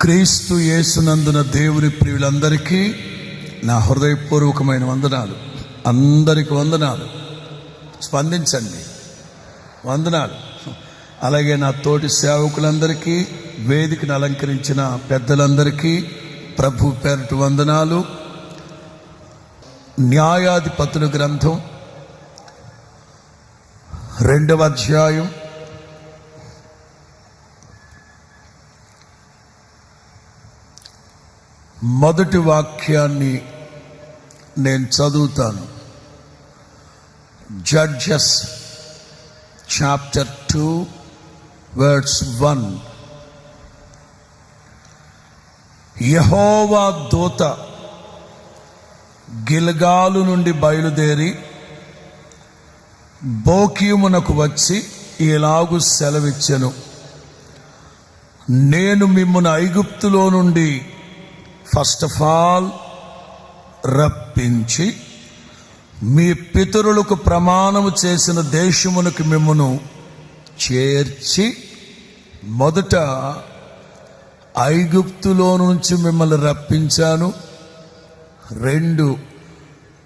క్రీస్తు యేసునందున దేవుని ప్రియులందరికీ నా హృదయపూర్వకమైన వందనాలు. అందరికి వందనాలు. స్పందించండి, వందనాలు. అలాగే నా తోటి సేవకులందరికీ, వేదికను అలంకరించిన పెద్దలందరికీ ప్రభు పేరటి వందనాలు. న్యాయాధిపతుల గ్రంథం 2వ అధ్యాయం 1వ వాక్యాన్ని నేను చదువుతాను. Judges chapter 2 verse 1. యెహోవా దూత గిల్గాలు నుండి బయలుదేరి బోకీమునకు వచ్చి ఇలాగు సెలవిచ్చెను, నేను మిమ్మును ఐగుప్తులో నుండి ఫస్ట్ ఆఫ్ ఆల్ రప్పించి మీ పితరులకు ప్రమాణము చేసిన దేశమునకు మిమ్మును చేర్చి, మొదట ఐగుప్తులో నుంచి మిమ్మల్ని రప్పించాను. 2,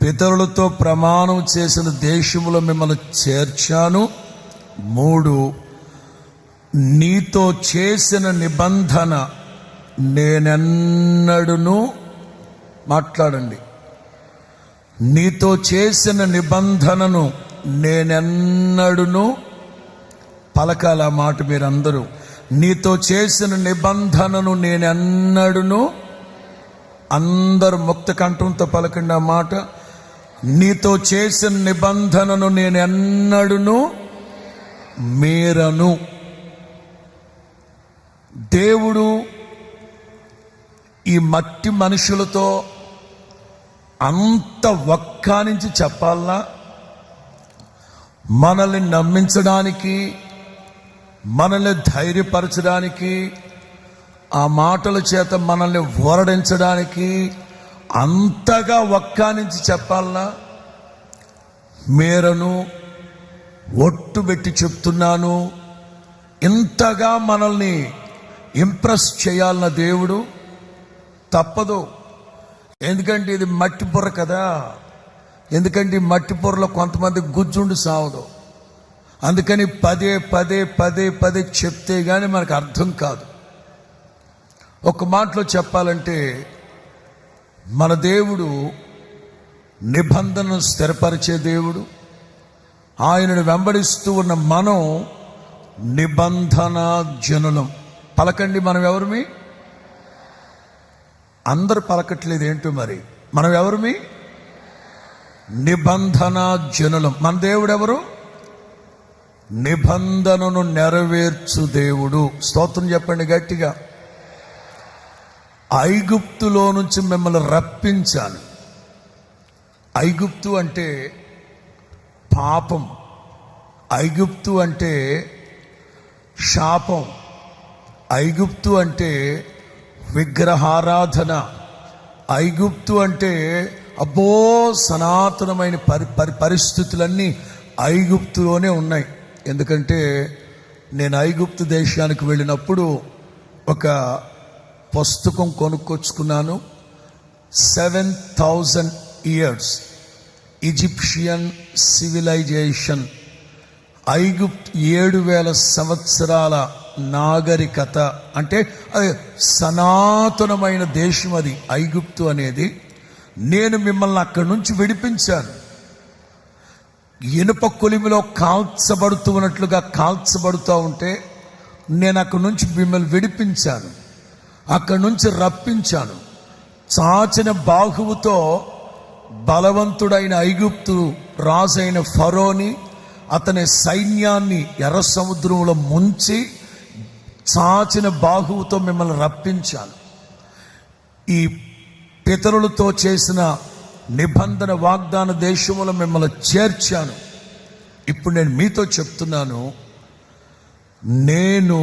పితరులతో ప్రమాణం చేసిన దేశములో మిమ్మల్ని చేర్చాను. 3, నీతో చేసిన నిబంధన నేనెన్నడును, మాట్లాడండి, నీతో చేసిన నిబంధనను నేనెన్నడును, పలకాల మాట మీరందరూ, నీతో చేసిన నిబంధనను నేనెన్నడును, అందరు ముక్త కంఠంతో పలకండి ఆ మాట. నీతో చేసిన నిబంధనను నేనెన్నడును మీరను. దేవుడు ఈ మట్టి మనుషులతో అంత వక్కానించి చెప్పాలనా? మనల్ని నమ్మించడానికి, మనల్ని ధైర్యపరచడానికి, ఆ మాటల చేత మనల్ని ఓరడించడానికి అంతగా వక్కానించి చెప్పాలనా? మీరను ఒట్టు పెట్టి చెప్తున్నాను, ఇంతగా మనల్ని ఇంప్రెస్ చేయాలన్న దేవుడు తప్పదు. ఎందుకంటే ఇది మట్టి బుర్ర కదా. ఎందుకంటే ఈ మట్టి బుర్రలో కొంతమంది గుజ్జుండి సావదు. అందుకని పదే పదే పదే పదే చెప్తే కానీ మనకు అర్థం కాదు. ఒక మాటలో చెప్పాలంటే, మన దేవుడు నిబంధనను స్థిరపరిచే దేవుడు. ఆయనను వెంబడిస్తూ ఉన్న మనం నిబంధన జనులం. పలకండి, మనం ఎవరిమి? అందరు పలకట్లేదు ఏంటో మరి. మనం ఎవరిమి? నిబంధన జనులం. మన దేవుడు ఎవరు? నిబంధనను నెరవేర్చు దేవుడు. స్తోత్రం చెప్పండి గట్టిగా. ఐగుప్తులో నుంచి మిమ్మల్ని రప్పించాను. ఐగుప్తు అంటే పాపం, ఐగుప్తు అంటే శాపం, ఐగుప్తు అంటే విగ్రహారాధన, ఐగుప్తు అంటే అబ్బో సనాతనమైన పరిస్థితులన్నీ ఐగుప్తులోనే ఉన్నాయి. ఎందుకంటే నేను ఐగుప్తు దేశానికి వెళ్ళినప్పుడు ఒక పుస్తకం కొనుక్కొచ్చుకున్నాను. 7,000 years ఈజిప్షియన్ సివిలైజేషన్. ఐగుప్తు 7,000 సంవత్సరాల నాగరికత. అంటే అది సనాతనమైన దేశం, అది ఐగుప్తు అనేది. నేను మిమ్మల్ని అక్కడి నుంచి విడిపించాను. ఇనుప కొలిమిలో కాల్చబడుతూ ఉన్నట్లుగా కాల్చబడుతూ ఉంటే నేను అక్కడి నుంచి మిమ్మల్ని విడిపించాను, అక్కడి నుంచి రప్పించాను. చాచిన బాహువుతో బలవంతుడైన ఐగుప్తు రాజైన ఫరోని, అతని సైన్యాన్ని ఎర్ర సముద్రంలో ముంచి చాచిన బాహువుతో మిమ్మల్ని రప్పించాను. ఈ పితరులతో చేసిన నిబంధన వాగ్దాన దేశంలో మిమ్మల్ని చేర్చాను. ఇప్పుడు నేను మీతో చెప్తున్నాను, నేను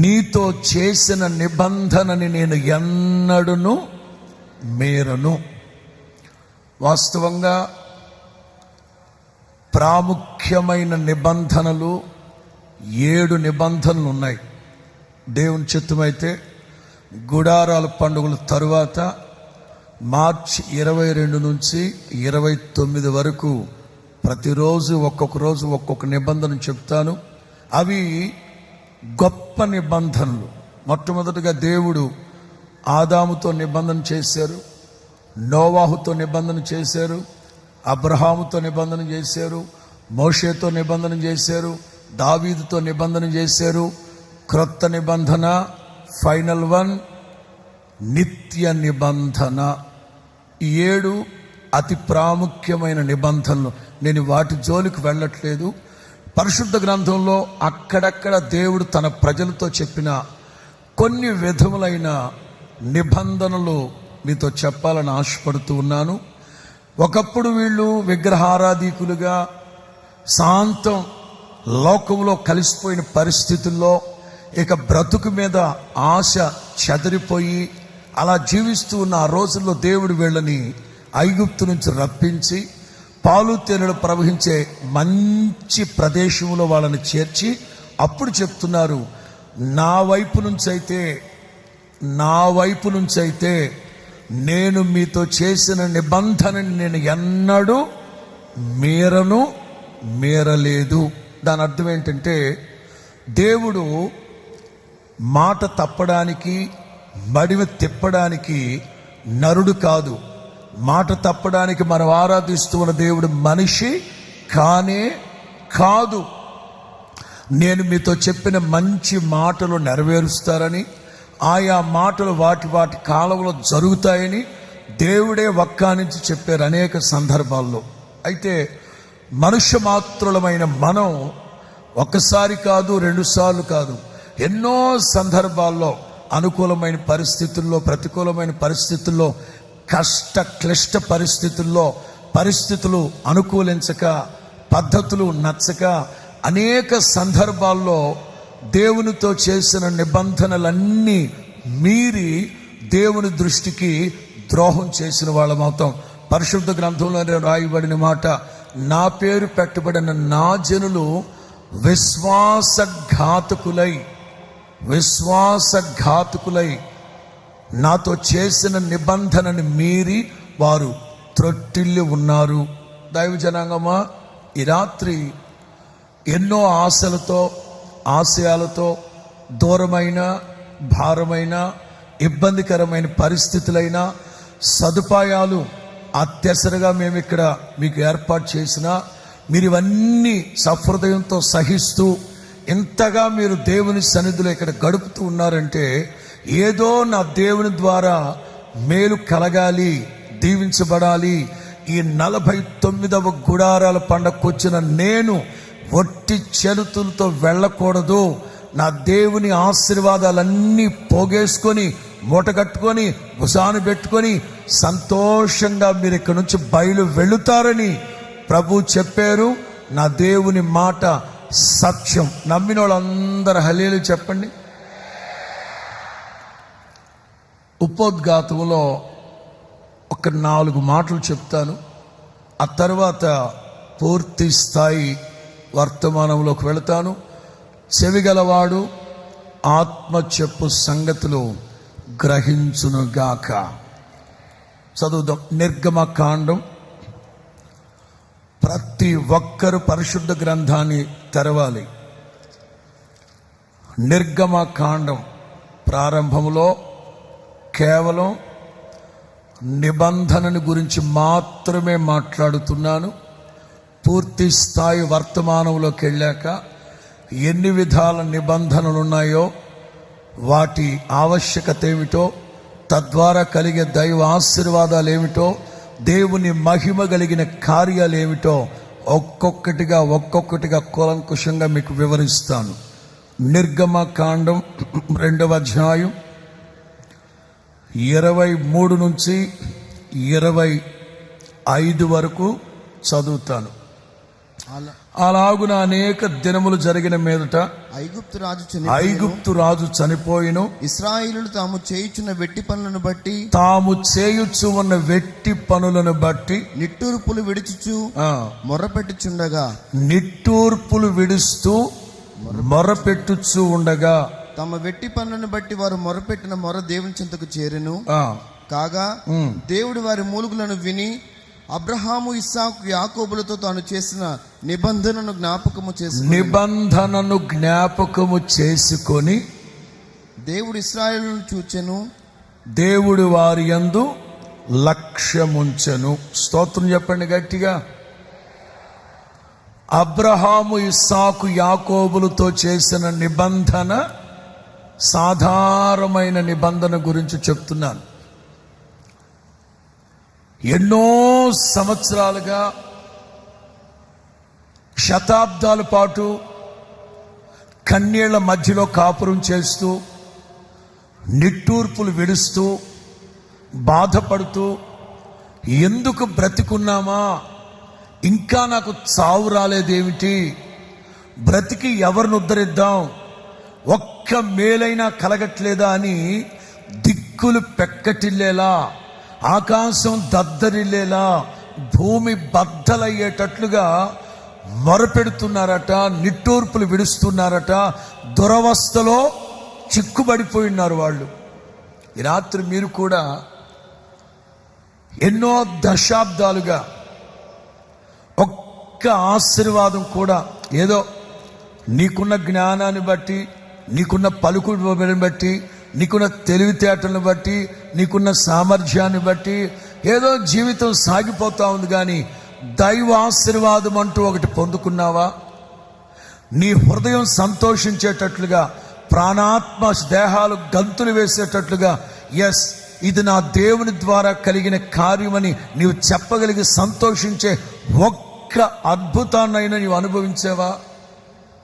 నీతో చేసిన నిబంధనని నేను ఎన్నడును మీరను. వాస్తవంగా ప్రాముఖ్యమైన నిబంధనలు 7 నిబంధనలు ఉన్నాయి. దేవుని చిత్తమైతే గుడారాల పండుగల తరువాత మార్చి 22 నుంచి 29 వరకు ప్రతిరోజు ఒక్కొక్క నిబంధన చెప్తాను. అవి గొప్ప నిబంధనలు. మొట్టమొదటిగా దేవుడు ఆదాముతో నిబంధన చేశారు, నోవాహుతో నిబంధన చేశారు, అబ్రహాముతో నిబంధన చేశారు, మోషేతో నిబంధన చేశారు, దావీదుతో నిబంధన చేశారు. క్రొత్త నిబంధన, ఫైనల్ వన్, నిత్య నిబంధన. ఈ 7 అతి ప్రాముఖ్యమైన నిబంధనలు. నేను వాటి జోలికి వెళ్ళట్లేదు. పరిశుద్ధ గ్రంథంలో అక్కడక్కడ దేవుడు తన ప్రజలతో చెప్పిన కొన్ని విధములైన నిబంధనలు మీతో చెప్పాలని ఆశపడుతూ ఉన్నాను. ఒకప్పుడు వీళ్ళు విగ్రహారాధికులుగా శాంతం లోకంలో కలిసిపోయిన పరిస్థితుల్లో ఇక బ్రతుకు మీద ఆశ చెదిరిపోయి అలా జీవిస్తూ ఉన్న ఆ రోజుల్లో దేవుడు వీళ్ళని ఐగుప్తు నుంచి రప్పించి పాలు తేనెలు ప్రవహించే మంచి ప్రదేశంలో వాళ్ళని చేర్చి అప్పుడు చెప్తున్నారు, నా వైపు నుంచి అయితే నేను మీతో చేసిన నిబంధనని నేను ఎన్నడూ మీరలేదు. దాని అర్థం ఏంటంటే దేవుడు మాట తప్పడానికి, మడిమ తిప్పడానికి నరుడు కాదు. మాట తప్పడానికి మనం ఆరాధిస్తున్న దేవుడు మనిషి కానే కాదు. నేను మీతో చెప్పిన మంచి మాటలు నెరవేరుస్తారని, ఆయా మాటలు వాటి కాలంలో జరుగుతాయని దేవుడే వక్కానించి చెప్పారు అనేక సందర్భాల్లో. అయితే మనుష్య మాత్రులమైన మనం ఒకసారి కాదు, 2 సార్లు కాదు, ఎన్నో సందర్భాల్లో అనుకూలమైన పరిస్థితుల్లో, ప్రతికూలమైన పరిస్థితుల్లో, క్లిష్ట పరిస్థితులు అనుకూలించక, పద్ధతులు నచ్చక అనేక సందర్భాల్లో దేవునితో చేసిన నిబంధనలన్నీ మీరి దేవుని దృష్టికి ద్రోహం చేసిన వాళ్ళమవుతాం. పరిశుద్ధ గ్రంథంలో రాయబడిన మాట, నా పేరు పెట్టబడిన నా జనులు విశ్వాసఘాతుకులై నాతో చేసిన నిబంధనని మీరి వారు త్రొట్టిల్లి ఉన్నారు. దైవ జనాంగమా, ఈ రాత్రి ఎన్నో ఆశయాలతో దూరమైన, భారమైన, ఇబ్బందికరమైన పరిస్థితులైన, సదుపాయాలు అత్యవసరంగా మేము ఇక్కడ మీకు ఏర్పాటు చేసినా మీరు ఇవన్నీ సహృదయంతో సహిస్తూ ఇంతగా మీరు దేవుని సన్నిధిలో ఇక్కడ గడుపుతూ ఉన్నారంటే ఏదో నా దేవుని ద్వారా మేలు కలగాలి, దీవించబడాలి. ఈ 49వ గుడారాల పండగకొచ్చిన నేను ఒట్టి చేతులతో వెళ్ళకూడదు. నా దేవుని ఆశీర్వాదాలన్నీ పోగేసుకొని, మూటగట్టుకొని, భుజాన పెట్టుకొని సంతోషంగా మీరు ఇక్కడ నుంచి బయలు వెళుతారని ప్రభు చెప్పారు. నా దేవుని మాట సత్యం. నమ్మిన వాళ్ళందరూ హల్లెలూయా చెప్పండి. ఉపోద్ఘాతంలో ఒక 4 మాటలు చెప్తాను. ఆ తర్వాత పూర్తి స్థాయి వర్తమానంలోకి వెళతాను. చెవిగలవాడు ఆత్మ చెప్పు సంగతులు గ్రహించునుగాక. చదువుదాం. నిర్గమకాండం. ప్రతి ఒక్కరు పరిశుద్ధ గ్రంథాన్ని తెరవాలి. నిర్గమకాండం ప్రారంభంలో కేవలం నిబంధనని గురించి మాత్రమే మాట్లాడుతున్నాను. పూర్తి స్థాయి వర్తమానంలోకి వెళ్ళాక ఎన్ని విధాల నిబంధనలు ఉన్నాయో, వాటి ఆవశ్యకత ఏమిటో, తద్వారా కలిగే దైవ ఆశీర్వాదాలు ఏమిటో, దేవుని మహిమ కలిగిన కార్యాలు ఏమిటో ఒక్కొక్కటిగా కూలంకుషంగా మీకు వివరిస్తాను. నిర్గమకాండం 2వ అధ్యాయం 23 నుంచి 25 వరకు చదువుతాను. అలాగున అనేక దినములు జరిగిన మీదట ఐగుప్తు రాజు చనిపోయిను. ఇశ్రాయేలులు తాము చేయుచున్న వెట్టి పనులను బట్టి నిట్టూర్పులు విడుచుచు మొర్రపెట్టుచు ఉండగా తమ వెట్టి పనులను బట్టి వారు మొరపెట్టిన మొర దేవుని చెంతకు చేరెను. ఆ, కాగా దేవుడు వారి మూలుగులను విని అబ్రహాము, ఇస్సాకు, యాకోబులతో తాను చేసిన నిబంధనను జ్ఞాపకము చేసుకొని దేవుడు ఇశ్రాయేలును చూచెను. దేవుడు వారి యందు లక్ష్యముంచెను. స్తోత్రం చెప్పండి గట్టిగా. అబ్రహాము, ఇస్సాకు, యాకోబులతో చేసిన నిబంధన సాధారణమైన నిబంధన గురించి చెప్తున్నాను. ఎన్నో సంవత్సరాలుగా, శతాబ్దాల పాటు కన్నీళ్ల మధ్యలో కాపురం చేస్తూ, నిట్టూర్పులు విడుస్తూ, బాధపడుతూ, ఎందుకు బ్రతికున్నామా, ఇంకా నాకు చావు రాలేదేమిటి, బ్రతికి ఎవరిని ఉద్ధరిద్దాం, ఒక్క మేలైనా కలగట్లేదా అని దిక్కులు పెక్కటిల్లేలా, ఆకాశం దద్దరిల్లేలా, భూమి బద్దలయ్యేటట్లుగా మొరపెడుతున్నారట, నిట్టూర్పులు విడుస్తున్నారట, దురవస్థలో చిక్కుబడిపోయినారు వాళ్ళు. ఈ రాత్రి మీరు కూడా ఎన్నో దశాబ్దాలుగా ఒక్క ఆశీర్వాదం కూడా, ఏదో నీకున్న జ్ఞానాన్ని బట్టి, నీకున్న పలుకుబడిని బట్టి, నీకున్న తెలివితేటలను బట్టి, నీకున్న సామర్థ్యాన్ని బట్టి ఏదో జీవితం సాగిపోతా ఉంది, కానీ దైవ ఆశీర్వాదం అంటూ ఒకటి పొందుకున్నావా? నీ హృదయం సంతోషించేటట్లుగా, ప్రాణాత్మ దేహాలు గంతులు వేసేటట్లుగా, ఎస్ ఇది నా దేవుని ద్వారా కలిగిన కార్యమని నీవు చెప్పగలిగి సంతోషించే ఒక్క అద్భుతాన్నైనా నీవు అనుభవించావా?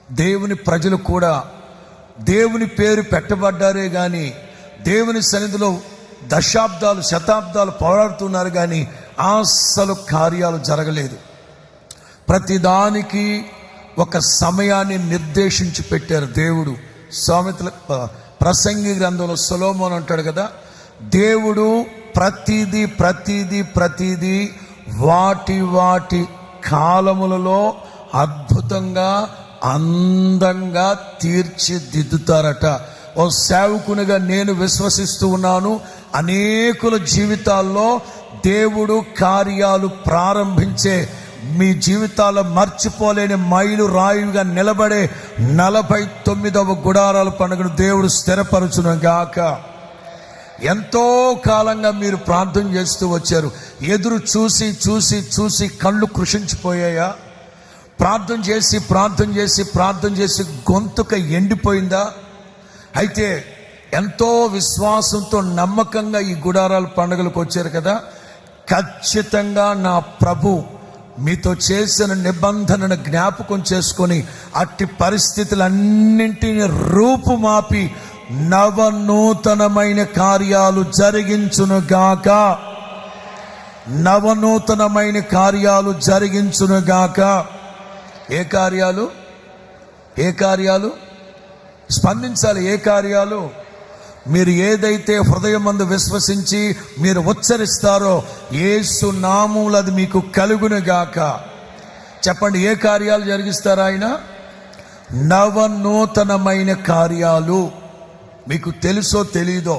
దేవుని ప్రజలు కూడా దేవుని పేరు పెట్టబడ్డారే కానీ దేవుని సన్నిధిలో దశాబ్దాలు, శతాబ్దాలు పోరాడుతున్నారు, కానీ అస్సలు కార్యాలు జరగలేదు. ప్రతిదానికి ఒక సమయాన్ని నిర్దేశించి పెట్టారు దేవుడు. సామెతల ప్రసంగి గ్రంథంలో సొలొమోను అంటాడు కదా, దేవుడు ప్రతిదీ వాటి కాలములలో అద్భుతంగా, అందంగా తీర్చిదిద్దుతారట. ఓ సేవకునిగా నేను విశ్వసిస్తూ ఉన్నాను, అనేకుల జీవితాల్లో దేవుడు కార్యాలు ప్రారంభించే, మీ జీవితాల్లో మర్చిపోలేని మైలు రాయుగా నిలబడే 49వ గుడారాల పండుగను దేవుడు స్థిరపరచును గాక. ఎంతో కాలంగా మీరు ప్రార్థన చేస్తూ వచ్చారు. ఎదురు చూసి కళ్ళు కృషించిపోయాయా? ప్రార్థన చేసి గొంతుక ఎండిపోయిందా? అయితే ఎంతో విశ్వాసంతో, నమ్మకంగా ఈ గుడారాల పండుగలకు వచ్చారు కదా, ఖచ్చితంగా నా ప్రభు మీతో చేసిన నిబంధనను జ్ఞాపకం చేసుకొని అట్టి పరిస్థితులన్నింటినీ రూపుమాపి నవనూతనమైన కార్యాలు జరిగించునుగాక. ఏ కార్యాలు స్పందించాలి. ఏ కార్యాలు? మీరు ఏదైతే హృదయమందు విశ్వసించి మీరు ఉచ్చరిస్తారో యేసు నామములో అది మీకు కలుగునుగాక. చెప్పండి, ఏ కార్యాలు జరిగిస్తారు ఆయన? నవనూతనమైన కార్యాలు. మీకు తెలుసో తెలీదో,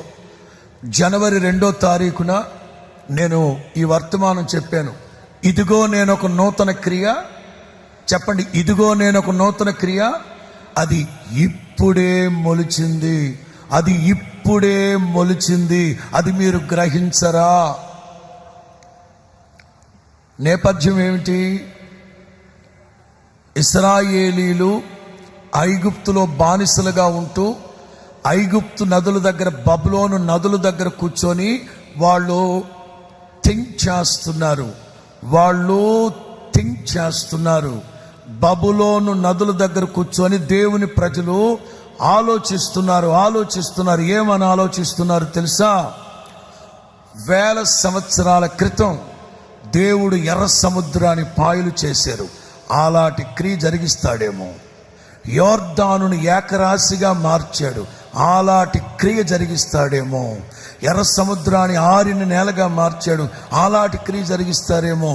జనవరి 2వ తారీఖున నేను ఈ వర్తమానం చెప్పాను. ఇదిగో నేను ఒక నూతన క్రియ. చెప్పండి, ఇదిగో నేను ఒక నూతన క్రియ. అది ఇప్పుడే మొలిచింది. అది మీరు గ్రహించరా? నేపథ్యం ఏమిటి? ఇశ్రాయేలీలు ఐగుప్తులో బానిసలుగా ఉంటూ, ఐగుప్తు నదుల దగ్గర, బబులోను నదుల దగ్గర కూర్చొని వాళ్ళు థింక్ చేస్తున్నారు. బబులోను నదుల దగ్గర కూర్చొని దేవుని ప్రజలు ఆలోచిస్తున్నారు. ఏమని ఆలోచిస్తున్నారు తెలుసా? 1000 సంవత్సరాల క్రితం దేవుడు ఎర్ర సముద్రాన్ని పాయలు చేశారు. అలాంటి క్రియ జరిగిస్తాడేమో. యోర్దానుని ఏకరాశిగా మార్చాడు. అలాంటి క్రియ జరిగిస్తాడేమో. ఎర్ర సముద్రాన్ని ఆరిన నేలగా మార్చాడు, అలాంటి క్రియ జరిగిస్తారేమో.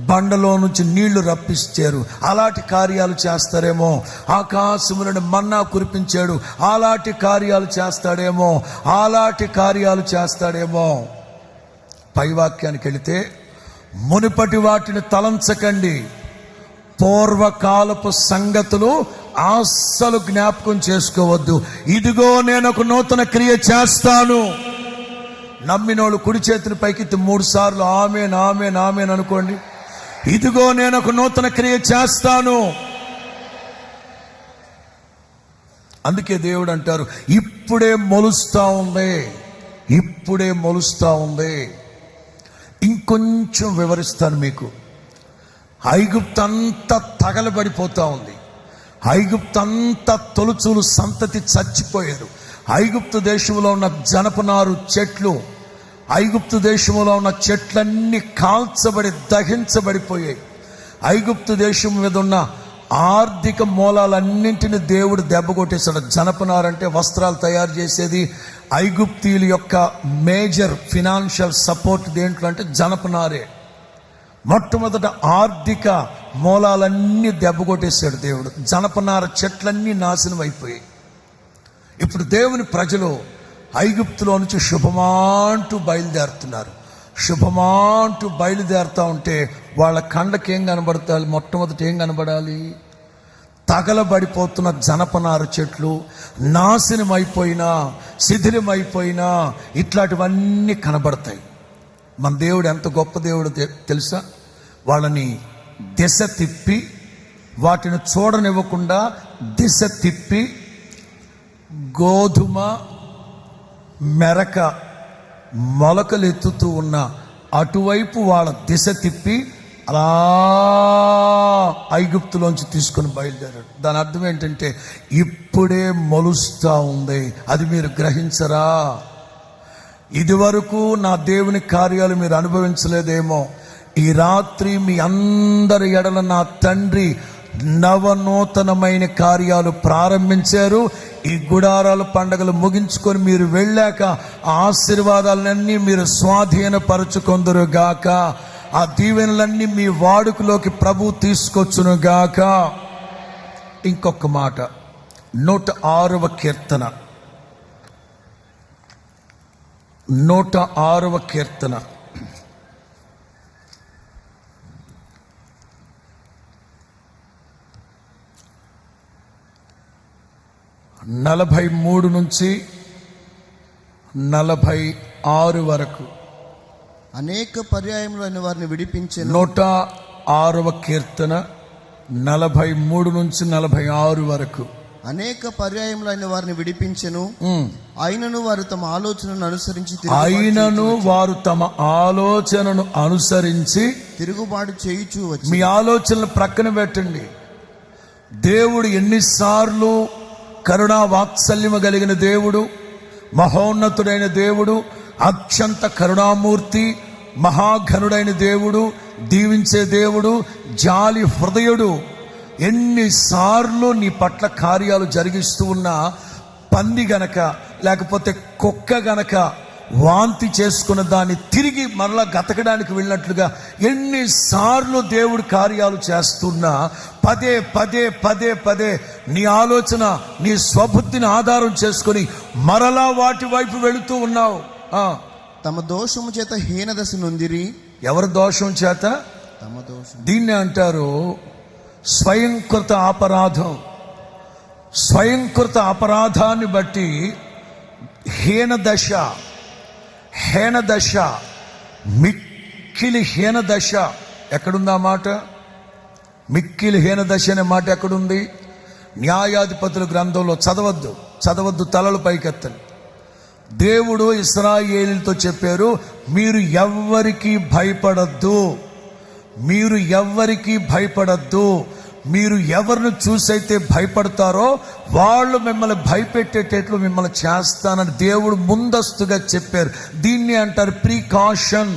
బండలో నుంచి నీళ్లు రప్పించారు, అలాంటి కార్యాలు చేస్తారేమో. ఆకాశములను మన్నా కురిపించాడు, అలాంటి కార్యాలు చేస్తాడేమో, అలాంటి కార్యాలు చేస్తాడేమో. పై వాక్యానికి వెళితే, మునుపటి వాటిని తలంచకండి, పూర్వకాలపు సంగతులు అస్సలు జ్ఞాపకం చేసుకోవద్దు. ఇదిగో నేను ఒక నూతన క్రియ చేస్తాను. నమ్మినోళ్ళు కుడి చేతిని పైకెత్తి 3 సార్లు ఆమేన్ ఆమేన్ ఆమేన్ అనుకోండి. ఇదిగో నేను ఒక నూతన క్రియ చేస్తాను. అందుకే దేవుడు అంటారు, ఇప్పుడే మొలుస్తా ఉంది, ఇప్పుడే మొలుస్తా ఉంది. ఇంకొంచెం వివరిస్తాను మీకు. ఐగుప్తు అంతా తగలబడిపోతా ఉంది. ఐగుప్తు అంతా తొలుచూలు సంతతి చచ్చిపోయారు. ఐగుప్తు దేశంలో ఉన్న జనపనారు చెట్లు, ఐగుప్తు దేశంలో ఉన్న చెట్లన్నీ కాల్చబడి దహించబడిపోయాయి. ఐగుప్తు దేశం మీద ఉన్న ఆర్థిక మూలాలన్నింటినీ దేవుడు దెబ్బ కొట్టేశాడు. జనపనారు అంటే వస్త్రాలు తయారు చేసేది. ఐగుప్తీయుల యొక్క మేజర్ ఫినాన్షియల్ సపోర్ట్ దేంట్లో అంటే జనపనారే. మొట్టమొదట ఆర్థిక మూలాలన్నీ దెబ్బ కొట్టేశాడు దేవుడు. జనపనార చెట్లన్నీ నాశనం అయిపోయాయి. ఇప్పుడు దేవుని ప్రజలు ఐగుప్తులో నుంచి శుభమాంటూ బయలుదేరుతున్నారు. శుభమాంటూ బయలుదేరుతూ ఉంటే వాళ్ళ కండకి ఏం కనబడతాయి? మొట్టమొదటి ఏం కనబడాలి? తగలబడిపోతున్న జనపనారు చెట్లు, నాశనమైపోయినా శిథిలమైపోయినా ఇట్లాంటివన్నీ కనబడతాయి. మన దేవుడు ఎంత గొప్ప దేవుడు తెలుసా? వాళ్ళని దిశ తిప్పి, వాటిని చూడనివ్వకుండా దిశ తిప్పి, గోధుమ మెరక మొలకలు ఎత్తుతూ ఉన్న అటువైపు వాళ్ళ దిశ తిప్పి అలా ఐగుప్తులోంచి తీసుకొని బయలుదేరాడు. దాని అర్థం ఏంటంటే ఇప్పుడే మొలుస్తూ ఉంది. అది మీరు గ్రహించరా? ఇదివరకు నా దేవుని కార్యాలు మీరు అనుభవించలేదేమో. ఈ రాత్రి మీ అందరి ఎడల నా తండ్రి నవనూతనమైన కార్యాలు ప్రారంభించారు. ఈ గుడారాల పండగలు ముగించుకొని మీరు వెళ్ళాక ఆ ఆశీర్వాదాలన్నీ మీరు స్వాధీనపరచుకొందురు గాక. ఆ దీవెనలన్నీ మీ వాడుకలోకి ప్రభు తీసుకొచ్చును గాక. ఇంకొక మాట, 106వ కీర్తన, 106వ కీర్తన 43 నుంచి 46 వరకు. అనేక పర్యాయములు ఆయన వారిని విడిపించెను. 106వ కీర్తన 43 నుంచి 46 వరకు. అనేక పర్యాయములు ఆయన వారిని విడిపించెను. అయినను వారు తమ ఆలోచనను అనుసరించి తిరుగుబాటు చేయుచు వచ్చి. మీ ఆలోచనలు ప్రక్కన పెట్టండి. దేవుడు ఎన్నిసార్లు కరుణా వాత్సల్యము కలిగిన దేవుడు, మహోన్నతుడైన దేవుడు, అత్యంత కరుణామూర్తి, మహాఘనుడైన దేవుడు, దీవించే దేవుడు, జాలి హృదయుడు. ఎన్నిసార్లు నీ పట్ల కార్యాలు జరిగిస్తూ ఉన్నా పంది గనక లేకపోతే కుక్క గనక వాంతి చేసుకున్న దాన్ని తిరిగి మరలా గతకడానికి వెళ్ళినట్లుగా ఎన్నిసార్లు దేవుడు కార్యాలు చేస్తున్నా పదే పదే పదే పదే నీ ఆలోచన, నీ స్వబుద్ధిని ఆధారం చేసుకొని మరలా వాటి వైపు వెళుతూ ఉన్నావు. తమ దోషము చేత హీనదశ నొందిరి. ఎవరి దోషం చేత? తమ దోషం. దీన్నే అంటారు స్వయంకృత అపరాధం. స్వయంకృత అపరాధాన్ని బట్టి హీనదశ, హీనదశ, మిక్కిలి హీనదశ. ఎక్కడుంది ఆ మాట? మిక్కిలి హీనదశ అనే మాట ఎక్కడుంది? న్యాయాధిపతుల గ్రంథంలో చదవద్దు, తలలు పైకెత్తండి. దేవుడు ఇశ్రాయేలీయులతో చెప్పారు, మీరు ఎవ్వరికి భయపడద్దు, మీరు ఎవ్వరికి భయపడద్దు. మీరు ఎవరిని చూసైతే భయపడతారో వాళ్ళు మిమ్మల్ని భయపెట్టేటట్లు మిమ్మల్ని చేస్తానని దేవుడు ముందస్తుగా చెప్పారు. దీన్ని అంటారు ప్రికాషన్.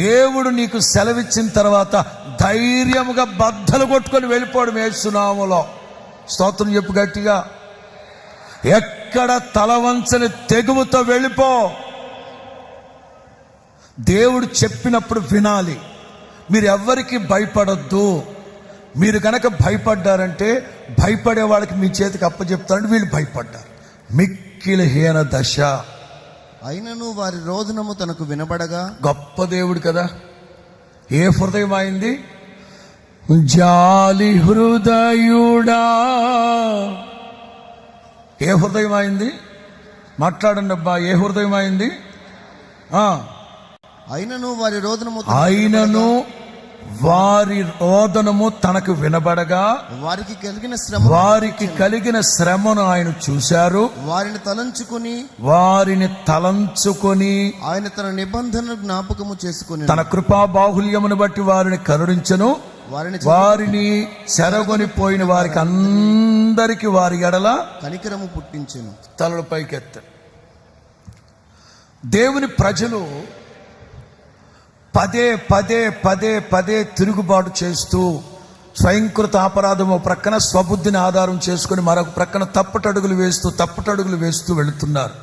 దేవుడు నీకు సెలవిచ్చిన తర్వాత ధైర్యముగా బద్దలు కొట్టుకొని వెళ్ళిపోవడం యేసు నామములో. స్తోత్రం చెప్పు గట్టిగా. ఎక్కడ తలవంచని తెగువతో వెళ్ళిపో. దేవుడు చెప్పినప్పుడు వినాలి. మీరు ఎవ్వరికి భయపడొద్దు. మీరు కనుక భయపడ్డారంటే భయపడే వాళ్ళకి మీ చేతికి అప్పచెప్తారంటే వీళ్ళు భయపడ్డారు. మిక్కిలి హీన దశ. అయినను వారి రోదనము తనకు వినబడగా, గొప్ప దేవుడు కదా, ఏ హృదయం అయింది? జాలి హృదయుడా. ఏ హృదయం అయింది? మాట్లాడండి అబ్బా, ఏ హృదయం అయింది? అయినను వారి రోదనము వారి రోదనము తనకు వినబడగా వారికి కలిగిన శ్రమను ఆయన చూశారు. వారిని తలంచుకొని ఆయన తన నిబంధన జ్ఞాపకము చేసుకొని తన కృపా బాహుల్యమును బట్టి వారిని కరుణించెను. వారిని చెరగొని పోయిన వారికి అందరికి వారి ఎడల కనికరము పుట్టించెను. తలలు పైకెత్త. దేవుని ప్రజలు పదే పదే పదే పదే తిరుగుబాటు చేస్తూ స్వయంకృత అపరాధం ఒక ప్రక్కన స్వబుద్ధిని ఆధారం చేసుకుని మరొక ప్రక్కన తప్పటడుగులు వేస్తూ వెళుతున్నారు.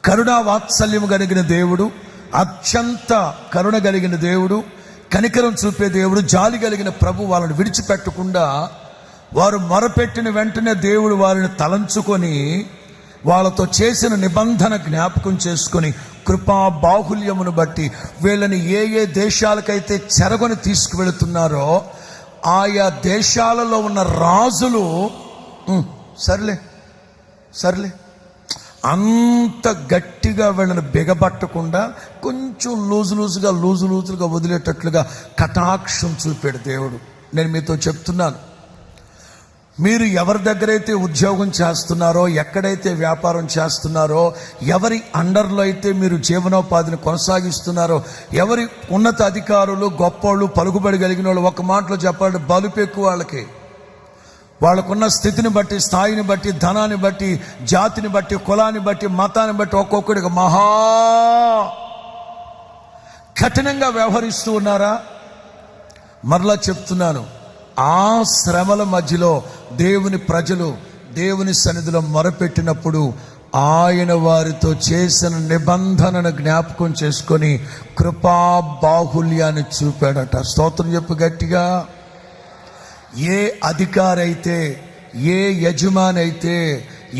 కరుణా వాత్సల్యం కలిగిన దేవుడు, అత్యంత కరుణ కలిగిన దేవుడు, కనికరం చూపే దేవుడు, జాలి కలిగిన ప్రభు వాళ్ళని విడిచిపెట్టకుండా వారు మొరపెట్టిన వెంటనే దేవుడు వారిని తలంచుకొని వాళ్ళతో చేసిన నిబంధన జ్ఞాపకం చేసుకొని కృపా బాహుల్యమును బట్టి వీళ్ళని ఏ ఏ దేశాలకైతే చెరగొని తీసుకువెళుతున్నారో ఆయా దేశాలలో ఉన్న రాజులు సర్లే అంత గట్టిగా వీళ్ళని బిగబట్టకుండా కొంచెం లూజులుగా వదిలేటట్లుగా కటాక్షం చూపాడు దేవుడు. నేను మీతో చెప్తున్నాను, మీరు ఎవరి దగ్గరైతే ఉద్యోగం చేస్తున్నారో, ఎక్కడైతే వ్యాపారం చేస్తున్నారో, ఎవరి అండర్లో అయితే మీరు జీవనోపాధిని కొనసాగిస్తున్నారో, ఎవరి ఉన్నత అధికారులు గొప్పోళ్ళు పలుకుబడి కలిగిన వాళ్ళు, ఒక మాటలో చెప్పాలంటే బలుపు ఎక్కువ వాళ్ళకి. వాళ్ళకున్న స్థితిని బట్టి, స్థాయిని బట్టి, ధనాన్ని బట్టి, జాతిని బట్టి, కులాన్ని బట్టి, మతాన్ని బట్టి ఒక్కొక్కడికి మహా కఠినంగా వ్యవహరిస్తూ ఉన్నారా? మరలా చెప్తున్నాను, ఆ శ్రమల మధ్యలో దేవుని ప్రజలు దేవుని సన్నిధిలో మొరపెట్టినప్పుడు ఆయన వారితో చేసిన నిబంధనను జ్ఞాపకం చేసుకొని కృపా బాహుల్యాన్ని చూపాడట. స్తోత్రం చెప్పు గట్టిగా. ఏ అధికారి అయితే, ఏ యజమాని అయితే,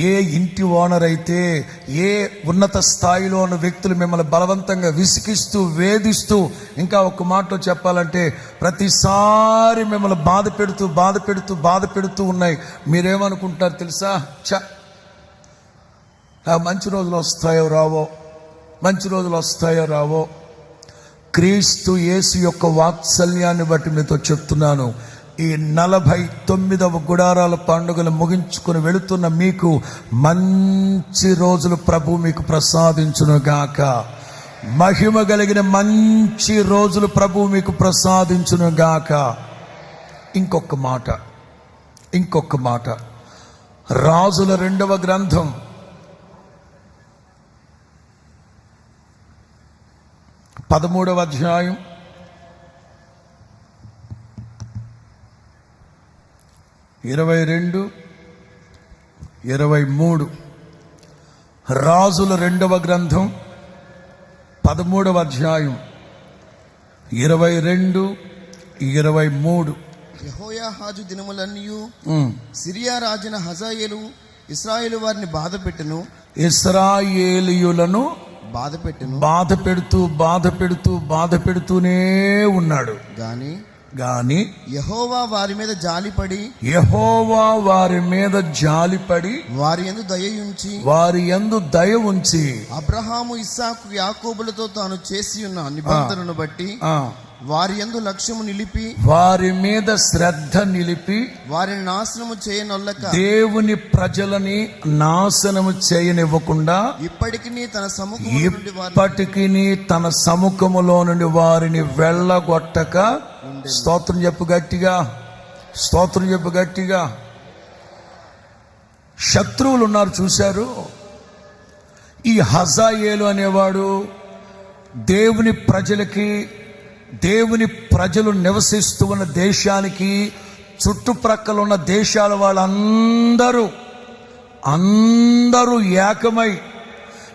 ఏ ఇంటి ఓనర్ అయితే, ఏ ఉన్నత స్థాయిలో ఉన్న వ్యక్తులు మిమ్మల్ని బలవంతంగా విసిగిస్తూ వేధిస్తూ, ఇంకా ఒక మాటలో చెప్పాలంటే ప్రతిసారి మిమ్మల్ని బాధ పెడుతూ ఉన్నాయి. మీరేమనుకుంటున్నారు తెలుసా? మంచి రోజులు వస్తాయో రావో క్రీస్తు యేసు యొక్క వాత్సల్యాన్ని బట్టి మీతో చెప్తున్నాను, ఈ 49వ గుడారాల పండుగలు ముగించుకుని వెళుతున్న మీకు మంచి రోజులు ప్రభు మీకు ప్రసాదించును గాక. మహిమ కలిగిన మంచి రోజులు ప్రభు మీకు ప్రసాదించును గాక. ఇంకొక మాట రాజుల 2వ గ్రంథం 13వ అధ్యాయం 22, 23. రాజుల 2వ గ్రంథం 13వ అధ్యాయం 22, 23. యెహోయాహాజు దినములన్నీయు సిరియా రాజున హజాయేలు ఇశ్రాయేలు వారిని ఇశ్రాయేలీయులను బాధ పెడుతూనే ఉన్నాడు. గాని యెహోవా వారి మీద జాలిపడి వారి యందు దయ ఉంచి అబ్రహాము ఇస్సాకు యాకోబులతో తాను చేసి ఉన్న నిబంధనను బట్టి వారి యందు లక్ష్యము నిలిపి వారి మీద శ్రద్ధ నిలిపి వారిని నాశనము చేయనొల్లక దేవుని ప్రజలని నాశనము చేయనివ్వకుండా ఇప్పటికి తన సముఖములో నుండి వారిని వెళ్ళగొట్టక. స్తోత్రం చెప్పు గట్టిగా. శత్రువులు ఉన్నారు చూశారు. ఈ హజాయేలు అనేవాడు దేవుని ప్రజలు నివసిస్తూ ఉన్న దేశానికి చుట్టుప్రక్కల ఉన్న దేశాల వాళ్ళందరూ అందరూ ఏకమై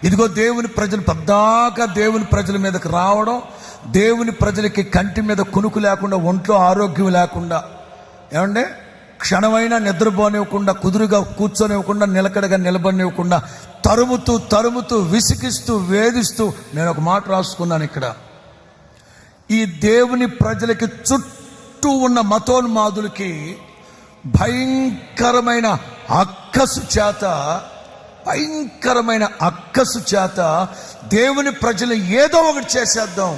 ఇదిగో దేవుని ప్రజలు పద్దాకా దేవుని ప్రజల మీదకి రావడం, దేవుని ప్రజలకి కంటి మీద కునుకు లేకుండా, ఒంట్లో ఆరోగ్యం లేకుండా, ఏమంటే క్షణమైనా నిద్రపోనివ్వకుండా, కుదురుగా కూర్చొనివ్వకుండా, నిలకడగా నిలబడినివ్వకుండా, తరుముతూ విసిగిస్తూ వేధిస్తూ, నేను ఒక మాట రాసుకున్నాను ఇక్కడ, ఈ దేవుని ప్రజలకి చుట్టూ ఉన్న మతోన్మాదులకి భయంకరమైన అక్కసు చేత దేవుని ప్రజలు ఏదో ఒకటి చేసేద్దాం,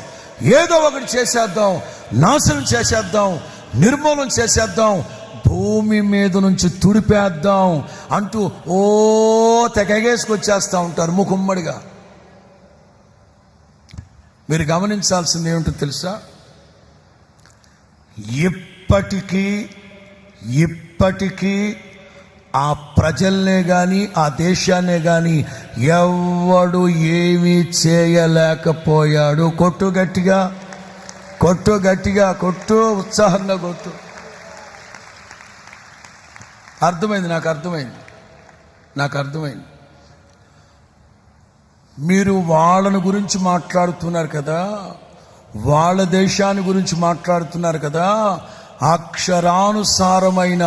నాశనం చేసేద్దాం, నిర్మూలన చేసేద్దాం, భూమి మీద నుంచి తుడిపేద్దాం అంటూ తెగేసుకొచ్చేస్తూ ఉంటారు ముఖమ్మడిగా. మీరు గమనించాల్సింది ఏమిటో తెలుసా? ఇప్పటికీ ఆ ప్రజల్నే కానీ ఆ దేశాన్నే కానీ ఎవడు ఏమీ చేయలేకపోయాడు. కొట్టు గట్టిగా, ఉత్సాహంగా కొట్టు. నాకు అర్థమైంది. మీరు వాళ్ళని గురించి మాట్లాడుతున్నారు కదా, వాళ్ళ దేశాన్ని గురించి మాట్లాడుతున్నారు కదా, అక్షరానుసారమైన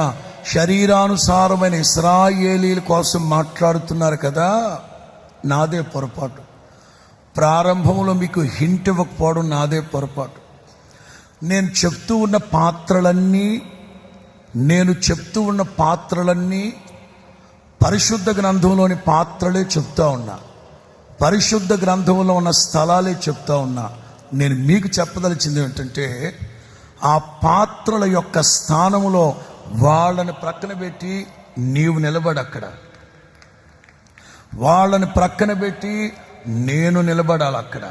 శరీరానుసారమైన ఇశ్రాయేలీల కోసం మాట్లాడుతున్నారు కదా. నాదే పొరపాటు. ప్రారంభంలో మీకు హింట్ ఇవ్వకపోవడం నాదే పొరపాటు. నేను చెప్తూ ఉన్న పాత్రలన్నీ పరిశుద్ధ గ్రంథంలోని పాత్రలే చెప్తా ఉన్నా, పరిశుద్ధ గ్రంథంలో ఉన్న స్థలాలే చెప్తా ఉన్నా. నేను మీకు చెప్పదలిచింది ఏంటంటే, ఆ పాత్రల యొక్క స్థానములో వాళ్ళని ప్రక్కన పెట్టి నీవు నిలబడి, అక్కడ వాళ్ళని ప్రక్కన పెట్టి నేను నిలబడాలి. అక్కడ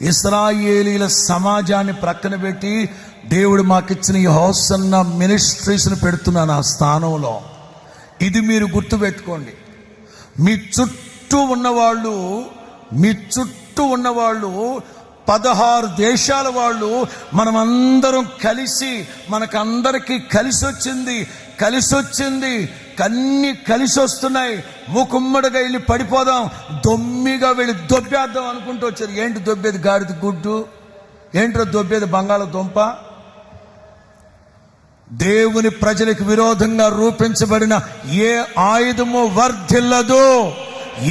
ఇశ్రాయేలీల సమాజాన్ని ప్రక్కన పెట్టి దేవుడు మాకిచ్చిన ఈ హోసన్న మినిస్ట్రీస్ని పెడుతున్నాను ఆ స్థానంలో. ఇది మీరు గుర్తుపెట్టుకోండి. మీ చుట్టూ ఉన్నవాళ్ళు 16 దేశాల వాళ్ళు, మనమందరం కలిసి, మనకందరికీ కలిసి వచ్చింది, కన్నీ కలిసి వస్తున్నాయి. ముకుమ్మడిగా వెళ్ళి పడిపోదాం, దొమ్మిగా వెళ్ళి దొబ్బేద్దాం అనుకుంటూ వచ్చారు. ఏంటి దొబ్బేది? గాడిద గుడ్డు. ఏంటో దొబ్బేది? బంగాళదుంప. దేవుని ప్రజలకు విరోధంగా రూపించబడిన ఏ ఆయుధము వర్ధిల్లదు,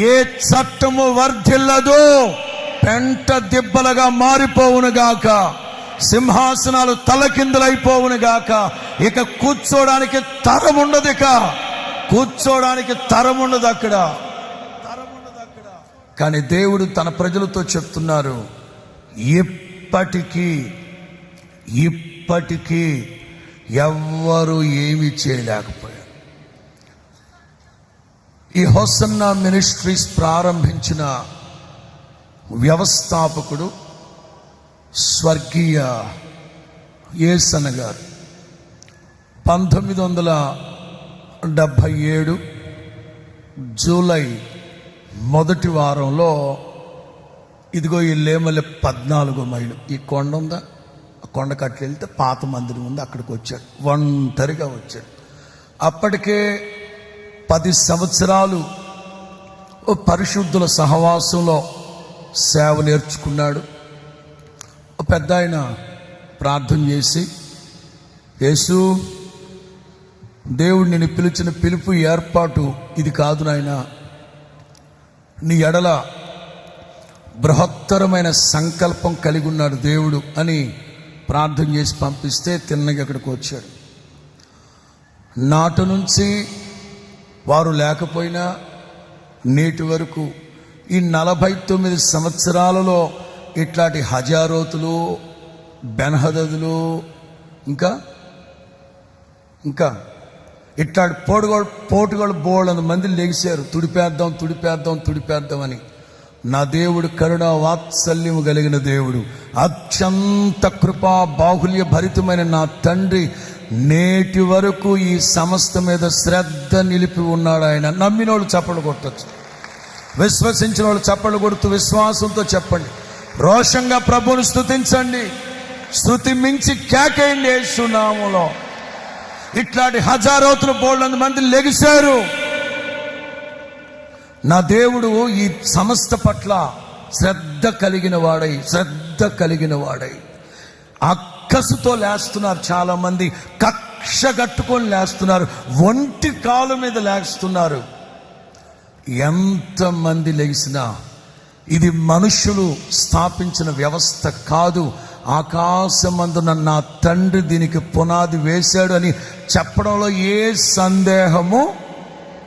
ఏ చట్టము వర్ధిల్లదు. పెంట దిబ్బలుగా మారిపోవునుగాక, సింహాసనాలు తలకిందులైపోవునుగాక. ఇక కూర్చోడానికి తరం ఉండదు అక్కడ. కానీ దేవుడు తన ప్రజలతో చెప్తున్నారు, ఇప్పటికీ ఎవ్వరూ ఏమీ చేయలేకపోయారు. ఈ హోసన్నా మినిస్ట్రీస్ ప్రారంభించిన వ్యవస్థాపకుడు స్వర్గీయ యేసన్న గారు 1977 జూలై మొదటి వారంలో, ఇదిగో ఈ లేమల 14 మైళ్ళు ఈ కొండ ఉందా, ఆ కొండ కట్ల వెళ్తే పాత మందిరం ఉంది, అక్కడికి వచ్చాడు. ఒంటరిగా వచ్చాడు. అప్పటికే 10 సంవత్సరాలు పరిశుద్ధుల సహవాసంలో సేవ నేర్చుకున్నాడు. పెద్ద ఆయన ప్రార్థన చేసి, యేసు, దేవుడు నిన్ను పిలిచిన పిలుపు ఏర్పాటు ఇది కాదు నాయన, నీ ఎడల బృహత్తరమైన సంకల్పం కలిగి ఉన్నాడు దేవుడు అని ప్రార్థన చేసి పంపిస్తే తిన్నగా అక్కడికి వచ్చాడు. నాటి నుంచి వారు లేకపోయినా నేటి వరకు ఈ 49 సంవత్సరాలలో ఇట్లాంటి హజారోతులు, బెన్హదదులు, ఇంకా ఇట్లాంటి పోటుగోళ్ళు బోళ్ళంత మంది లెగిశారు. తుడిపేద్దాం అని. నా దేవుడు కరుణ వాత్సల్యము కలిగిన దేవుడు, అత్యంత కృపా బాహుల్య భరితమైన నా తండ్రి నేటి వరకు ఈ సంస్థ మీద శ్రద్ధ నిలిపి ఉన్నాడు. ఆయన నమ్మినోళ్ళు చప్పట్లు కొట్టచ్చు, విశ్వసించిన వాళ్ళు చప్పట్లు కొడుతూ విశ్వాసంతో చెప్పండి, రోషంగా ప్రభువుని స్తుతించండి, స్తుతి మించి కేకేయండి. యేసు నామములో ఇట్లాంటి హజారోతులు బోళ్ళంత మంది లెగిశారు. నా దేవుడు ఈ సమస్త పట్ల శ్రద్ధ కలిగిన వాడై అక్కసుతో లేస్తున్నారు. చాలా మంది కక్ష కట్టుకొని లేస్తున్నారు, ఒంటి కాలు మీద లేస్తున్నారు. ఎంతమంది లేచినా ఇది మనుషులు స్థాపించిన వ్యవస్థ కాదు, ఆకాశమందున నా తండ్రి దీనికి పునాది వేశాడు అని చెప్పడంలో ఏ సందేహము?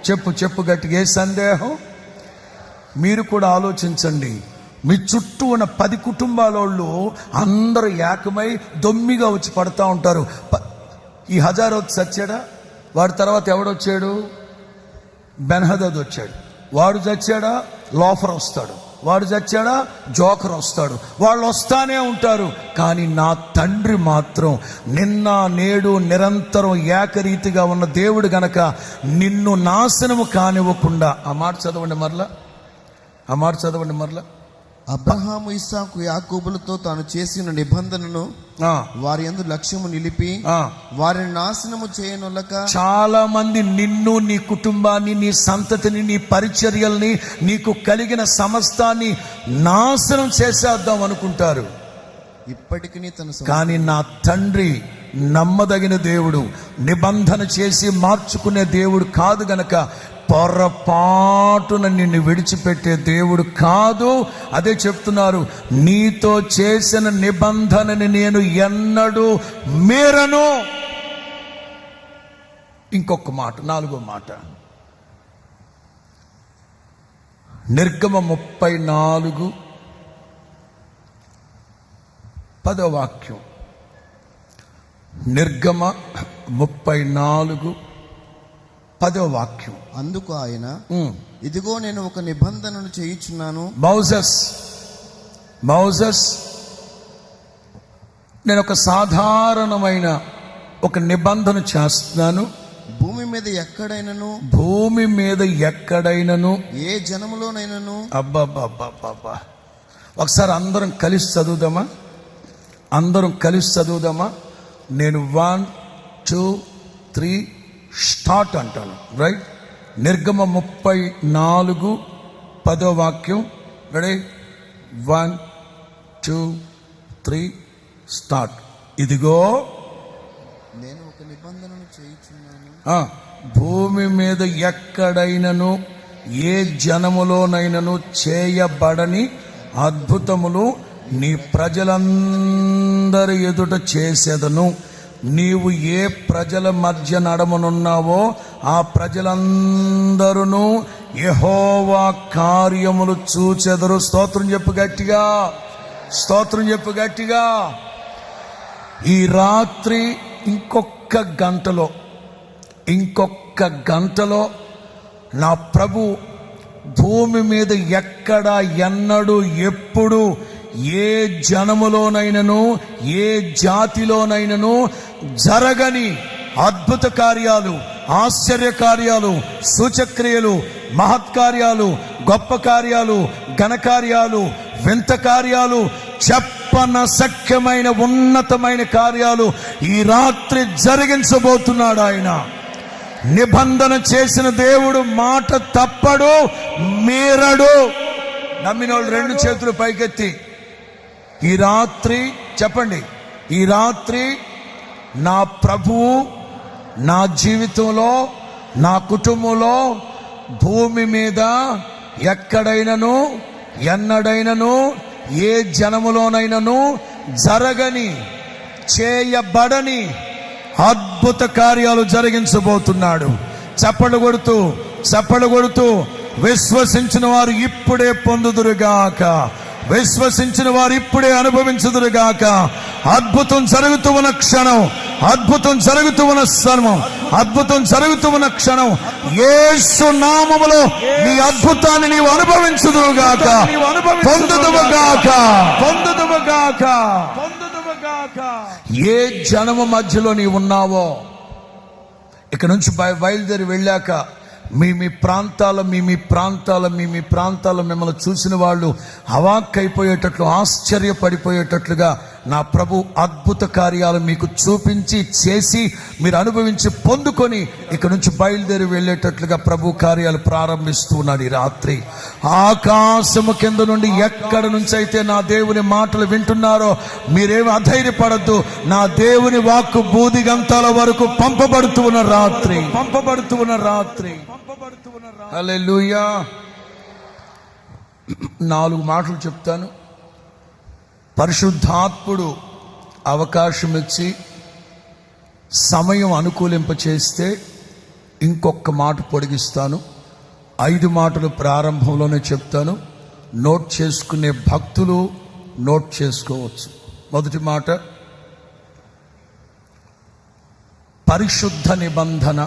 చెప్పు గట్టిగా, ఏ సందేహం? మీరు కూడా ఆలోచించండి. మీ చుట్టూ ఉన్న 10 కుటుంబాలోళ్ళు అందరూ ఏకమై దొమ్మిగా వచ్చి పడతా ఉంటారు. ఈ హజారోత్ చచ్చాడా? వాడి తర్వాత ఎవడొచ్చాడు? బెన్హదద్ వచ్చాడు. వాడు చచ్చాడా? లోఫర్ వస్తాడు. వాడు చచ్చాడా? జోకర్ వస్తాడు. వాళ్ళు వస్తానే ఉంటారు. కానీ నా తండ్రి మాత్రం నిన్న నేడు నిరంతరం ఏకరీతిగా ఉన్న దేవుడు గనక నిన్ను నాశనము కానివ్వకుండా. ఆ మాట చదవండి మరలా. అబ్రహాము ఇస్సాకు యాకోబులతో తాను చేసిన నిబంధనను వారి యందు లక్ష్యము నిలిపి వారిని నాశనము చేయనొల్లక. చాలా మంది నిన్ను, నీ కుటుంబాన్ని, నీ సంతతిని, నీ పరిచర్యల్ని, నీకు కలిగిన సమస్తాన్ని నాశనం చేసేద్దాం అనుకుంటారు. ఇప్పటికీ కానీ నా తండ్రి నమ్మదగిన దేవుడు, నిబంధన చేసి మార్చుకునే దేవుడు కాదు గనక పొరపాటున నిన్ను విడిచిపెట్టే దేవుడు కాదు. అదే చెప్తున్నారు, నీతో చేసిన నిబంధనని నేను ఎన్నడూ మీరను. ఇంకొక మాట, 4వ మాట, నిర్గమ 34:10 వాక్యం. నిర్గమ 34:10 వాక్యం. అందుకు ఆయన, ఇదిగో నేను ఒక నిబంధనను చేయుచున్నాను. మౌజస్ నేను ఒక సాధారణమైన ఒక నిబంధన చేస్తున్నాను. భూమి మీద ఎక్కడైనను ఏ జనములోనైనను. అబ్బా, ఒకసారి అందరం కలిసి చదువుదామా? నేను 1 2 3 స్టార్ట్ అంటాను, రైట్? నిర్గమ 34:10 వాక్యం. రెడీ? 1 2 3 స్టార్ట్. ఇదిగో నేను ఒక నిబంధనను చేయుచున్నాను. భూమి మీద ఎక్కడైనను ఏ జనములోనైనను చేయబడని అద్భుతములు నీ ప్రజలందరి ఎదుట చేసేదను. నీవు ఏ ప్రజల మధ్య నడమనున్నావో ఆ ప్రజలందరూ యెహోవా కార్యములు చూచెదరు. స్తోత్రం చెప్పు గట్టిగా. ఈ రాత్రి ఇంకొక గంటలో నా ప్రభు భూమి మీద ఎక్కడ ఎన్నడూ ఎప్పుడు ఏ జనములోనైనను ఏ జాతిలోనైనను జరగని అద్భుత కార్యాలు, ఆశ్చర్య కార్యాలు, సూచక్రియలు, మహత్కార్యాలు, గొప్ప కార్యాలు, ఘనకార్యాలు, వింత కార్యాలు, చెప్పనశక్యమైన ఉన్నతమైన కార్యాలు ఈ రాత్రి జరిగించబోతున్నాడు ఆయన. నిబంధన చేసిన దేవుడు మాట తప్పడు, మీరడు. నమ్మిన వాళ్ళు 2 చేతులు పైకెత్తి ఈ రాత్రి చెప్పండి, ఈ రాత్రి నా ప్రభువు నా జీవితంలో, నా కుటుంబంలో, భూమి మీద ఎక్కడైనను ఎన్నడైనను ఏ జనములోనైనను జరగని, చేయబడని అద్భుత కార్యాలు జరిగించబోతున్నాడు. చప్పలు కొడుతూ విశ్వసించిన వారు ఇప్పుడే పొందుదురుగాక, విశ్వసించిన వారు ఇప్పుడే అనుభవించుదురుగాక. అద్భుతం జరుగుతూ ఉన్న క్షణం, అద్భుతం జరుగుతూ ఉన్న స్థలం, అద్భుతం జరుగుతూ ఉన్న క్షణం. యేసు నామములో నీ అద్భుతాన్ని నీవు అనుభవించుదురుగాక, పొందుదువుగాక. ఏ జనము మధ్యలో నీవు ఉన్నావో ఇక నుంచి బయలుదేరి వెళ్ళాక మీ ప్రాంతాల మిమ్మల్ని చూసిన వాళ్ళు అవాక్కైపోయేటట్లు, ఆశ్చర్యపడిపోయేటట్లుగా నా ప్రభు అద్భుత కార్యాలు మీకు చూపించి చేసి మీరు అనుభవించి పొందుకొని ఇక నుంచి బయలుదేరి వెళ్ళేటట్లుగా ప్రభు కార్యాలు ప్రారంభిస్తున్నాడు. ఈ రాత్రి ఆకాశము కింద నుండి ఎక్కడ నుంచి అయితే నా దేవుని మాటలు వింటున్నారో మీరేమి అధైర్యపడద్దు. నా దేవుని వాక్కు బూదిగంతాల వరకు పంపబడుతూ ఉన్న రాత్రి. హల్లెలూయా. 4 మాటలు చెప్తాను. పరిశుద్ధాత్ముడు అవకాశం ఇచ్చి సమయం అనుకూలింపచేస్తే ఇంకొక మాట పొడిగిస్తాను. 5 మాటలు ప్రారంభంలోనే చెప్తాను. నోట్ చేసుకునే భక్తులు నోట్ చేసుకోవచ్చు. మొదటి మాట, పరిశుద్ధ నిబంధన.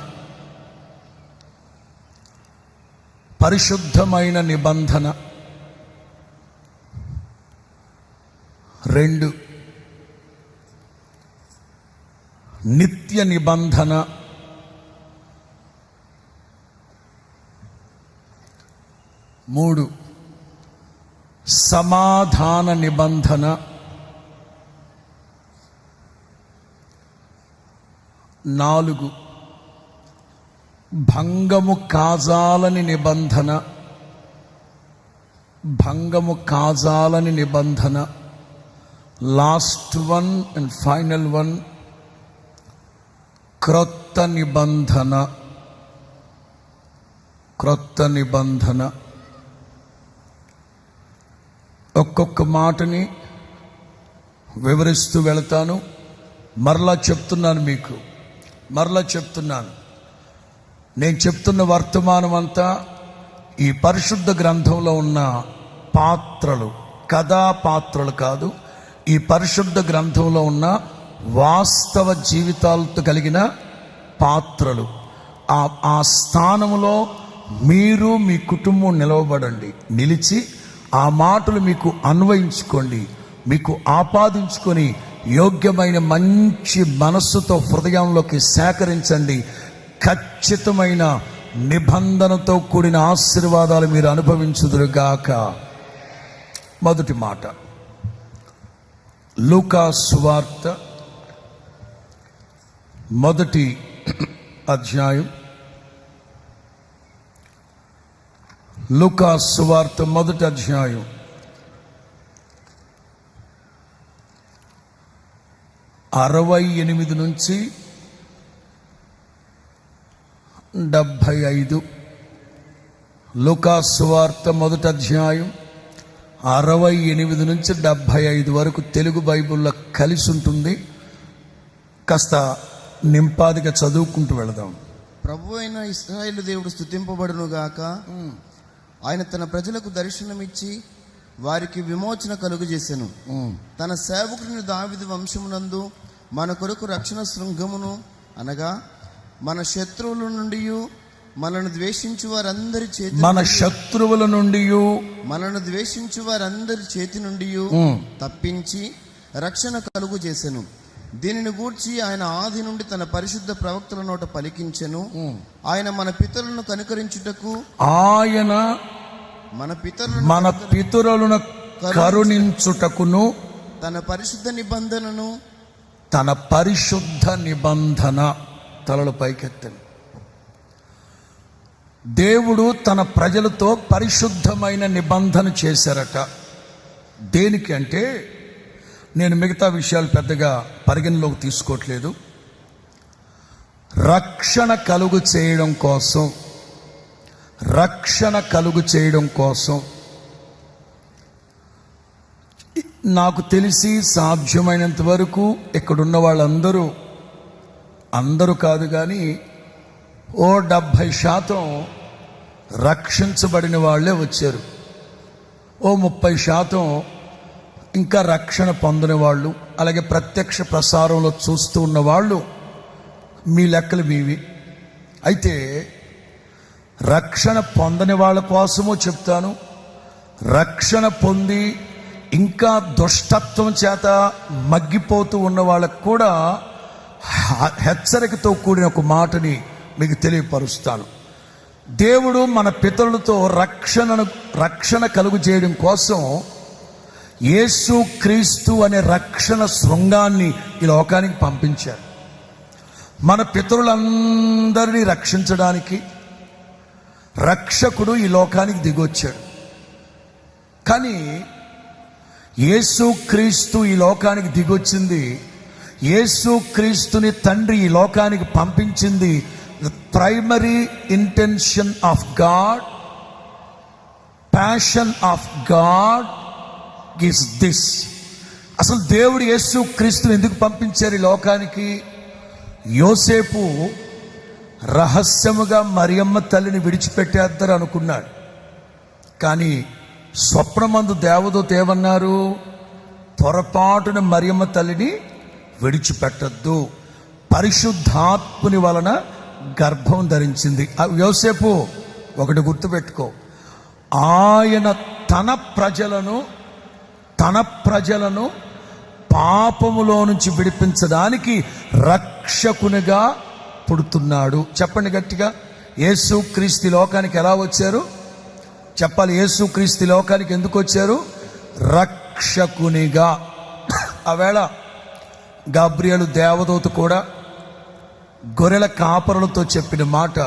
పరిశుద్ధమైన నిబంధన. 2, నిత్య నిబంధన. 3, సమాధాన నిబంధన. 4, భంగము కాజాలని నిబంధన. Last one and final one, క్రొత్త నిబంధన. ఒక్కొక్క మాటని వివరిస్తూ వెళతాను. మరలా చెప్తున్నాను. నేను చెప్తున్న వర్తమానం అంతా ఈ పరిశుద్ధ గ్రంథంలో ఉన్న పాత్రలు, కథా పాత్రలు కాదు. ఈ పరిశుద్ధ గ్రంథంలో ఉన్న వాస్తవ జీవితాలతో కలిగిన పాత్రలు. ఆ స్థానంలో మీరు మీ కుటుంబం నిలవబడండి. నిలిచి ఆ మాటలు మీకు అన్వయించుకోండి, మీకు ఆపాదించుకొని యోగ్యమైన మంచి మనస్సుతో హృదయంలోకి సేకరించండి. ఖచ్చితమైన నిబంధనతో కూడిన ఆశీర్వాదాలు మీరు అనుభవించుదురుగాక. మొదటి మాట, లూకా సువార్త 1వ అధ్యాయం. లూకా సువార్త 1వ అధ్యాయం 68 నుంచి 75. లూకా సువార్త 1వ అధ్యాయం 68 నుంచి 75 వరకు తెలుగు బైబిల్లో కలిసి ఉంటుంది. కాస్త నింపాదిగా చదువుకుంటూ వెళదాం. ప్రభు అయిన ఇశ్రాయేలు దేవుడు స్తుతింపబడును గాక. ఆయన తన ప్రజలకు దర్శనమిచ్చి వారికి విమోచన కలుగజేసెను. తన సేవకుడిని దావీదు వంశమునందు మన కొరకు రక్షణ శృంగమును, అనగా మన శత్రువుల నుండి మనను ద్వేషించు వారందరి చేతి నుండి తప్పించి రక్షణ కలుగు చేసెను. దీనిని గూర్చి ఆయన ఆది నుండి తన పరిశుద్ధ ప్రవక్తల నోట పలికించెను. ఆయన మన పితరులను కనుకరించుటకు, ఆయన మన పితరులను కరుణించుటకును తన పరిశుద్ధ నిబంధన తలలు పైకెత్తను. దేవుడు తన ప్రజలతో పరిశుద్ధమైన నిబంధన చేశారట. దేనికి అంటే, నేను మిగతా విషయాలు పెద్దగా పరిగణలోకి తీసుకోవట్లేదు. రక్షణ కలుగు చేయడం కోసం నాకు తెలిసి సాధ్యమైనంత వరకు ఇక్కడున్న వాళ్ళందరూ, అందరూ కాదు కానీ 70% రక్షించబడిన వాళ్ళే వచ్చారు. 30% ఇంకా రక్షణ పొందని వాళ్ళు, అలాగే ప్రత్యక్ష ప్రసారంలో చూస్తూ ఉన్న వాళ్ళు. మీ లెక్కలు మీవి. అయితే రక్షణ పొందని వాళ్ళ కోసమూ చెప్తాను. రక్షణ పొంది ఇంకా దుష్టత్వం చేత మగ్గిపోతూ ఉన్న వాళ్ళకు కూడా హెచ్చరికతో కూడిన ఒక మాటని మీకు తెలియపరుస్తాను. దేవుడు మన పితరులతో రక్షణ కలుగు చేయడం కోసం యేసు క్రీస్తు అనే రక్షణ శృంగాన్ని ఈ లోకానికి పంపించారు. మన పితరులందరినీ రక్షించడానికి రక్షకుడు ఈ లోకానికి దిగొచ్చాడు. కానీ యేసు క్రీస్తు ఈ లోకానికి దిగొచ్చింది, యేసు క్రీస్తుని తండ్రి ఈ లోకానికి పంపించింది. The primary intention of God, passion of God is this. అసలు దేవుడు యేసు క్రీస్తుని ఎందుకు పంపించారు ఈ లోకానికి? యోసేపు రహస్యముగా మరియమ్మ తల్లిని విడిచిపెట్టేద్దరు అనుకున్నాడు. కానీ స్వప్నమందు దేవదూత ఏమన్నారు? పొరపాటున మరియమ్మ తల్లిని విడిచిపెట్టద్దు, పరిశుద్ధాత్ముని వలన గర్భం ధరించింది. యోసేపు ఒకటి గుర్తుపెట్టుకో, ఆయన తన ప్రజలను పాపములో నుంచి విడిపించడానికి రక్షకునిగా పుడుతున్నాడు. చెప్పండి గట్టిగా, యేసు క్రీస్తు లోకానికి ఎలా వచ్చారు చెప్పాలి. యేసు క్రీస్తు లోకానికి ఎందుకు వచ్చారు? రక్షకునిగా. ఆవేళ గాబ్రియేలు దేవదూత కూడా గొర్రెల కాపరులతో చెప్పిన మాట,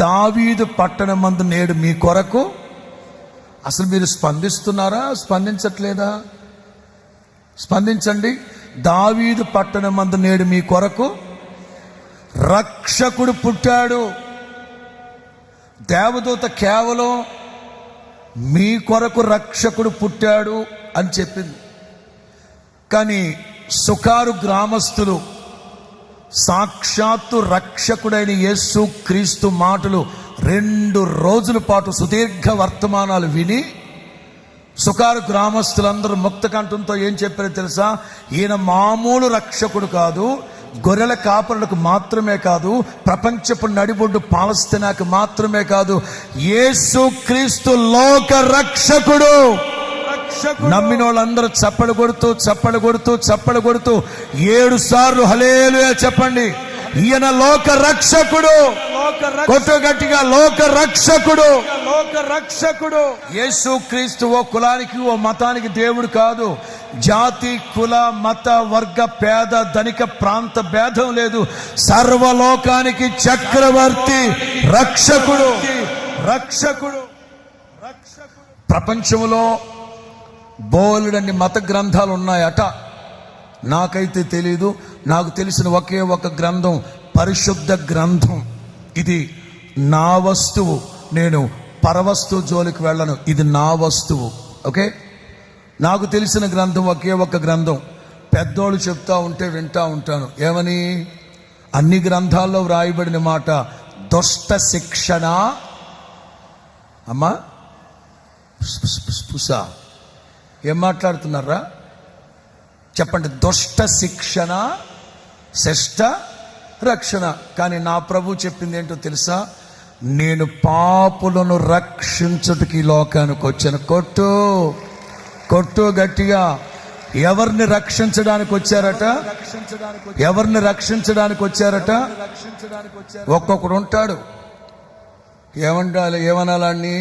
దావీదు పట్టణమందు నేడు మీ కొరకు. అసలు మీరు స్పందిస్తున్నారా? స్పందించట్లేదా? స్పందించండి. దావీదు పట్టణమందు నేడు మీ కొరకు రక్షకుడు పుట్టాడు. దేవదూత కేవలం మీ కొరకు రక్షకుడు పుట్టాడు అని చెప్పింది. కానీ సుకారు గ్రామస్తులు సాక్షాత్తు రక్షకుడైన యేసు క్రీస్తు మాటలు 2 రోజుల పాటు సుదీర్ఘ వర్తమానాలు విని సుకారు గ్రామస్తులందరూ ముక్త కంఠంతో ఏం చెప్పారో తెలుసా? ఈయన మామూలు రక్షకుడు కాదు, గొర్రెల కాపరులకు మాత్రమే కాదు, ప్రపంచపు నడిబొడ్డు పాలస్తీనాకు మాత్రమే కాదు, యేసు క్రీస్తు లోక రక్షకుడు. నమ్మిన వాళ్ళందరూ చప్పలు కొడుతూ 7 సార్లు హల్లెలూయా చెప్పండి. ఈయన లోక రక్షకుడు. కొట్టు గట్టిగా, లోక రక్షకుడు. యేసు క్రీస్తు ఓ కులానికి ఓ మతానికి దేవుడు కాదు. జాతి, కుల, మత, వర్గ, పేద, ధనిక, ప్రాంత భేదం లేదు. సర్వలోకానికి చక్రవర్తి, రక్షకుడు. ప్రపంచంలో బోలెడన్ని మత గ్రంథాలు ఉన్నాయట. నాకైతే తెలీదు. నాకు తెలిసిన ఒకే ఒక గ్రంథం పరిశుద్ధ గ్రంథం. ఇది నా వస్తువు, నేను పరవస్తువు జోలికి వెళ్ళను. ఇది నా వస్తువు. ఓకే, నాకు తెలిసిన గ్రంథం ఒకే ఒక గ్రంథం. పెద్దోళ్ళు చెప్తా ఉంటే వింటా ఉంటాను. ఏమని? అన్ని గ్రంథాల్లో వ్రాయబడిన మాట దుష్ట శిక్షణ. అమ్మా పుసా ఏం మాట్లాడుతున్నారా చెప్పండి. దుష్ట శిక్షణ, శిష్ట రక్షణ. కానీ నా ప్రభు చెప్పింది ఏంటో తెలుసా? నేను పాపులను రక్షించుటకి ఈ లోకానికి వచ్చాను. కొట్టు గట్టిగా. ఎవరిని రక్షించడానికి వచ్చారట? ఒక్కొక్కడు ఉంటాడు. ఏమనాలాన్ని?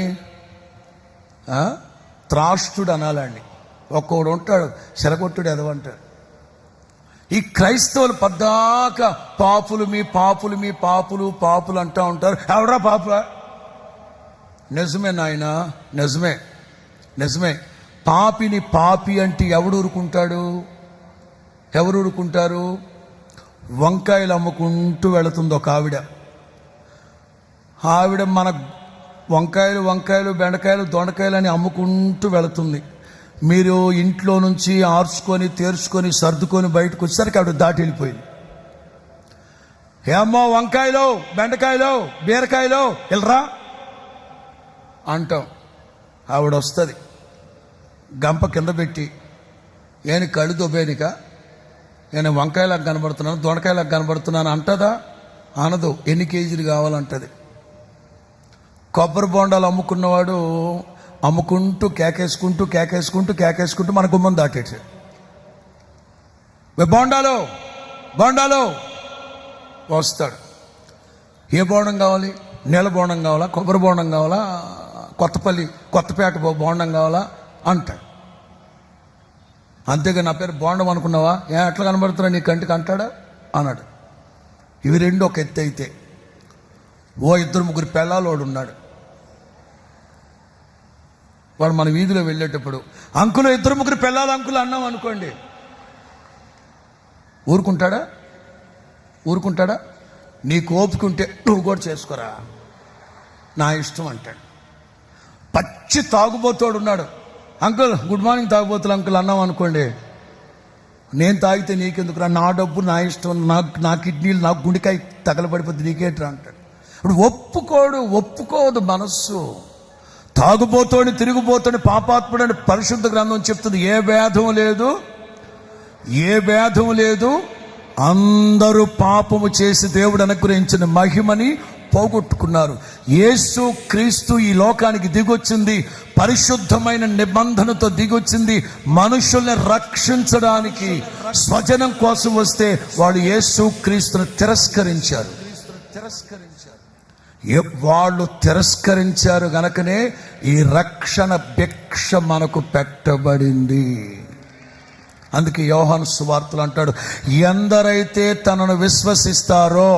త్రాష్టుడు అనాలండి. ఒక్కొక్కడు ఉంటాడు శరగొట్టుడు ఎదవంటాడు. ఈ క్రైస్తవులు పద్దాక పాపులు అంటూ ఉంటారు. ఎవరా పాపులా? నిజమే నాయన, నిజమే. పాపిని పాపి అంటే ఎవడు ఊరుకుంటారు? వంకాయలు అమ్ముకుంటూ వెళుతుంది ఒక ఆవిడ మన వంకాయలు, బెండకాయలు, దొండకాయలు అని అమ్ముకుంటూ వెళుతుంది. మీరు ఇంట్లో నుంచి ఆర్చుకొని, తేర్చుకొని, సర్దుకొని బయటకు వచ్చేసరికి ఆవిడ దాటి వెళ్ళిపోయింది. ఏమ్మో వంకాయలు, బెండకాయలు, బీరకాయలు వెళ్ళరా అంటాం. ఆవిడ వస్తుంది గంప కింద పెట్టి, నేను కళ్ళు దొబ్బేనిక, నేను వంకాయలకు కనబడుతున్నాను, దొండకాయలకు కనబడుతున్నాను అంటదా? అనదు. ఎన్ని కేజీలు కావాలంటది. కొబ్బరి బోండాలు అమ్ముకున్నవాడు అమ్ముకుంటూ కేకేసుకుంటూ మన గుమ్మం దాటేసాడు. బోండాలు వస్తాడు. ఏ బోండం కావాలి? నీళ్ళ బోండం కావాలా? కొబ్బరి బోండం కావాలా? కొత్తపేట బోండం కావాలా అంటాడు. అంతేగా నా పేరు బోండం అనుకున్నావా, ఎట్లా కనబడుతున్నా నీ కంటికి అంటాడా అన్నాడు. ఇవి రెండు ఒక ఎత్తు అయితే, ఓ 2-3 పెళ్ళాలోడు ఉన్నాడు. వాడు మన వీధిలో వెళ్ళేటప్పుడు, అంకులు 2-3 పెళ్ళాలు అంకులు అన్నాం అనుకోండి, ఊరుకుంటాడా? నీకు ఓపుకుంటే నువ్వు కూడా చేసుకోరా, నా ఇష్టం అంటాడు. పచ్చి తాగుబోతోడు ఉన్నాడు, అంకుల్ గుడ్ మార్నింగ్ తాగుబోతులు అంకుల్ అన్నాం అనుకోండి, నేను తాగితే నీకెందుకురా, నా డబ్బు నా ఇష్టం, నా కిడ్నీలు నా గుండెకాయ తగలబడిపోద్ది నీకేట్రా అంటాడు. ఇప్పుడు ఒప్పుకోదు మనస్సు. తాగుబోతోని తిరిగిపోతోని పాపాత్ముడని పరిశుద్ధ గ్రంథం చెప్తుంది. ఏ భేదం లేదు, అందరూ పాపము చేసి దేవుడు అనుగ్రహించిన మహిమని పోగొట్టుకున్నారు. యేసు క్రీస్తు ఈ లోకానికి దిగొచ్చింది, పరిశుద్ధమైన నిబంధనతో దిగొచ్చింది, మనుషుల్ని రక్షించడానికి. స్వజనం కోసం వస్తే వాళ్ళు యేసు క్రీస్తును తిరస్కరించారు. వాళ్ళు తిరస్కరించారు గనకనే ఈ రక్షణ భిక్ష మనకు పెట్టబడింది. అందుకే యోహాను సువార్తలు అంటాడు, ఎందరైతే తనను విశ్వసిస్తారో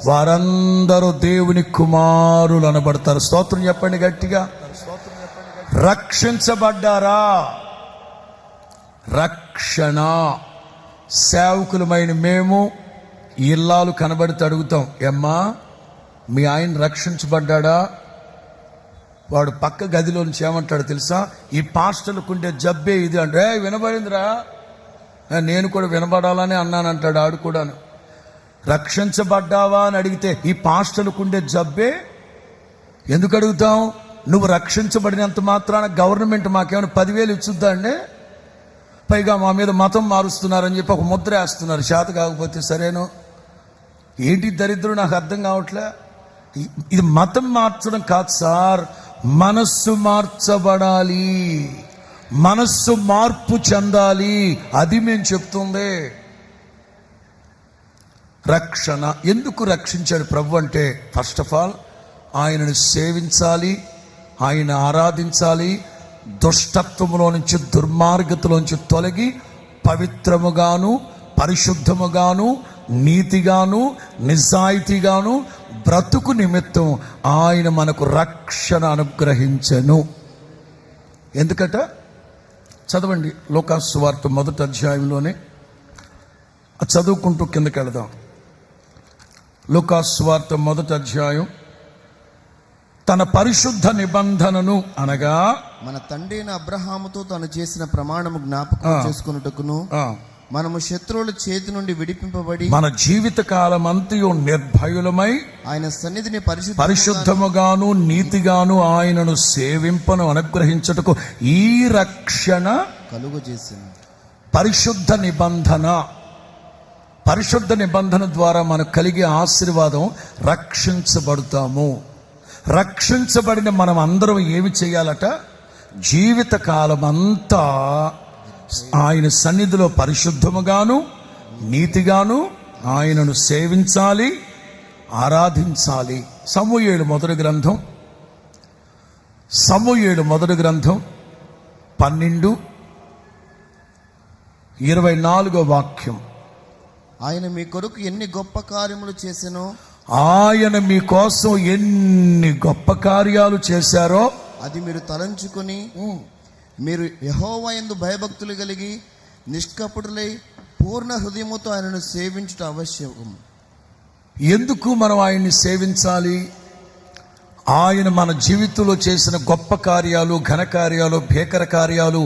వారందరూ దేవుని కుమారులు అనబడతారు. స్తోత్రం చెప్పండి గట్టిగా. రక్షించబడ్డారా? రక్షణ సేవకులమైన మేము ఇల్లాలు కనబడితే అడుగుతాం, ఏమ్మా మీ ఆయన రక్షించబడ్డా? వాడు పక్క గదిలో నుంచి ఏమంటాడు తెలుసా, ఈ పాస్టర్లకు ఉండే జబ్బే ఇది అంటే, వినబడిందిరా, నేను కూడా వినబడాలని అన్నానంటాడు ఆడు కూడాను. రక్షించబడ్డావా అని అడిగితే ఈ పాస్టర్లకు ఉండే జబ్బే. ఎందుకు అడుగుతాం? నువ్వు రక్షించబడినంత మాత్రాన గవర్నమెంట్ మాకేమైనా 10,000 ఇచ్చుద్దా అండి? పైగా మా మీద మతం మారుస్తున్నారని చెప్పి ఒక ముద్ర వేస్తున్నారు. చేత కాకపోతే సరేను. ఏంటి దరిద్రం నాకు అర్థం కావట్లే. ఇది మతం మార్చడం కాదు సార్, మనస్సు మార్చబడాలి, మనస్సు మార్పు చెందాలి. అది మేము చెప్తుంది. రక్షణ ఎందుకు రక్షించాడు ప్రభు అంటే, ఫస్ట్ ఆఫ్ ఆల్ ఆయనను సేవించాలి, ఆయన ఆరాధించాలి, దుష్టత్వములో నుంచి దుర్మార్గతలోంచి తొలగి పవిత్రముగాను పరిశుద్ధముగాను నీతిగాను నిజాయితీగాను బ్రతుకు నిమిత్తం ఆయన మనకు రక్షణ అనుగ్రహించెను. ఎందుకట? చదవండి లూకాసు సువార్త 1వ అధ్యాయంలోనే చదువుకుంటూ కిందకి వెళదాం. లూకాసు సువార్త 1వ అధ్యాయం. తన పరిశుద్ధ నిబంధనను అనగా మన తండ్రి అయిన అబ్రహాముతో తాను చేసిన ప్రమాణము జ్ఞాపకం చేసుకొనుటకును, మనము శత్రువుల చేతి నుండి విడిపింపబడి మన జీవిత కాలమంతయు నిర్భయులమై ఆయన సన్నిధిని పరిశుద్ధముగాను నీతిగాను ఆయనను సేవింపను అనుగ్రహించుటకు ఈ రక్షణ కలుగు చేసింది. పరిశుద్ధ నిబంధన ద్వారా మనకు కలిగే ఆశీర్వాదం, రక్షించబడతాము. రక్షించబడిన మనం అందరం ఏమి చేయాలట? జీవిత కాలమంతా ఆయన సన్నిధిలో పరిశుద్ధముగాను నీతిగాను ఆయనను సేవించాలి, ఆరాధించాలి. సమూయేలు మొదటి గ్రంథం 12:24 వాక్యం. ఆయన మీ కొరకు ఎన్ని గొప్ప కార్యములు చేసెనో, ఆయన మీకోసం ఎన్ని గొప్ప కార్యాలు చేశారో అది మీరు తలంచుకొని మీరు యెహోవా యందు భయభక్తులు కలిగి నిష్కపటులై పూర్ణ హృదయముతో ఆయనను సేవించుట ఆవశ్యకం. ఎందుకు మనం ఆయన్ని సేవించాలి? ఆయన మన జీవితంలో చేసిన గొప్ప కార్యాలు, ఘనకార్యాలు, భీకర కార్యాలు,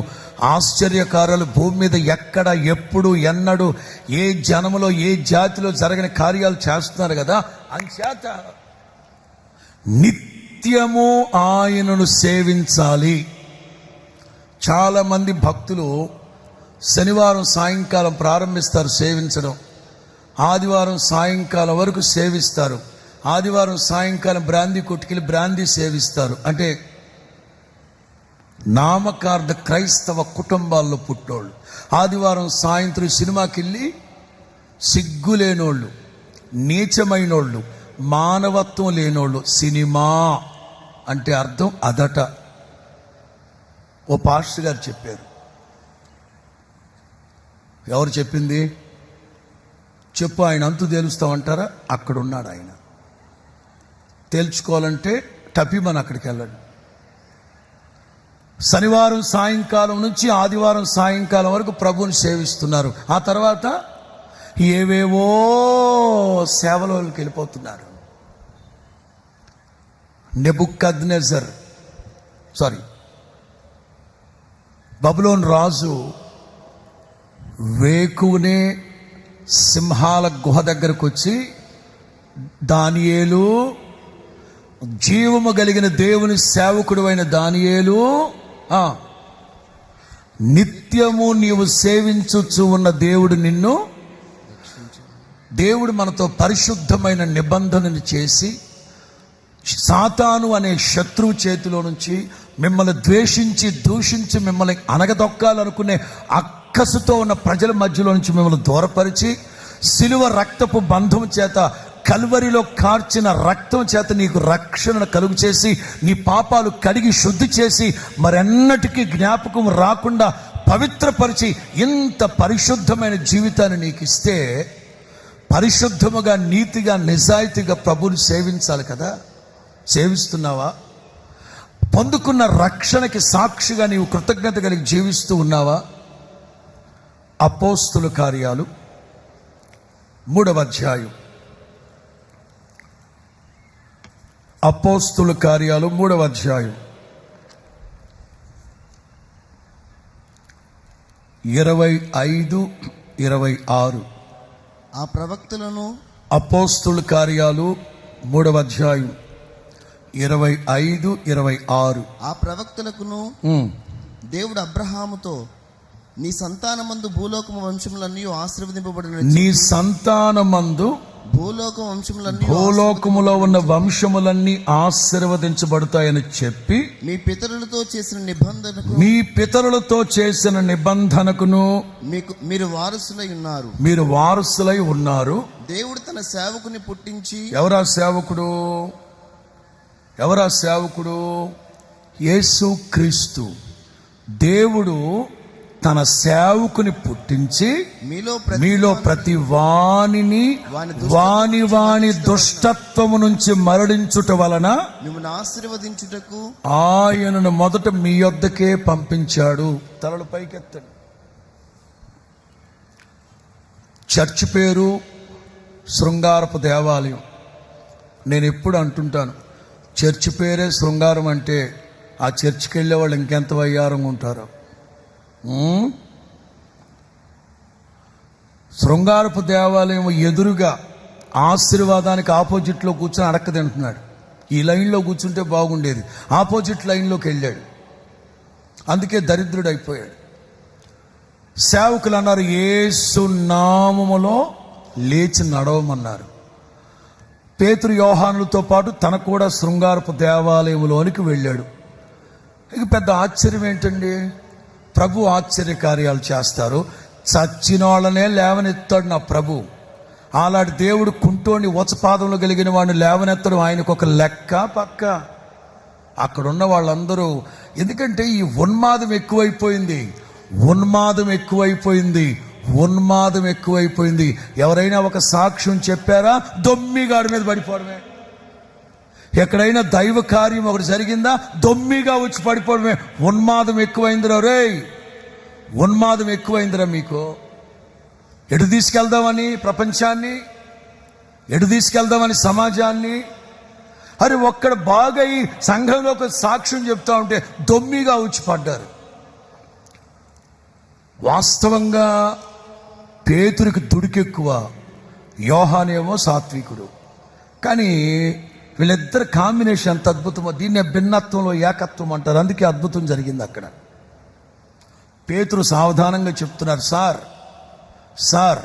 ఆశ్చర్యకార్యాలు భూమి మీద ఎక్కడ ఎప్పుడు ఎన్నడూ ఏ జనములో ఏ జాతిలో జరగని కార్యాలు చేస్తున్నారు కదా. అంచేత నిత్యము ఆయనను సేవించాలి. చాలామంది భక్తులు శనివారం సాయంకాలం ప్రారంభిస్తారు సేవించడం, ఆదివారం సాయంకాలం వరకు సేవిస్తారు, ఆదివారం సాయంకాలం బ్రాందీ కొట్టుకెళ్ళి బ్రాందీ సేవిస్తారు. అంటే నామకార్థ క్రైస్తవ కుటుంబాల్లో పుట్టినోళ్ళు ఆదివారం సాయంత్రం సినిమాకి వెళ్ళి సిగ్గులేనోళ్ళు, నీచమైనోళ్ళు, మానవత్వం లేనోళ్ళు. సినిమా అంటే అర్థం అదట. ఓ పాస్టర్ గారు చెప్పారు, ఎవరు చెప్పింది? చెప్పు, ఆయన అంతు తేలుస్తామంటారా? అక్కడ ఉన్నాడు ఆయన. తేల్చుకోవాలంటే టపిమని అక్కడికి వెళ్ళండి. శనివారం సాయంకాలం నుంచి ఆదివారం సాయంకాలం వరకు ప్రభువుని సేవిస్తున్నారు. ఆ తర్వాత ఏవేవో సేవలోకి వెళ్ళిపోతున్నారు. నెబుకద్నెజర్ బబులోను రాజు వేకునే సింహాల గుహ దగ్గరకు వచ్చి, దానియేలు, జీవము కలిగిన దేవుని సేవకుడు అయిన దానియేలు, నిత్యము నీవు సేవించుచు ఉన్న దేవుడు నిన్ను, దేవుడు మనతో పరిశుద్ధమైన నిబంధనను చేసి సాతాను అనే శత్రువు చేతిలో నుంచి మిమ్మల్ని ద్వేషించి దూషించి మిమ్మల్ని అనగదొక్కాలనుకునే అక్కసుతో ఉన్న ప్రజల మధ్యలో నుంచి మిమ్మల్ని దూరపరిచి సిలువ రక్తపు బంధం చేత, కల్వరిలో కార్చిన రక్తం చేత నీకు రక్షణను కలుగు చేసి నీ పాపాలు కడిగి శుద్ధి చేసి మరెన్నటికీ జ్ఞాపకం రాకుండా పవిత్రపరిచి ఇంత పరిశుద్ధమైన జీవితాన్ని నీకు ఇస్తే, పరిశుద్ధముగా నీతిగా నిజాయితీగా ప్రభువుని సేవించాలి కదా. సేవిస్తున్నావా? పొందుకున్న రక్షణకి సాక్షిగా నీవు కృతజ్ఞత కలిగి జీవిస్తూ ఉన్నావా? అపోస్తుల కార్యాలు 3వ అధ్యాయం. అపోస్తుల కార్యాలు 3వ అధ్యాయం 25-26. ఆ ప్రవక్తలను, అపోస్తుల కార్యాలు 3వ అధ్యాయం 25-26. ఆ ప్రవక్తలకును దేవుడు అబ్రహాముతో, నీ సంతానమందు భూలోకము వంశములన్నీ ఆశీర్వదింపబడిన, నీ సంతానమందు భూలోకములో ఉన్న వంశములన్నీ ఆశీర్వదించబడతాయని చెప్పి, మీ పితరులతో చేసిన నిబంధనకును మీరు వారసులై ఉన్నారు. దేవుడు తన సేవకుని పుట్టించి, ఎవరా సేవకుడు? యేసు క్రీస్తు. దేవుడు తన సేవకుని పుట్టించి మీలో ప్రతి వానిని వాని దుష్టత్వము నుంచి మరలించుట వలన మిమ్మల్ని ఆశీర్వదించుటకు ఆయనను మొదట మీ యొద్దకే పంపించాడు. తలలు పైకెత్తండి. చర్చ్ పేరు శృంగారపు దేవాలయం. నేను ఎప్పుడు అంటుంటాను, చర్చ్ పేరే శృంగారం అంటే ఆ చర్చికి వెళ్ళే వాళ్ళు ఇంకెంత వయ్యారంగా ఉంటారో. శృంగారపు దేవాలయం ఎదురుగా ఆశీర్వాదానికి ఆపోజిట్లో కూర్చొని అడక్క తింటున్నాడు. ఈ లైన్లో కూర్చుంటే బాగుండేది, ఆపోజిట్ లైన్లోకి వెళ్ళాడు. అందుకే దరిద్రుడు అయిపోయాడు. సేవకులు అన్నారు, యేసు నామములో లేచి నడవమన్నారు. పేతురు యోహానులతో పాటు తన కూడా శృంగారపు దేవాలయంలోనికి వెళ్ళాడు. ఇక పెద్ద ఆశ్చర్యం ఏంటండి, ప్రభు ఆశ్చర్య కార్యాలు చేస్తారు. చచ్చిన వాళ్ళనే లేవనెత్తాడు నా ప్రభు. అలాంటి దేవుడు కుంటోని వచపాదంలో కలిగిన వాడిని లేవనెత్తడం ఆయనకు ఒక లెక్క పక్క. అక్కడున్న వాళ్ళందరూ, ఎందుకంటే ఈ ఉన్మాదం ఎక్కువైపోయింది. ఎవరైనా ఒక సాక్ష్యం చెప్పారా, దొమ్మిగాడి మీద పడిపోవడమే. ఎక్కడైనా దైవ కార్యం ఒకటి జరిగిందా, దొమ్మిగా వచ్చి పడిపోవడమే. ఉన్మాదం ఎక్కువైందిరా మీకు. ఎటు తీసుకెళ్దామని ప్రపంచాన్ని, ఎటు తీసుకెళ్దామని సమాజాన్ని. అరే ఒక్కడ బాగా ఈ సంఘంలో ఒక సాక్ష్యం చెప్తా ఉంటే దొమ్మిగా వచ్చి పడ్డారు. వాస్తవంగా పేతురికి దుడికెక్కువ, యోహానేమో సాత్వికుడు. కానీ వీళ్ళిద్దరు కాంబినేషన్ ఎంత అద్భుతమో. దీన్నే భిన్నత్వంలో ఏకత్వం అంటారు. అందుకే అద్భుతం జరిగింది అక్కడ. పేతురు సావధానంగా చెప్తున్నారు, సార్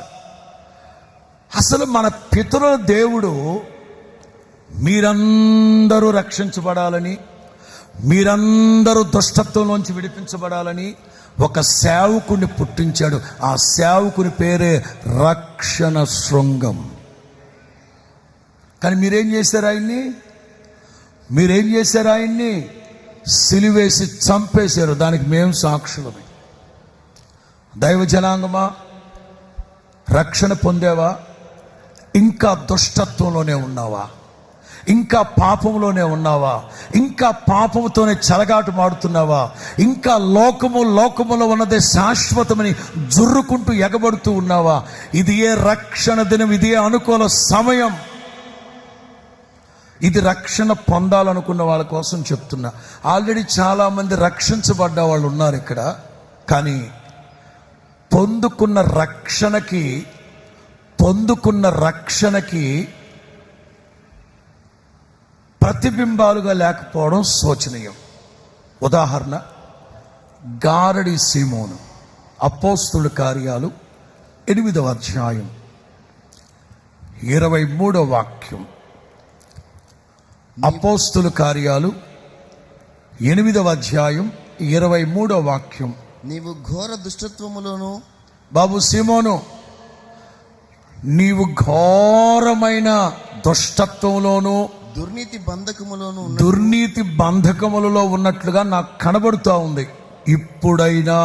అసలు మన పితరుల దేవుడు మీరందరూ రక్షించబడాలని, మీరందరూ దుష్టత్వంలోంచి విడిపించబడాలని ఒక సేవకుని పుట్టించాడు. ఆ సేవకుని పేరే రక్షణ శృంగం. కానీ మీరేం చేశారు ఆయన్ని? సిలువేసి చంపేశారు. దానికి మేము సాక్షులమే. దైవ జనాంగమా, రక్షణ పొందావా? ఇంకా దుష్టత్వంలోనే ఉన్నావా? ఇంకా పాపంలోనే ఉన్నావా? ఇంకా పాపముతోనే చెలగాటు మాడుతున్నావా? ఇంకా లోకములో ఉన్నదే శాశ్వతమని జుర్రుకుంటూ ఎగబడుతూ ఉన్నావా? ఇది ఏ రక్షణ దినం, ఇది ఏ అనుకూల సమయం. ఇది రక్షణ పొందాలనుకున్న వాళ్ళ కోసం చెప్తున్నా. ఆల్రెడీ చాలా మంది రక్షించబడ్డ వాళ్ళు ఉన్నారు ఇక్కడ. కానీ పొందుకున్న రక్షణకి ప్రతిబింబాలుగా లేకపోవడం శోచనీయం. ఉదాహరణ, గారడి సీమోను. అపోస్తుల కార్యాలు 8వ అధ్యాయం 23వ వాక్యం. అపోస్తుల కార్యాలు 8వ అధ్యాయం 23వ వాక్యం. నీవు ఘోర దుష్టత్వములోను, బాబు సీమోను, నీవు ఘోరమైన దుష్టత్వంలోను దుర్నీతి బంధకములలో ఉన్నట్లుగా నాకు కనబడుతూ ఉంది. ఇప్పుడైనా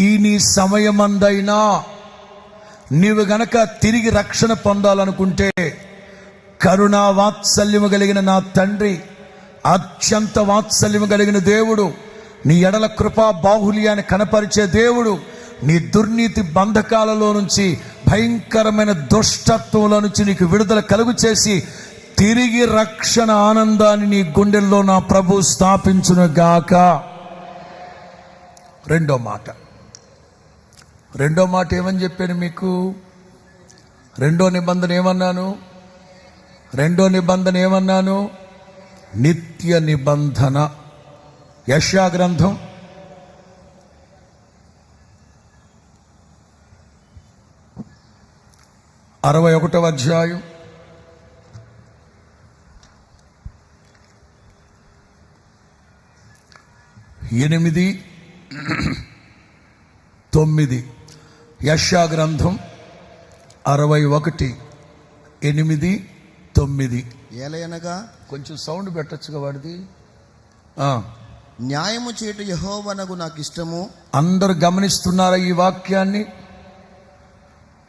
ఈ నీ సమయమందైనా నీవు గనక తిరిగి రక్షణ పొందాలనుకుంటే, కరుణా వాత్సల్యము కలిగిన నా తండ్రి, అత్యంత వాత్సల్యము కలిగిన దేవుడు, నీ ఎడల కృపా బాహుల్యాన్ని కనపరిచే దేవుడు, నీ దుర్నీతి బంధకాలలో నుంచి, భయంకరమైన దుష్టత్వంలో నుంచి నీకు విడుదల కలుగు చేసి తిరిగి రక్షణ ఆనందాన్ని నీ గుండెల్లో నా ప్రభు స్థాపించును గాక. రెండో మాట ఏమని చెప్పాను మీకు? రెండో నిబంధన ఏమన్నాను? నిత్య నిబంధన. యెషయా గ్రంథం 61వ అధ్యాయం 8, 9. యెషయా గ్రంథం 61, 8, 9. ఏలయనగా, కొంచెం సౌండ్ పెట్టచ్చుగా వాడిది. న్యాయము చేటు యెహోవానగు నాకు ఇష్టము. అందరు గమనిస్తున్నారా ఈ వాక్యాన్ని?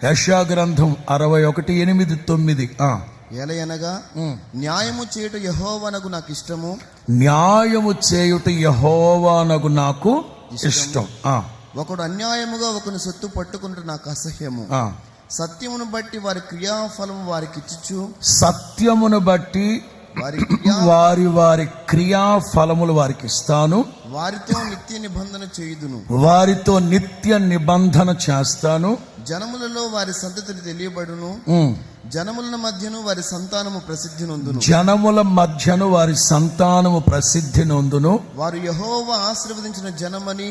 యెషయా గ్రంథం 61, 8, 9. ఏలయనగా, న్యాయము చేయుట యెహోవానగు నాకు ఇష్టము. న్యాయము చేయుట యెహోవానగు నాకు ఇష్టం. ఒకడు అన్యాయముగా ఒకని సొత్తు పట్టుకుంటే నాకు అసహ్యము. సత్యమును బట్టి వారి క్రియాఫలము వారికి ఇచ్చుచు, సత్యమును బట్టి వారి క్రియాఫలములు వారికి ఇస్తాను. వారితో నిత్య నిబంధన చేయుదును. వారితో నిత్య నిబంధన చేస్తాను. జనములలో వారి సంతతి తెలియబడును. జనముల మధ్యను వారి సంతానము ప్రసిద్ధి నొందును. జనముల మధ్యను వారి సంతానము ప్రసిద్ధి నొందును. వారు యెహోవా ఆశీర్వదించిన జనమని,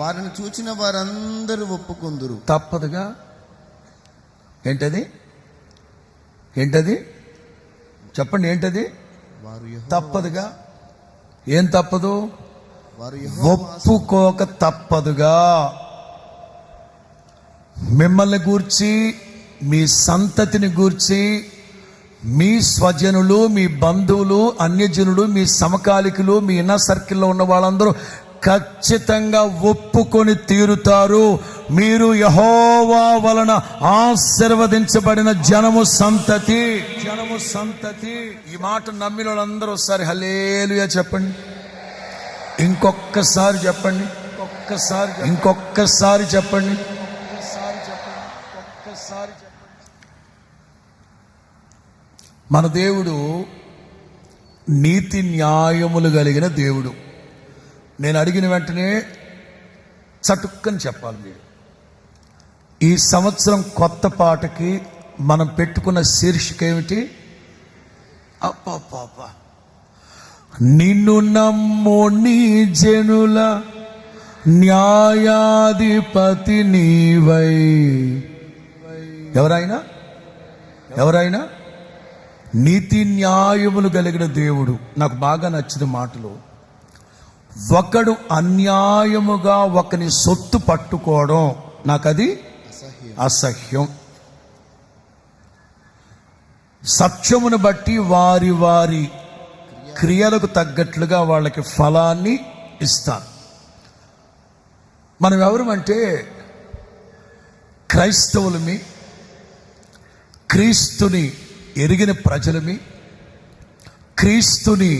వారిని చూచిన వారందరూ ఒప్పుకొందురు. తప్పదుగా. ఏంటది చెప్పండి, ఏంటది? తప్పదుగా. ఏం తప్పదు? ఒప్పుకోక తప్పదుగా. మిమ్మల్ని గూర్చి, మీ సంతతిని గూర్చి, మీ స్వజనులు, మీ బంధువులు, అన్యజనులు, మీ సమకాలికులు, మీ ఇన్నర్ సర్కిల్లో ఉన్న వాళ్ళందరూ ఖచ్చితంగా ఒప్పుకొని తీరుతారు. మీరు యెహోవా వలన ఆశీర్వదించబడిన జనము సంతతి. ఈ మాట నమ్మిన వాళ్ళందరూ ఒకసారి హల్లెలూయా చెప్పండి. ఇంకొక్కసారి చెప్పండి. మన దేవుడు నీతి న్యాయములు కలిగిన దేవుడు. నేను అడిగిన వెంటనే చటుక్కని చెప్పాలి మీరు. ఈ సంవత్సరం కొత్త పాటకి మనం పెట్టుకున్న శీర్షిక ఏమిటి? అప్ప నిన్ను నమ్ముని జనుల న్యాయాధిపతి నీవై. ఎవరైనా నీతి న్యాయములు కలిగిన దేవుడు. నాకు బాగా నచ్చిన మాటలు. ఒకడు అన్యాయముగా ఒకని సొత్తు పట్టుకోవడం నాకది అసహ్యం. సత్యమును బట్టి వారి క్రియలకు తగ్గట్లుగా వాళ్ళకి ఫలాన్ని ఇస్తాను. మనం ఎవరమంటే క్రైస్తవులమి, క్రీస్తుని ఎరిగిన ప్రజలమి, క్రీస్తుని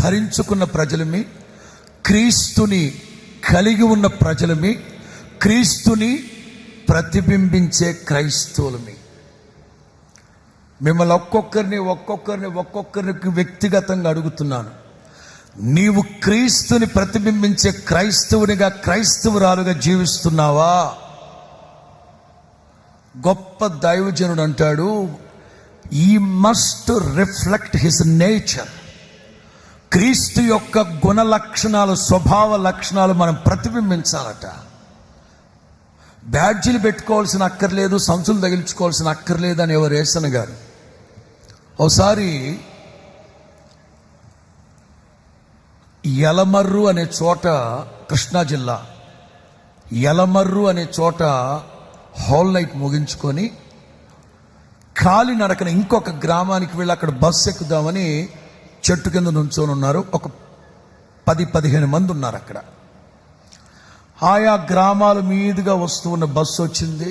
ధరించుకున్న ప్రజలమి, క్రీస్తుని కలిగి ఉన్న ప్రజలమి, క్రీస్తుని ప్రతిబింబించే క్రైస్తవులమి. మిమ్మల్ని ఒక్కొక్కరిని వ్యక్తిగతంగా అడుగుతున్నాను. నీవు క్రీస్తుని ప్రతిబింబించే క్రైస్తవునిగా, క్రైస్తవురాలుగా జీవిస్తున్నావా? గొప్ప దైవజనుడు అంటాడు, ఈ మస్ట్ రిఫ్లెక్ట్ హిస్ నేచర్. క్రీస్తు యొక్క గుణ లక్షణాలు, స్వభావ లక్షణాలు మనం ప్రతిబింబించాలట. బ్యాడ్జీలు పెట్టుకోవాల్సిన అక్కర్లేదు, సంచులు తగిలించుకోవాల్సిన అక్కర్లేదు అని ఎవరు యేసన్న గారు. ఒకసారి యలమర్రు అనే చోట, కృష్ణా జిల్లా యలమర్రు అనే చోట హోల్ నైట్ ముగించుకొని కాలి నడకన ఇంకొక గ్రామానికి వెళ్ళి అక్కడ బస్సు ఎక్కుదామని చెట్టు కింద నుంచొని ఉన్నారు. ఒక 10-15 మంది ఉన్నారు అక్కడ. ఆయా గ్రామాల మీదుగా వస్తూ ఉన్న బస్సు వచ్చింది.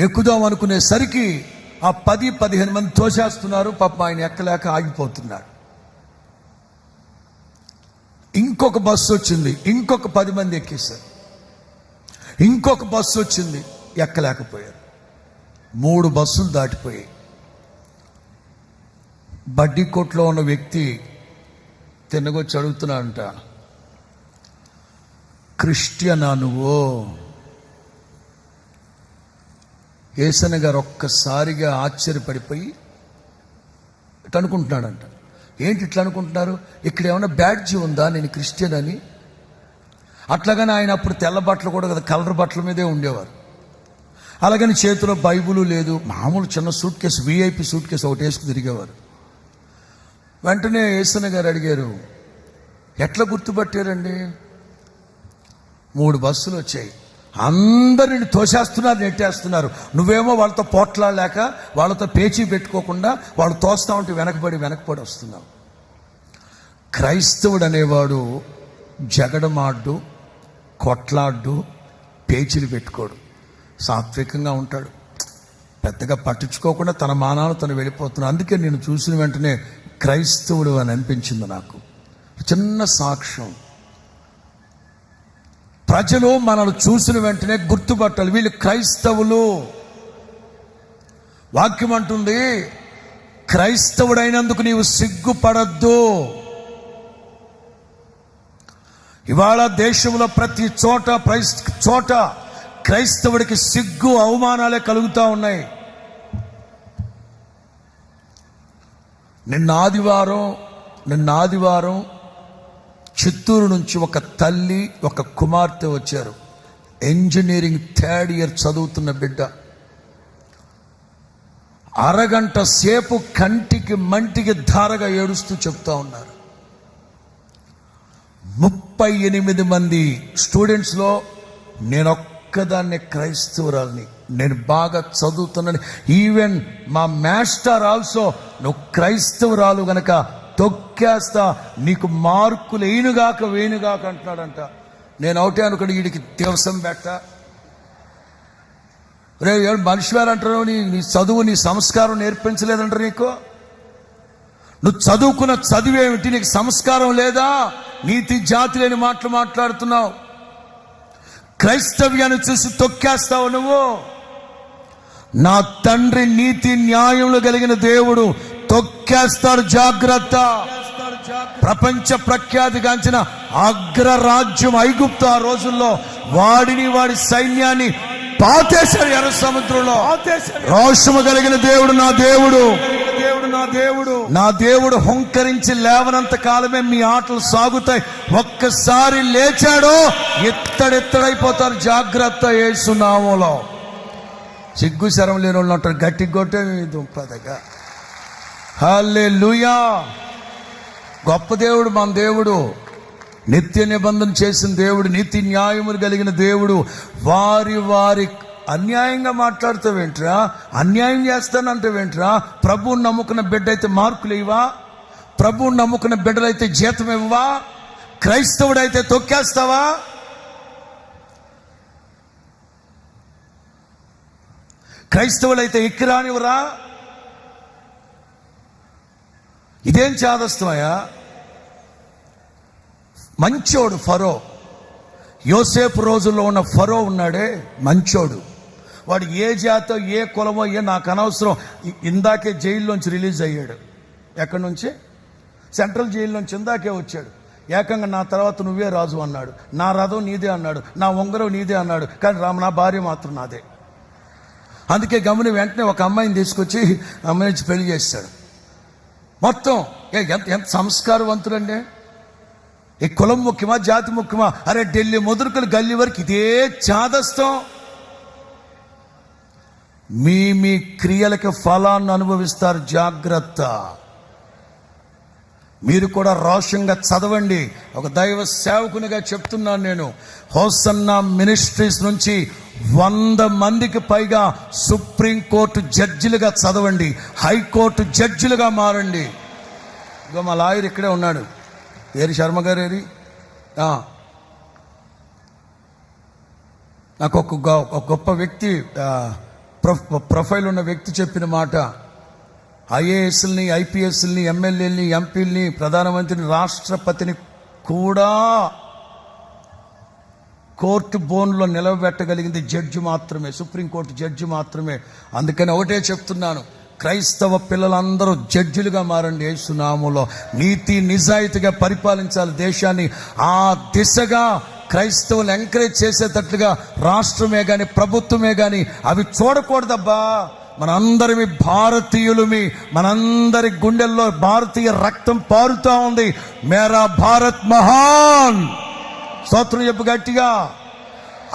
ఎక్కుదాం అనుకునేసరికి ఆ 10-15 మంది తోసేస్తున్నారు. పాపం ఆయన ఎక్కలేక ఆగిపోతున్నారు. ఇంకొక బస్సు వచ్చింది, ఇంకొక 10 మంది ఎక్కేశారు. ఇంకొక బస్సు వచ్చింది, ఎక్కలేకపోయారు. 3 బస్సులు దాటిపోయాయి. బడ్డీ కొట్లో ఉన్న వ్యక్తి తిన్నగొచ్చి అడుగుతున్నాడంట, క్రిస్టియనా నువ్వు? యేసన్న గారు ఒక్కసారిగా ఆశ్చర్యపడిపోయి ఇట్లా అనుకుంటున్నాడంట. ఏంటి ఇట్లా అనుకుంటున్నారు? ఇక్కడ ఏమైనా బ్యాడ్జీ ఉందా నేను క్రిస్టియన్ అని? అట్లాగని ఆయన అప్పుడు తెల్ల బట్టలు కూడా కదా, కలర్ బట్టల మీదే ఉండేవారు. అలాగని చేతిలో బైబులు లేదు, మామూలు చిన్న suit case, VIP suit case ఒకటి వేసుకు తిరిగేవారు. వెంటనే యేసన్న గారు అడిగారు, ఎట్లా గుర్తుపట్టారండి? 3 బస్సులు వచ్చాయి, అందరిని తోసేస్తున్నారు, నెట్టేస్తున్నారు. నువ్వేమో వాళ్ళతో పోట్లాడలేక, వాళ్ళతో పేచీ పెట్టుకోకుండా వాళ్ళు తోస్తా ఉంటే వెనకబడి వస్తున్నావు. క్రైస్తవుడు అనేవాడు జగడమాడ్డు, కొట్లాడ్డు, పేచీలు పెట్టుకోడు, సాత్వికంగా ఉంటాడు. పెద్దగా పట్టించుకోకుండా తన మానాలు తను వెళ్ళిపోతున్నాడు. అందుకే నేను చూసిన వెంటనే క్రైస్తవుడు అని అనిపించింది నాకు. చిన్న సాక్ష్యం. ప్రజలు మనల్ని చూసిన వెంటనే గుర్తుపట్టాలి, వీళ్ళు క్రైస్తవులు. వాక్యం అంటుంది, క్రైస్తవుడైనందుకు నీవు సిగ్గుపడద్దు. ఇవాళ దేశంలో ప్రతి చోట క్రైస్తవుడికి సిగ్గు, అవమానాలే కలుగుతూ ఉన్నాయి. నిన్న ఆదివారం చిత్తూరు నుంచి ఒక తల్లి, ఒక కుమార్తె వచ్చారు. ఇంజనీరింగ్ 3rd year చదువుతున్న బిడ్డ. అరగంట సేపు కంటికి మంటికి ధారగా ఏడుస్తూ చెప్తా ఉన్నారు. 38 మంది స్టూడెంట్స్లో నేనొక్కదాన్నే క్రైస్తవురాల్ని, నేను బాగా చదువుతున్నాను. ఈవెన్ మా మాస్టర్ ఆల్సో, నువ్వు క్రైస్తవురాలు గనక తొక్కేస్తా, నీకు మార్కులు వేణుగాక అంటున్నాడంట. నేను ఒకటే అనుకోండి, వీడికి దేవసం పెట్ట రే మనిషి వారు అంటారు, నీ చదువు, నీ సంస్కారం నేర్పించలేదంటారు నీకు. నువ్వు చదువుకున్న చదివేమిటి, నీకు సంస్కారం లేదా? నీతి జాతి లేని మాటలు మాట్లాడుతున్నావు. క్రైస్తవ్యాన్ని చూసి తొక్కేస్తావు నువ్వు. నా తండ్రి నీతి న్యాయంలో కలిగిన దేవుడు, తొక్కేస్తాడు, జాగ్రత్త. ప్రపంచ ప్రఖ్యాతిగాంచిన అగ్రరాజ్యం ఐగుప్తు ఆ రోజుల్లో వాడి సైన్యాన్ని పాతేశారు ఎర్ర సముద్రంలో. రోషము కలిగిన దేవుడు నా దేవుడు హుంకరించి లేవనంత కాలమే మీ ఆటలు సాగుతాయి. ఒక్కసారి లేచాడో ఎత్తడెత్తడైపోతారు. జాగ్రత్త. యేసు నామములో. సిగ్గు శరం లేని వాళ్ళు అంటారు, గట్టి కొట్టే దుంపదగా. హల్లెలూయా. గొప్ప దేవుడు మన దేవుడు, నిత్య నిబంధన చేసిన దేవుడు, నీతి న్యాయములు కలిగిన దేవుడు. వారి అన్యాయంగా మాట్లాడుతావేంట్రా? అన్యాయం చేస్తానంటావేంట్రా? ప్రభువుని నమ్ముకున్న బిడ్డ అయితే మార్కులు ఇవ్వా? ప్రభువుని నమ్ముకున్న బిడ్డలైతే జీతం ఇవ్వా? క్రైస్తవుడైతే తొక్కేస్తావా? క్రైస్తవులైతే ఎక్కి రానివరా? ఇదేం చాదస్తమయ్యా? మంచోడు ఫరో, యోసేపు రోజుల్లో ఉన్న ఫరో ఉన్నాడే మంచోడు. వాడు ఏ జాతో ఏ కులమో నాకు అనవసరం. ఇందాకే జైల్లోంచి రిలీజ్ అయ్యాడు. ఎక్కడి నుంచి? సెంట్రల్ జైల్లోంచి ఇందాకే వచ్చాడు. ఏకంగా నా తర్వాత నువ్వే రాజు అన్నాడు. నా రథం నీదే అన్నాడు, నా ఉంగరం నీదే అన్నాడు. కానీ నా భార్య మాత్రం నాదే. అందుకే గమని వెంటనే ఒక అమ్మాయిని తీసుకొచ్చి అమ్మాయి నుంచి పెళ్లి చేస్తాడు. మొత్తం ఎంత సంస్కారవంతులండి. ఈ కులం ముఖ్యమా, జాతి ముఖ్యమా? అరే ఢిల్లీ మొదలుకొని గల్లీ వరకు ఇదే చాదస్తం. మీ క్రియలకి ఫలాన్ని అనుభవిస్తారు, జాగ్రత్త. మీరు కూడా రోషంగా చదవండి. ఒక దైవ సేవకునిగా చెప్తున్నాను నేను. హోసన్నా మినిస్ట్రీస్ నుంచి 100 మందికి పైగా సుప్రీంకోర్టు జడ్జిలుగా చదవండి, హైకోర్టు జడ్జిలుగా మారండి. ఇగో మా లాయర్ ఇక్కడే ఉన్నాడు. ఏరి శర్మ గారు ఏరి. నాకు ఒక గొప్ప వ్యక్తి, ప్రొఫైల్ ఉన్న వ్యక్తి చెప్పిన మాట, ఐఏఎస్ని, ఐపీఎస్ని, ఎమ్మెల్యేలని, ఎంపీలని, ప్రధానమంత్రిని, రాష్ట్రపతిని కూడా కోర్టు బోన్లో నిలబెట్టగలిగింది జడ్జి మాత్రమే, సుప్రీంకోర్టు జడ్జి మాత్రమే. అందుకని ఒకటే చెప్తున్నాను, క్రైస్తవ పిల్లలందరూ జడ్జిలుగా మారండి. యేసు నామములో నీతి నిజాయితీగా పరిపాలించాలి దేశాన్ని. ఆ దిశగా క్రైస్తవులు ఎంకరేజ్ చేసేటట్లుగా రాష్ట్రమే కానీ ప్రభుత్వమే కానీ అవి చూడకూడదబ్బా. మనందరిమి భారతీయులమి, మనందరి గుండెల్లో భారతీయ రక్తం పారుతా ఉంది. మేరా భారత్ మహాన్. స్తోత్రం చెప్పు గట్టిగా.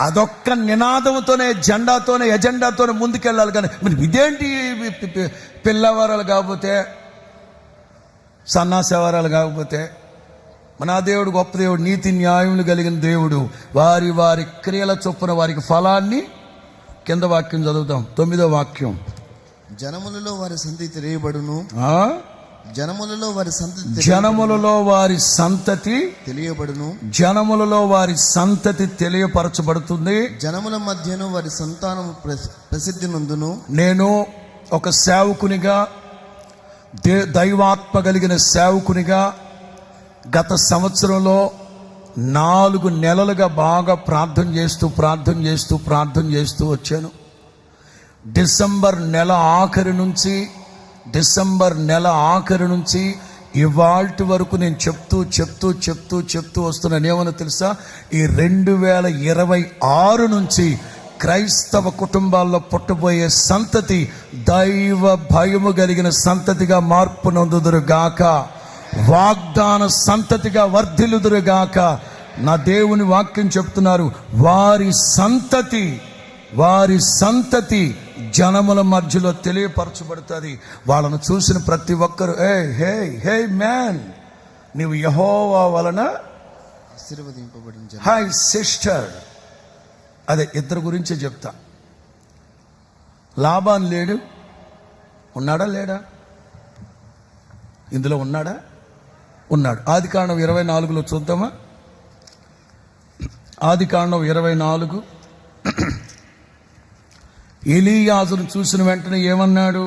అదొక్క నినాదంతోనే, జెండాతోనే, ఎజెండాతోనే ముందుకెళ్ళాలి. కానీ మరి ఇదేంటి పిల్లవారాలు కాకపోతే, సన్నాసేవారాలు కాకపోతే? మన దేవుడు గొప్ప దేవుడు, నీతి న్యాయములు కలిగిన దేవుడు. వారి వారి క్రియల చొప్పున వారికి ఫలాన్ని. కింద వాక్యం చదువుతాం, 9వ వాక్యం. జనములలో వారి సంతతి తెలియబడును. జనములలో వారి సంతతి జనములలో వారి సంతతి తెలియబడును. జనములలో వారి సంతతి తెలియపరచబడుతుంది. జనముల మధ్యను వారి సంతానం ప్రసిద్ధి నందును. నేను ఒక సేవకునిగా, దైవాత్మ కలిగిన సేవకునిగా గత సంవత్సరంలో 4 నెలలుగా బాగా ప్రార్థన చేస్తూ వచ్చాను. డిసెంబర్ నెల ఆఖరి నుంచి ఇవాల్టి వరకు నేను చెప్తూ వస్తున్నాను. ఏమన్నా తెలుసా? ఈ 2026 నుంచి క్రైస్తవ కుటుంబాల్లో పుట్టబోయే సంతతి దైవ భయము కలిగిన సంతతిగా మార్పు నొందుదురుగాక, వాగ్దాన సంతతిగా వర్ధిల్లుదురుగాక. నా దేవుని వాక్యం చెప్తున్నారు, వారి సంతతి జనముల మధ్యలో తెలియపరచబడుతుంది. వాళ్ళను చూసిన ప్రతి ఒక్కరు హే మ్యాన్, నీవు యెహోవా వలన ఆశీర్వదింపబడిన. Hi sister. అదే ఇద్దరు గురించే చెప్తా. లాబాన్ లేడు, ఉన్నాడా లేడా? ఇందులో ఉన్నాడా? ఉన్నాడు. ఆదికాండం 24లో చూద్దామా? ఆదికాండం 24. ఎలీయాజును చూసిన వెంటనే ఏమన్నాడు?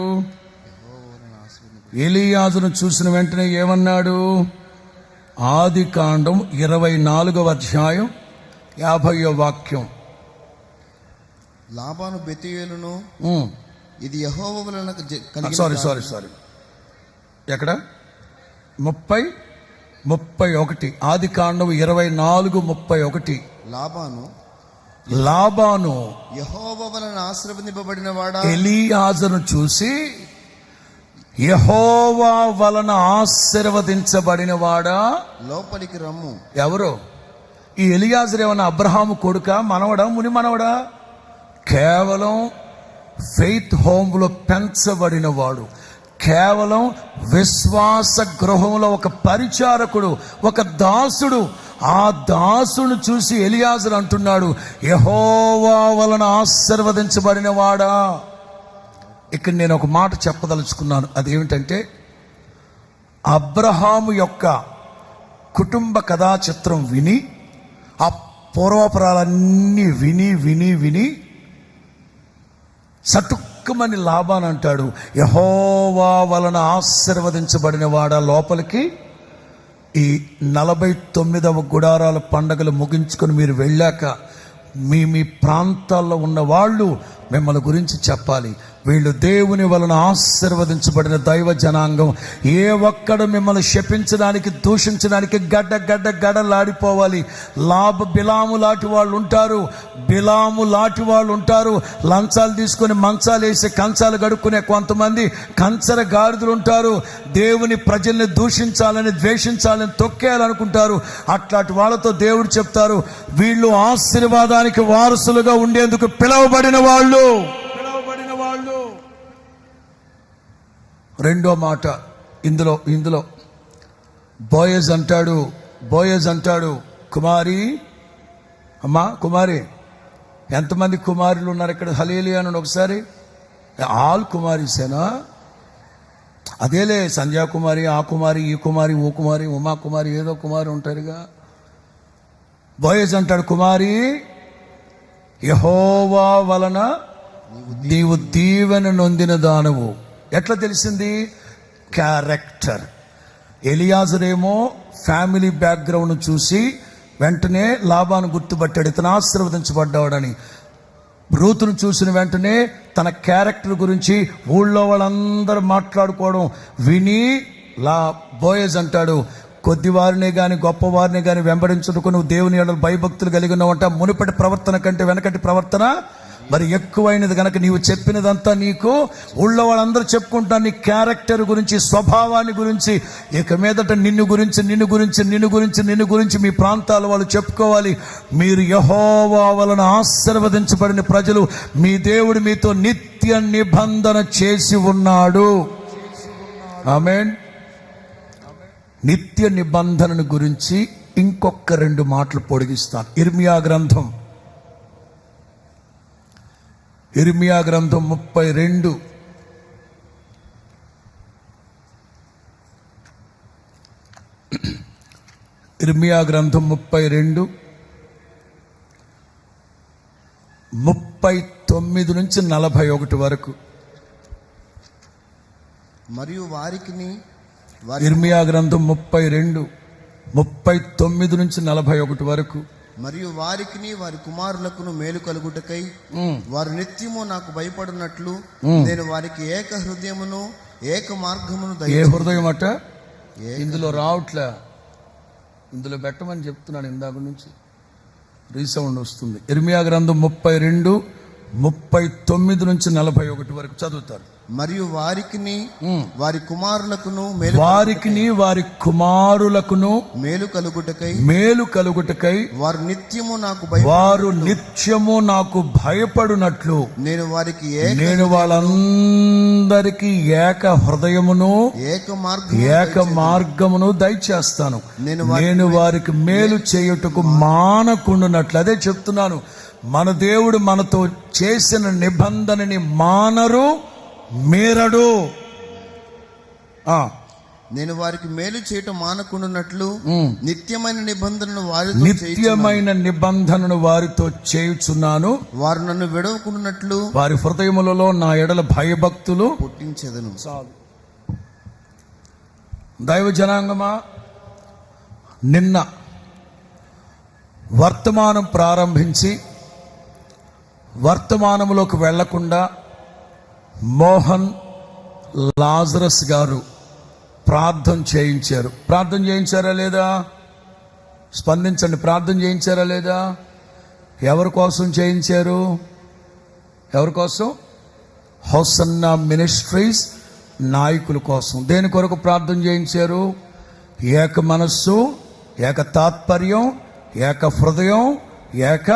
ఆదికాండం 24వ అధ్యాయం 50వ వాక్యం. లాబాను బెతూయేలును ఇది యెహోవా వలన సారీ ఎక్కడ? 31. ఆదికాండం 24:31. లాబాను యెహోవా వలన ఆశీర్వదింపబడిన వాడా, ఎలీయాజును చూసి యెహోవా వలన ఆశీర్వదించబడిన వాడా, లోపలికి రమ్ము. ఎవరు ఈ ఎలీయాజరు? ఏమన్నా అబ్రహాము కొడుక, మనవడా, ముని మనవడా? కేవలం ఫెయిత్ హోమ్లో పెంచబడిన వాడు, కేవలం విశ్వాస గృహంలో ఒక పరిచారకుడు, ఒక దాసుడు. ఆ దాసును చూసి ఎలీయాజరు అంటున్నాడు, యెహోవా వలన ఆశీర్వదించబడిన వాడా. ఇక్కడ నేను ఒక మాట చెప్పదలుచుకున్నాను. అదేమిటంటే, అబ్రహాము యొక్క కుటుంబ కథా చిత్రం విని, ఆ పూర్వపురాలన్నీ విని చటుక్క టక్కుమని లాబాన్ అంటాడు, యెహోవా వలన ఆశీర్వదించబడిన వాడా లోపలికి. ఈ 49వ గుడారాల పండగలు ముగించుకొని మీరు వెళ్ళాక మీ మీ ప్రాంతాల్లో ఉన్న వాళ్ళు మిమ్మల్ని గురించి చెప్పాలి. వీళ్ళు దేవుని వలన ఆశీర్వదించబడిన దైవ జనాంగం. ఏ ఒక్కడు మిమ్మల్ని శపించడానికి, దూషించడానికి గడ్డలాడిపోవాలి. బిలాము లాంటి వాళ్ళు ఉంటారు. లంచాలు తీసుకొని మంచాలు వేసి కంచాలు గడుక్కునే కొంతమంది కంచర గాడిదలు ఉంటారు. దేవుని ప్రజల్ని దూషించాలని, ద్వేషించాలని, తొక్కేయాలనుకుంటారు. అట్లాంటి వాళ్ళతో దేవుడు చెప్తారు, వీళ్ళు ఆశీర్వాదానికి వారసులుగా ఉండేందుకు పిలువబడిన వాళ్ళు. రెండో మాట ఇందులో బోయజ్ అంటాడు, కుమారి, అమ్మా కుమారి. ఎంతమంది కుమారులు ఉన్నారు ఇక్కడ? హల్లెలూయా అని ఒకసారి. ఆల్ కుమారీసేనా? అదేలే, సంధ్యాకుమారి, ఆ కుమారి, ఈ కుమారి, ఓ కుమారి, ఉమా కుమారి, ఏదో కుమారి ఉంటారుగా. బోయజ్ అంటాడు, కుమారి, యెహోవా వలన నీవు దీవెన నొందిన దానవు. ఎట్లా తెలిసింది? క్యారెక్టర్. ఎలియాజరేమో ఫ్యామిలీ బ్యాక్గ్రౌండ్ చూసి వెంటనే లాబాను గుర్తుపట్టాడు, ఇతను ఆశీర్వదించబడ్డాడని. రూతును చూసిన వెంటనే తన క్యారెక్టర్ గురించి ఊళ్ళో వాళ్ళందరూ మాట్లాడుకోవడం విని బోయజ్ అంటాడు, కొద్దివారిని కానీ గొప్పవారిని కానీ వెంబడించుటకు నువ్వు దేవుని యెడల భయభక్తులు కలిగి ఉన్నావంట. మునుపటి ప్రవర్తన కంటే వెనకటి ప్రవర్తన మరి ఎక్కువైనది గనక నీవు చెప్పినదంతా నీకు ఊళ్ళో వాళ్ళందరూ చెప్పుకుంటారు, నీ క్యారెక్టర్ గురించి, స్వభావాన్ని గురించి. ఇక మీదట నిన్ను గురించి మీ ప్రాంతాల వాళ్ళు చెప్పుకోవాలి. మీరు యెహోవా వలన ఆశీర్వదించబడిన ప్రజలు, మీ దేవుడు మీతో నిత్య నిబంధన చేసి ఉన్నాడు. ఆమేన్. నిత్య నిబంధనను గురించి ఇంకొక 2 మాటలు పొడిగిస్తాను. ఇర్మియా గ్రంథం 32. ఇర్మియా గ్రంథం 32, 39 నుంచి 41 వరకు. మరియు వారికిని ఇర్మియా గ్రంథం 32, 39 నుంచి 41 వరకు. మరియు వారికిని వారి కుమారులకును మేలు కలుగుటకై వారు నిత్యము నాకు భయపడినట్లు నేను వారికి ఏక హృదయమును ఏక మార్గమును. ఏ హృదయం అట? ఇందులో రావట్లే, ఇందులో పెట్టమని చెప్తున్నాను ఇందాక నుంచి, రీసౌండ్ వస్తుంది. ఇర్మియా గ్రంథం 32, 39 నుంచి 41 వరకు చదువుతారు. మరియు వారికిని వారి కుమారులకును మేలు కలుగుటకై వారు నిత్యము నాకు భయపడునట్లు నేను వాళ్ళందరికీ ఏక హృదయమును ఏక మార్గమును దయచేస్తాను. నేను వారికి మేలు చేయుటకు మానకుండునట్లు. అదే చెప్తున్నాను, మన దేవుడు మనతో చేసిన నిబంధనని మానరు, మీరడు. నేను వారికి మేలు చేయటం మానకుండానట్లు నిత్యమైన నిబంధనను వారితో చేయుచున్నాను. వారు నన్ను విడవకుండానట్లు వారి హృదయములలో నా ఎడల భయభక్తులు పుట్టించెదను. చాలు. దైవ జనాంగమా, నిన్న వర్తమానం ప్రారంభించి వర్తమానంలోకి వెళ్లకుండా మోహన్ లాజరస్ గారు ప్రార్థన చేయించారా లేదా? స్పందించండి. ప్రార్థన చేయించారా లేదా? ఎవరి కోసం చేయించారు? ఎవరి కోసం? హోసన్నా మినిస్ట్రీస్ నాయకుల కోసం. దేని కొరకు ప్రార్థన చేయించారు? ఏక మనస్సు, ఏక తాత్పర్యం, ఏక హృదయం, ఏక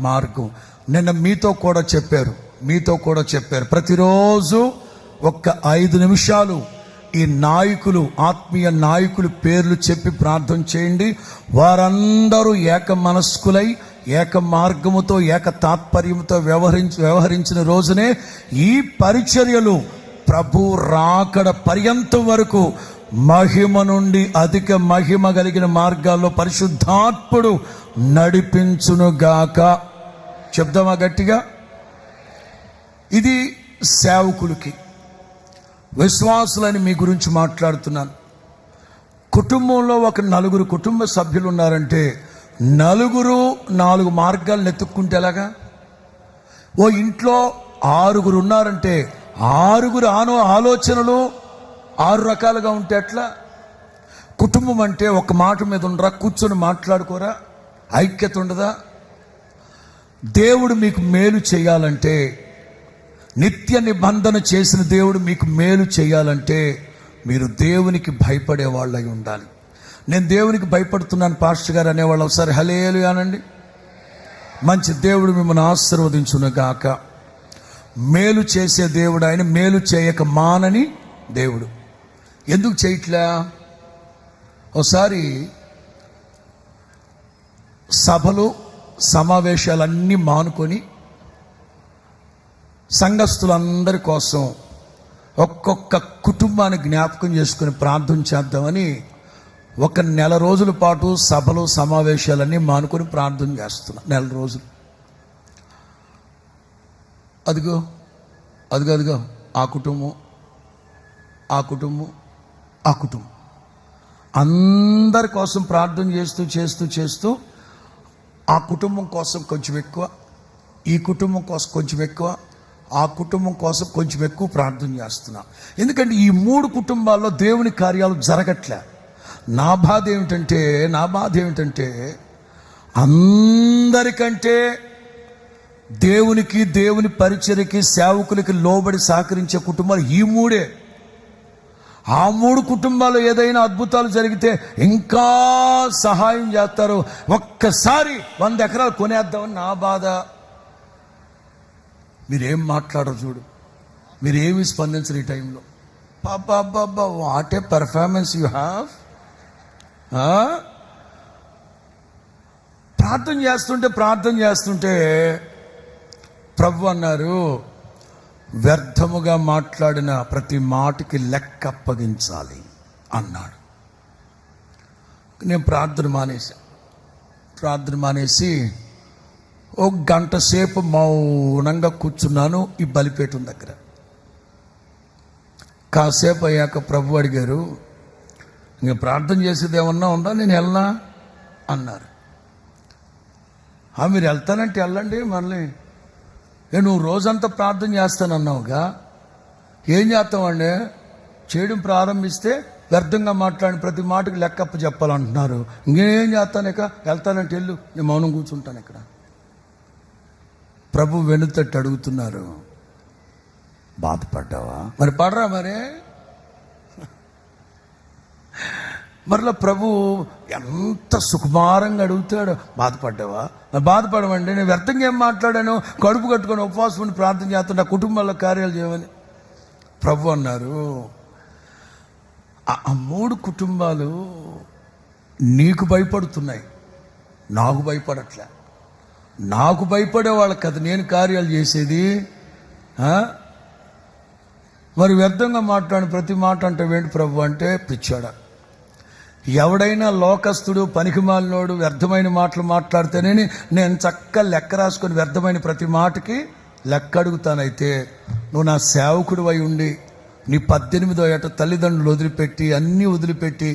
మార్గం. నిన్న మీతో కూడా చెప్పారు. ప్రతిరోజు ఒక్క 5 నిమిషాలు ఈ నాయకులు, ఆత్మీయ నాయకులు పేర్లు చెప్పి ప్రార్థన చేయండి. వారందరూ ఏక మనస్కులై ఏక మార్గముతో ఏక తాత్పర్యంతో వ్యవహరించిన రోజునే ఈ పరిచర్యలు ప్రభు రాకడ పర్యంతం వరకు మహిమ నుండి అధిక మహిమ కలిగిన మార్గాల్లో పరిశుద్ధాత్ముడు నడిపించునుగాక. చెప్దామా గట్టిగా? ఇది సేవకులకి, విశ్వాసులని మీ గురించి మాట్లాడుతున్నాను. కుటుంబంలో ఒక 4 కుటుంబ సభ్యులు ఉన్నారంటే 4 మార్గాలను ఎత్తుక్కుంటే ఎలాగా? ఓ ఇంట్లో 6 ఉన్నారంటే 6 ఆలోచనలు 6 రకాలుగా ఉంటే ఎట్లా? కుటుంబం అంటే ఒక మాట మీద ఉండరా? కూర్చొని మాట్లాడుకోరా? ఐక్యత ఉండదా? దేవుడు మీకు మేలు చేయాలంటే, నిత్య నిబంధన చేసిన దేవుడు మీకు మేలు చేయాలంటే మీరు దేవునికి భయపడే వాళ్ళై ఉండాలి. నేను దేవునికి భయపడుతున్నాను పాస్టర్ గారు అనేవాళ్ళు ఒకసారి హల్లెలూయా అనండి. మంచి దేవుడు మిమ్మల్ని ఆశీర్వదించును గాక. మేలు చేసే దేవుడు ఆయన, మేలు చేయక మానని దేవుడు. ఎందుకు చేయట్లే? ఒకసారి సభలు సమావేశాలన్నీ మానుకొని సంఘస్థులందరి కోసం ఒక్కొక్క కుటుంబాన్ని జ్ఞాపకం చేసుకుని ప్రార్థన చేద్దామని ఒక 1 నెల రోజుల పాటు సభలు సమావేశాలన్నీ మానుకొని ప్రార్థన చేస్తున్నా. 1 నెల రోజులు. అదిగో ఆ కుటుంబం అందరి కోసం ప్రార్థన చేస్తూ ఆ కుటుంబం కోసం కొంచెం ఎక్కువ, ఈ కుటుంబం కోసం కొంచెం ఎక్కువ, ఆ కుటుంబం కోసం కొంచెం ఎక్కువ ప్రార్థన చేస్తున్నా. ఎందుకంటే ఈ 3 కుటుంబాల్లో దేవుని కార్యాలు జరగట్లే. నా బాధ ఏమిటంటే అందరికంటే దేవునికి, దేవుని పరిచర్యకి, సేవకులకి లోబడి సహకరించే కుటుంబాలు ఈ 3. ఆ 3 కుటుంబాలు ఏదైనా అద్భుతాలు జరిగితే ఇంకా సహాయం చేస్తారు. ఒక్కసారి 100 ఎకరాలు కొనేద్దామని నా బాధ. మీరేం మాట్లాడరు చూడు, మీరేమి స్పందించరు ఈ టైంలో. Baba what a performance you have. ప్రార్థన చేస్తుంటే ప్రభు అన్నారు, వ్యర్థముగా మాట్లాడిన ప్రతి మాటకి లెక్క అప్పగించాలి అన్నాడు. నేను ప్రార్థన మానేసి 1 గంట సేపు మౌనంగా కూర్చున్నాను ఈ బలిపీఠం దగ్గర. కాసేపు అయ్యాక ప్రభు అడిగారు, ఇంకా ప్రార్థన చేసేది ఏమన్నా ఉందా, నేను వెళ్ళనా అన్నారు. మీరు వెళ్తానంటే వెళ్ళండి, మళ్ళీ నువ్వు రోజంతా ప్రార్థన చేస్తానన్నావుగా, ఏం చేస్తామండి? చేయడం ప్రారంభిస్తే వ్యర్థంగా మాట్లాడిన ప్రతి మాటకి లెక్కప్ప చెప్పాలంటున్నారు. ఇంకేం చేస్తాను, ఇక వెళ్తానంటే వెళ్ళు, నేను మౌనం కూర్చుంటాను ఇక్కడ. ప్రభు వెనుతట్టు అడుగుతున్నారు, బాధపడ్డావా? మరి పడరా మరలా ప్రభు ఎంత సుకుమారంగా అడుగుతాడు, బాధపడ్డావా? మరి బాధపడమండి, నేను వ్యర్థంగా ఏం మాట్లాడాను? కడుపు కట్టుకొని ఉపవాసం ఉండి ప్రార్థన చేస్తుంటే కుటుంబాల్లో కార్యాలు చేయమని ప్రభు అన్నారు. ఆ 3 కుటుంబాలు నీకు భయపడుతున్నాయి, నాకు భయపడట్లే. నాకు భయపడే వాళ్ళకి కదా నేను కార్యాలు చేసేది. మరి వ్యర్థంగా మాట్లాడిన ప్రతి మాట అంటే ఏంటి ప్రభు అంటే, పిచ్చాడా? ఎవడైనా లోకస్తుడు, పనికిమాలినోడు వ్యర్థమైన మాటలు మాట్లాడితేనే నేను చక్కగా లెక్క రాసుకొని వ్యర్థమైన ప్రతి మాటకి లెక్క అడుగుతానైతే, నువ్వు నా సేవకుడు అయి ఉండి నీ 18వ ఏట తల్లిదండ్రులు వదిలిపెట్టి అన్నీ వదిలిపెట్టి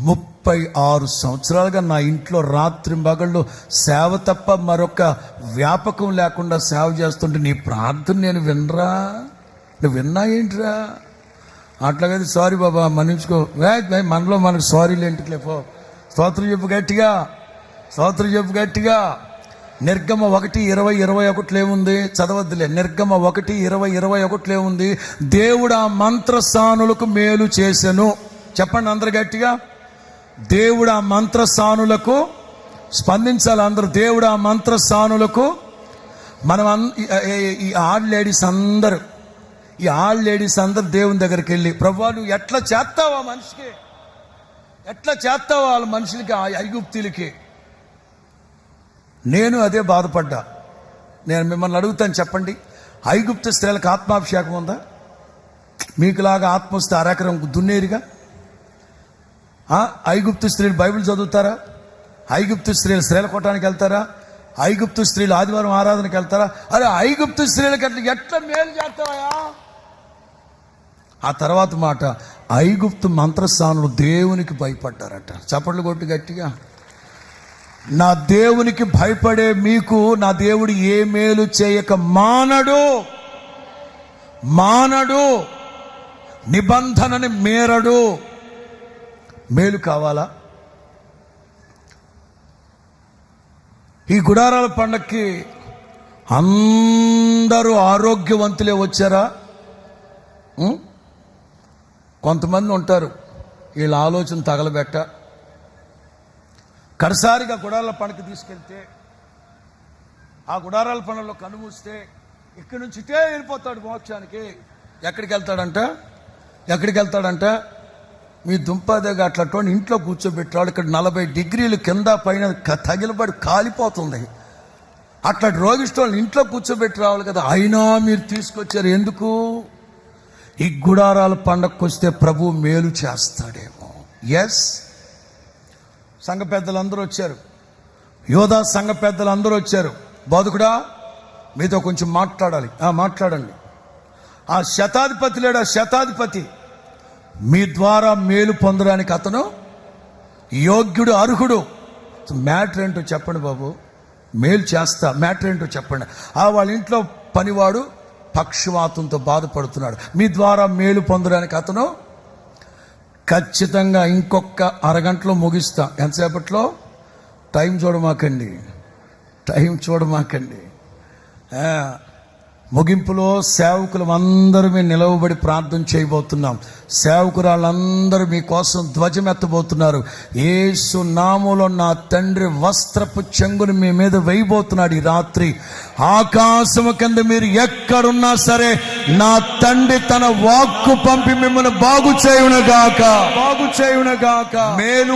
36 సంవత్సరాలుగా నా ఇంట్లో రాత్రి మగళ్ళు సేవ తప్ప మరొక వ్యాపకం లేకుండా సేవ చేస్తుంటే నీ ప్రార్థన నేను వినరా? నువ్వు విన్నా ఏంటిరా? అట్లాగైతే సారీ బాబా మన్నించుకో. మనలో మనకు సారీలు ఏంటిలే పో. స్తోత్రం చెప్పు గట్టిగా. నిర్గమ 1:20-21 ఏముంది? చదవద్దులే. నిర్గమ 1:20-21 ఏముంది? దేవుడు ఆ మంత్రసానులకు మేలు చేసెను. చెప్పండి అందరు గట్టిగా. దేవుడు ఆ మంత్రసానులకు, స్పందించాలి అందరూ. దేవుడు ఆ మంత్రసానులకు, మనం ఈ ఆల్ లేడీస్ అందరూ దేవుని దగ్గరికి వెళ్ళి, ప్రభువా నువ్వు ఎట్లా చేస్తావా మనిషికి, ఎట్లా చేస్తావా వాళ్ళ మనుషులకి, ఆ ఐగుప్తీలకి. నేను అదే బాధపడ్డా. నేను మిమ్మల్ని అడుగుతాను, చెప్పండి, ఐగుప్తు స్త్రీలకు ఆత్మాభిషేకం ఉందా? మీకులాగా ఆత్మ వస్తే అరెకరం దున్నేరుగా. ఐగుప్తు స్త్రీలు బైబిల్ చదువుతారా? ఐగుప్తు స్త్రీలు కొట్టడానికి వెళ్తారా? ఐగుప్తు స్త్రీలు ఆదివారం ఆరాధనకి వెళ్తారా? అరే ఐగుప్తు స్త్రీలకి ఎట్లా మేలు చేస్తావా? ఆ తర్వాత మాట, ఐగుప్తు మంత్రస్థానులు దేవునికి భయపడ్డారట. చప్పట్లు కొట్టు గట్టిగా. నా దేవునికి భయపడే మీకు నా దేవుడు ఏ మేలు చేయక మానడు, నిబంధనని మేరడు. మేలు కావాలా? ఈ గుడారాల పండక్కి అందరూ ఆరోగ్యవంతులే వచ్చారా? కొంతమంది ఉంటారు వీళ్ళ ఆలోచన తగలబెట్ట. కడసారిగా గుడారాల పండుగ తీసుకెళ్తే ఆ గుడారాల పండుగలో కనుమూస్తే ఇక్కడి నుంచి ఇటే వెళ్ళిపోతాడు మోక్షానికి. ఎక్కడికి వెళ్తాడంట? మీ దుంపదేగా అట్లా ఇంట్లో కూర్చోబెట్టాడు. ఇక్కడ 40 డిగ్రీలు కింద పైన తగిలిపడి కాలిపోతుంది. అట్లా రోగిష్టోళ్ళని ఇంట్లో కూర్చోబెట్టి రావాలి కదా. అయినా మీరు తీసుకొచ్చారు ఎందుకు? ఈ గుడారాల పండగకు వస్తే ప్రభు మేలు చేస్తాడేమో. ఎస్, సంఘ పెద్దలందరూ వచ్చారు, యోధా సంఘ పెద్దలందరూ వచ్చారు. బోధకుడా మీతో కొంచెం మాట్లాడాలి. మాట్లాడండి. ఆ శతాధిపతి లేడు, ఆ శతాధిపతి మీ ద్వారా మేలు పొందడానికి అతను యోగ్యుడు, అర్హుడు. మ్యాటర్ ఏంటో చెప్పండి బాబు, మేలు చేస్తా. మ్యాటర్ ఏంటో చెప్పండి. వాళ్ళ ఇంట్లో పనివాడు పక్షవాతంతో బాధపడుతున్నాడు. మీ ద్వారా మేలు పొందడానికి అతను ఖచ్చితంగా ఇంకొక అరగంటలో ముగిస్తా. ఎంతసేపట్లో? టైం చూడమాకండి. ముగింపులో సేవకులు అందరమే నిలవబడి ప్రార్థన చేయబోతున్నాం. సేవకురాళ్ళందరూ మీకోసం ధ్వజం ఎత్తబోతున్నారు. యేసు నామములో నా తండ్రి వస్త్రపు చెంగును మీ మీద వేయబోతున్నాడు. ఈ రాత్రి ఆకాశము కింద మీరు ఎక్కడున్నా సరే నా తండ్రి తన వాక్కు పంపి మిమ్మల్ని బాగు చేయునుగాక. మేలు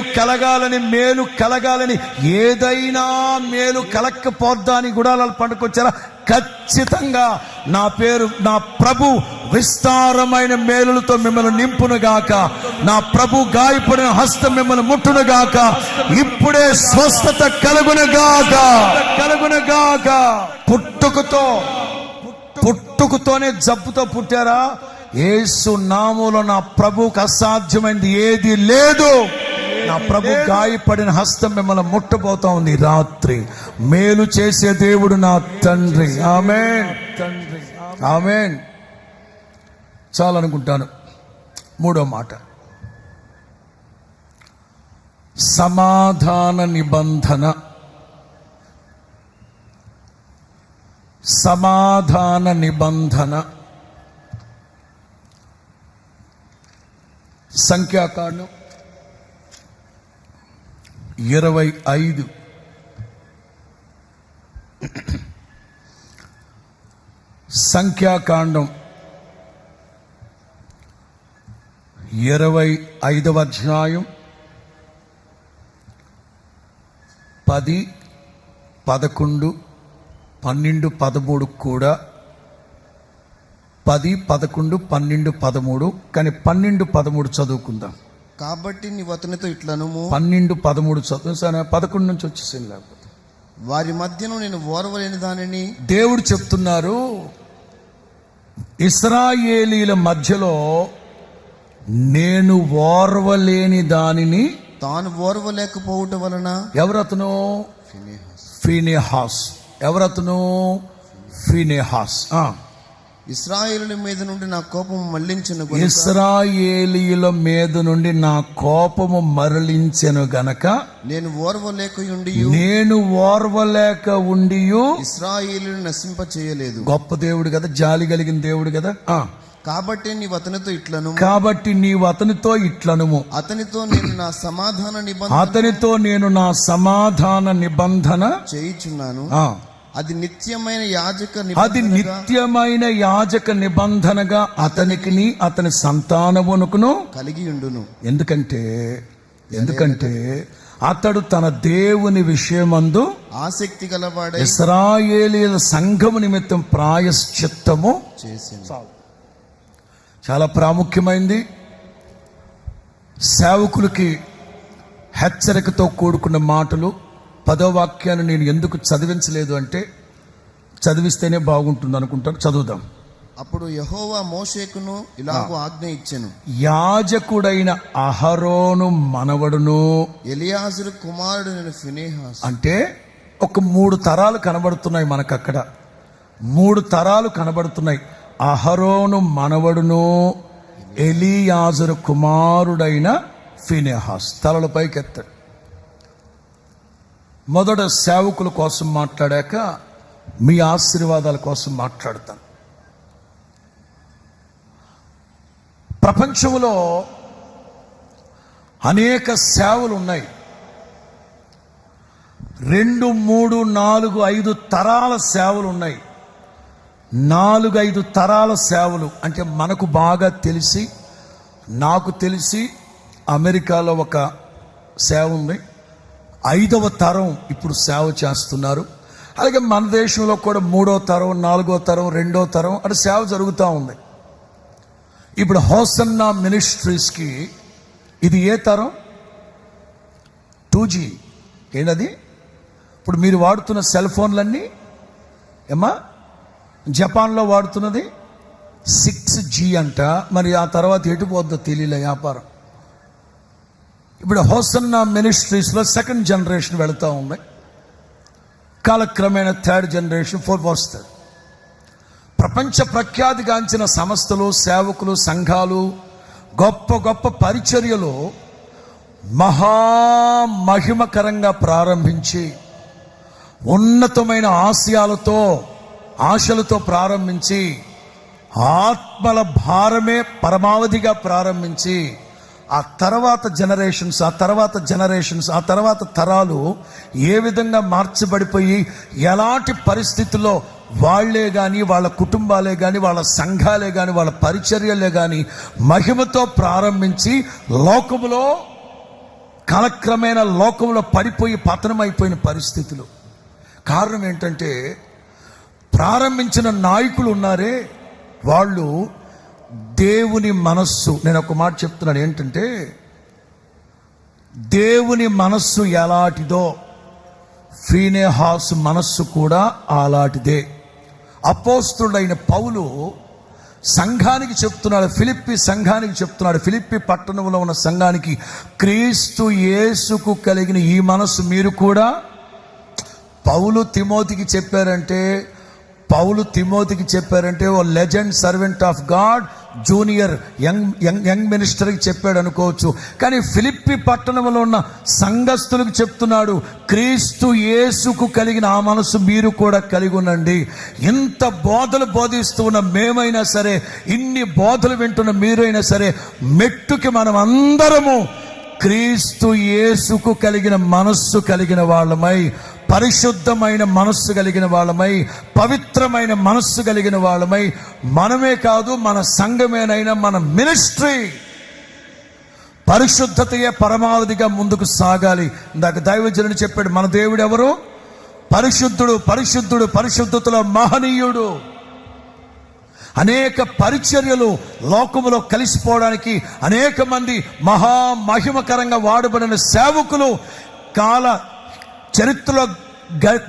కలగాలని ఏదైనా మేలు కలక్కపోద్దాని గుడారాల పండుకొచ్చారా? ఖచ్చితంగా నా ప్రభు విస్తారమైన మేలులతో మిమ్మల్ని నింపునుగాక. నా ప్రభు గాయపడిన హస్తం మిమ్మల్ని ముట్టునుగాక. ఇప్పుడే స్వస్థత కలుగునుగాక. పుట్టుకతోనే జబ్బుతో పుట్టారా? యేసు నామములో నా ప్రభువుకు అసాధ్యమైనది ఏది లేదు. నా ప్రభు గాయపడిన హస్తం మిమ్మల్ని ముట్టబోతా ఉంది. రాత్రి మేలు చేసే దేవుడు నా తండ్రి. ఆమేన్. చాలనుకుంటాను. 3వ మాట, సమాధాన నిబంధన. సంఖ్యాకాండం 25. సంఖ్యాకాండం 25వ అధ్యాయం 10, 11, 12, 13 కూడా. 10, 11, 12, 13. కానీ 12, 13 చదువుకుందాం. కాబట్టి నీవు అతనితో ఇట్లనుము. 12, 13 చదువు. 11 నుంచి వచ్చేసింది. లేకపోతే వారి మధ్యను నేను ఓర్వలేని దానిని దేవుడు చెప్తున్నారు. ఇశ్రాయేలీల మధ్యలో నేను ఓర్వలేని దానిని తాను ఓర్వలేకపోవట వలన. ఎవరతను? ఫీనెహాస్. ఎవరతను? ఫీనెహాస్. ఇశ్రాయేలీయుల మీద నుండి నా కోపము మళ్లించెను. ఇశ్రాయేలీయుల మీద నుండి నా కోపము మరలించెను గనక నేను ఓర్వలేక ఉండి ఇశ్రాయేలీయులను నశింప చేయలేదు. గొప్ప దేవుడు కదా, జాలి కలిగిన దేవుడు కదా. కాబట్టి నీవు అతనితో ఇట్లను. అతనితో నేను నా సమాధాన నిబంధన చేయుచున్నాను. అది నిత్యమైన యాజక నిబంధనగా అతనికి అతని సంతానమునకును కలిగి ఉండును. ఎందుకంటే అతడు తన దేవుని విషయమందు ఆసక్తి గలవాడై ఇశ్రాయేలీయుల సంఘము నిమిత్తం ప్రాయశ్చిత్తము చేసింది. చాలా ప్రాముఖ్యమైంది. సేవకులకి హెచ్చరికతో కూడుకున్న మాటలు, 10వ వాక్యాన్ని నేను ఎందుకు చదివించలేదు అంటే, చదివిస్తేనే బాగుంటుంది అనుకుంటాను. చదువుదాం. అప్పుడు యెహోవా మోషేకును ఇలాగూ ఆజ్ఞ ఇచ్చెను, యాజకుడైన అహరోను మనవడును ఎలియాజరు కుమారుడు నేను ఫినెహాసు. అంటే ఒక 3 తరాలు కనబడుతున్నాయి మనకు అక్కడ. 3 తరాలు కనబడుతున్నాయి. అహరోను మనవడును ఎలియాజరు కుమారుడైన ఫినెహాస్. తలల పైకి ఎత్తాడు. మొదట సేవకుల కోసం మాట్లాడాక మీ ఆశీర్వాదాల కోసం మాట్లాడతాను. ప్రపంచంలో అనేక సేవలు ఉన్నాయి. 2, 3, 4, 5 తరాల సేవలు ఉన్నాయి. 4, 5 తరాల సేవలు అంటే మనకు బాగా తెలిసి, నాకు తెలిసి అమెరికాలో ఒక సేవ ఉంది. 5వ తరం ఇప్పుడు సేవ చేస్తున్నారు. అలాగే మన దేశంలో కూడా 3వ తరం, 4వ తరం, 2వ తరం అంటే సేవ జరుగుతూ ఉంది. ఇప్పుడు హోసన్నా మినిస్ట్రీస్కి ఇది ఏ తరం? 2G. ఏంటది? ఇప్పుడు మీరు వాడుతున్న సెల్ ఫోన్లన్నీ ఏమా జపాన్లో వాడుతున్నది 6G అంట. మరి ఆ తర్వాత ఎటు పోద్దో తెలియలే వ్యాపారం. ఇప్పుడు హోసన్నా మినిస్ట్రీస్లో 2nd జనరేషన్ వెళుతూ ఉంది. కాలక్రమేణా 3rd జనరేషన్, 4th వస్తుంది. ప్రపంచ ప్రఖ్యాతిగాంచిన సంస్థలు, సేవకులు, సంఘాలు, గొప్ప గొప్ప పరిచర్యలు మహామహిమకరంగా ప్రారంభించి, ఉన్నతమైన ఆశలతో ప్రారంభించి, ఆత్మల భారమే పరమావధిగా ప్రారంభించి, ఆ తర్వాత జనరేషన్స్ ఆ తర్వాత తరాలు ఏ విధంగా మార్చబడిపోయి, ఎలాంటి పరిస్థితుల్లో వాళ్లే కానీ, వాళ్ళ కుటుంబాలే కానీ, వాళ్ళ సంఘాలే కానీ, వాళ్ళ పరిచర్యలే కానీ మహిమతో ప్రారంభించి లోకములో కాలక్రమేణా లోకంలో పడిపోయి పతనమైపోయిన పరిస్థితులు. కారణం ఏంటంటే, ప్రారంభించిన నాయకులు ఉన్నారే వాళ్ళు దేవుని మనస్సు, నేను ఒక మాట చెప్తున్నాను ఏంటంటే, దేవుని మనస్సు ఎలాంటిదో ఫీనెహాసు మనస్సు కూడా అలాంటిదే. అపోస్తలుడైన పౌలు సంఘానికి చెప్తున్నాడు, ఫిలిప్పి సంఘానికి చెప్తున్నాడు, ఫిలిప్పి పట్టణంలో ఉన్న సంఘానికి, క్రీస్తు యేసుకు కలిగిన ఈ మనస్సు మీరు కూడా. పౌలు తిమోతికి చెప్పారంటే ఓ legend servant of god, junior young మినిస్టర్కి చెప్పాడు అనుకోవచ్చు. కానీ ఫిలిప్పి పట్టణంలో ఉన్న సంఘస్థులకు చెప్తున్నాడు, క్రీస్తు యేసుకు కలిగిన ఆ మనసు మీరు కూడా కలిగి ఉండండి. ఇంత బోధలు బోధిస్తూ ఉన్న మేమైనా సరే, ఇన్ని బోధలు వింటున్న మీరైనా సరే, మెట్టుకి మనం అందరము క్రీస్తు యేసుకు కలిగిన మనస్సు కలిగిన వాళ్ళమై, పరిశుద్ధమైన మనస్సు కలిగిన వాళ్ళమై, పవిత్రమైన మనస్సు కలిగిన వాళ్ళమై, మనమే కాదు మన సంఘమేనైనా మన మినిస్ట్రీ పరిశుద్ధతయే పరమావధిగా ముందుకు సాగాలి. ఇందాక దైవజనుడు చెప్పాడు, మన దేవుడు ఎవరు? పరిశుద్ధుడు, పరిశుద్ధతలో మహనీయుడు. అనేక పరిచర్యలు లోకములో కలిసిపోవడానికి, అనేక మంది మహామహిమకరంగా వాడబడిన సేవకులు కాల చరిత్రలో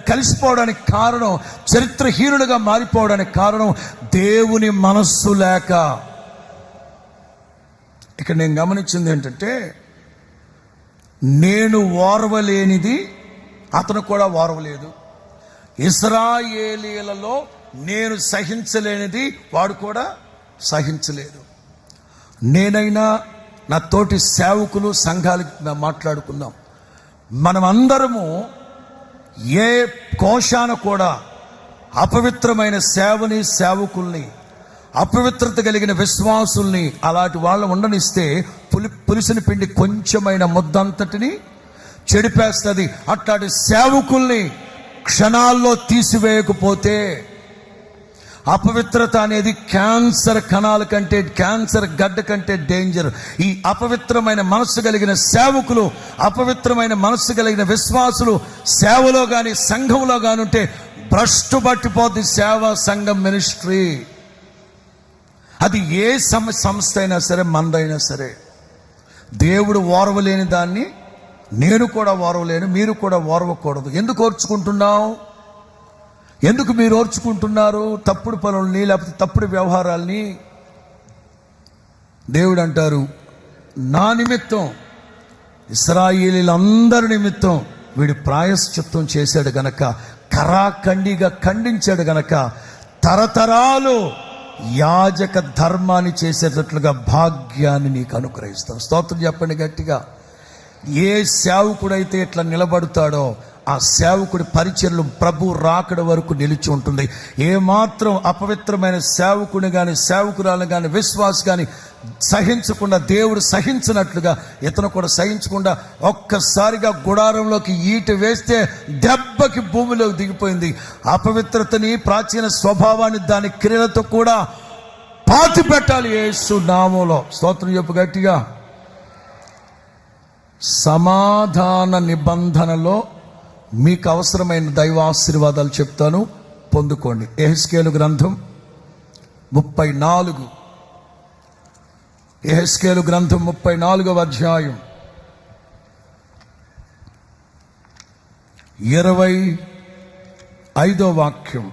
కలిసిపోవడానికి కారణం, చరిత్రహీనులుగా మారిపోవడానికి కారణం దేవుని మనస్సు లేక. ఇక్కడ నేను గమనించింది ఏంటంటే, నేను ఓర్వలేనిది అతను కూడా ఓర్వలేదు. ఇశ్రాయేలీయులలో నేను సహించలేనిది వాడు కూడా సహించలేదు. నేనైనా నా తోటి సేవకులు, సంఘాలకి మాట్లాడుకుందాం. మనమందరము ఏ కోశాన కూడా అపవిత్రమైన సేవకుల్ని, అపవిత్రత కలిగిన విశ్వాసుల్ని అలాంటి వాళ్ళు ఉండనిస్తే పులిసిన పిండి కొంచెమైన ముద్దంతటిని చెడిపేస్తుంది. అట్లాంటి సేవకుల్ని క్షణాల్లో తీసివేయకపోతే, అపవిత్రత అనేది క్యాన్సర్ కణాల కంటే, క్యాన్సర్ గడ్డ కంటే డేంజర్. ఈ అపవిత్రమైన మనస్సు కలిగిన సేవకులు, అపవిత్రమైన మనస్సు కలిగిన విశ్వాసులు సేవలో కానీ సంఘంలో కానీ ఉంటే భ్రష్టు పట్టిపోద్ది సేవ, సంఘం, మినిస్ట్రీ. అది ఏ సంస్థ అయినా సరే, మందైనా సరే. దేవుడు ఓర్వలేని దాన్ని నేను కూడా ఓర్వలేను, మీరు కూడా ఓర్వకూడదు. ఎందుకు ఓర్చుకుంటున్నావు? ఎందుకు మీరు ఓర్చుకుంటున్నారు తప్పుడు పనుల్ని, లేకపోతే తప్పుడు వ్యవహారాల్ని? దేవుడు అంటారు, నా నిమిత్తం, ఇశ్రాయేలీలందరి నిమిత్తం వీడు ప్రాయశ్చిత్తం చేశాడు గనక, కరాఖండిగా ఖండించాడు గనక తరతరాలు యాజక ధర్మాన్ని చేసేటట్లుగా భాగ్యాన్ని నీకు అనుగ్రహిస్తాను. స్తోత్రం చెప్పండి గట్టిగా. ఏ సేవకుడైతే ఇట్లా నిలబడతాడో ఆ సేవకుడి పరిచర్లు ప్రభు రాకడ వరకు నిలిచి ఉంటుంది. ఏమాత్రం అపవిత్రమైన సేవకుని కానీ సేవకురాలను కానీ విశ్వాస కానీ సహించకుండా, దేవుడు సహించినట్లుగా ఇతను కూడా సహించకుండా ఒక్కసారిగా గుడారంలోకి ఈట వేస్తే దెబ్బకి భూమిలోకి దిగిపోయింది. అపవిత్రతని, ప్రాచీన స్వభావాన్ని, దాని క్రియలతో కూడా పాతి పెట్టాలి యేసు నామములో. స్తోత్రం చెప్పు గట్టిగా. సమాధాన నిబంధనలో మీకు అవసరమైన దైవ ఆశీర్వాదాలు చెప్తాను, పొందుకోండి. యెహెజ్కేలు గ్రంథం 34, యెహెజ్కేలు గ్రంథం 34వ అధ్యాయం 25వ వాక్యం.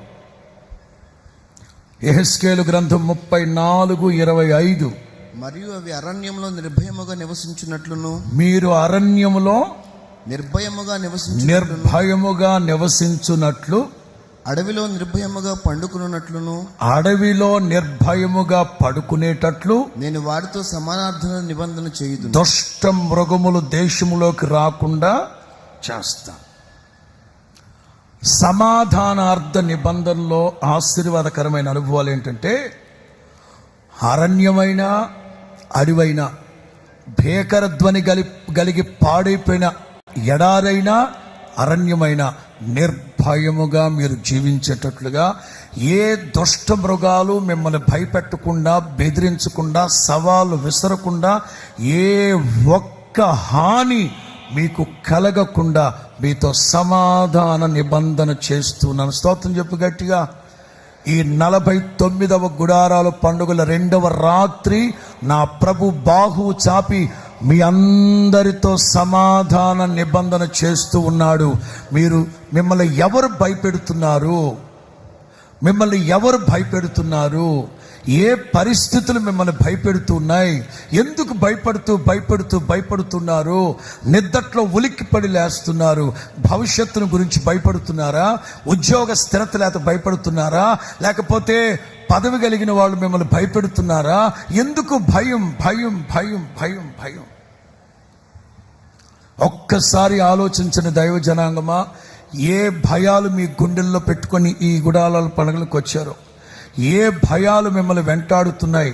యెహెజ్కేలు గ్రంథం 34:25. మరియు అవి అరణ్యంలో నిర్భయముగా నివసించినట్లును, మీరు అరణ్యములో నిర్భయముగా నివసించున్నట్లు, అడవిలో నిర్భయముగా పండుకున్నట్లును, అడవిలో నిర్భయముగా పడుకునేటట్లు నేను వారితో సమానార్థన నిబంధన చేయుదును. దుష్ట మృగములు దేశములోకి రాకుండా చేస్తా. సమాధానార్థ నిబంధనలో ఆశీర్వాదకరమైన అనుభవాలు ఏంటంటే, అరణ్యమైన, అడవైన, భీకర ధ్వని కలిగి పాడైపోయిన ఎడారైనా, అరణ్యమైన నిర్భయముగా మీరు జీవించేటట్లుగా, ఏ దుష్ట మృగాలు మిమ్మల్ని భయపెట్టకుండా, బెదిరించకుండా, సవాలు విసరకుండా, ఏ ఒక్క హాని మీకు కలగకుండా మీతో సమాధాన నిబంధన చేస్తున్నాను. స్తోత్రం చెప్పు గట్టిగా. ఈ 49వ గుడారాల పండుగల 2వ రాత్రి నా ప్రభు బాహువు చాపి మీ అందరితో సమాధాన నిబంధన చేస్తూ ఉన్నాడు. మిమ్మల్ని ఎవరు భయపెడుతున్నారు? మిమ్మల్ని ఎవరు భయపెడుతున్నారు? ఏ పరిస్థితులు మిమ్మల్ని భయపెడుతున్నాయి? ఎందుకు భయపడుతున్నారు? నిద్దట్లో ఉలిక్కిపడి లేస్తున్నారు. భవిష్యత్తును గురించి భయపడుతున్నారా? ఉద్యోగ స్థిరత లేక భయపడుతున్నారా? లేకపోతే పదవి కలిగిన వాళ్ళు మిమ్మల్ని భయపెడుతున్నారా? ఎందుకు భయం? ఒక్కసారి ఆలోచించిన దైవ జనాంగమా, ఏ భయాలు మీ గుండెల్లో పెట్టుకొని ఈ గుడారాల పండుగలకు వచ్చారో, ఏ భయాలు మిమ్మల్ని వెంటాడుతున్నాయి,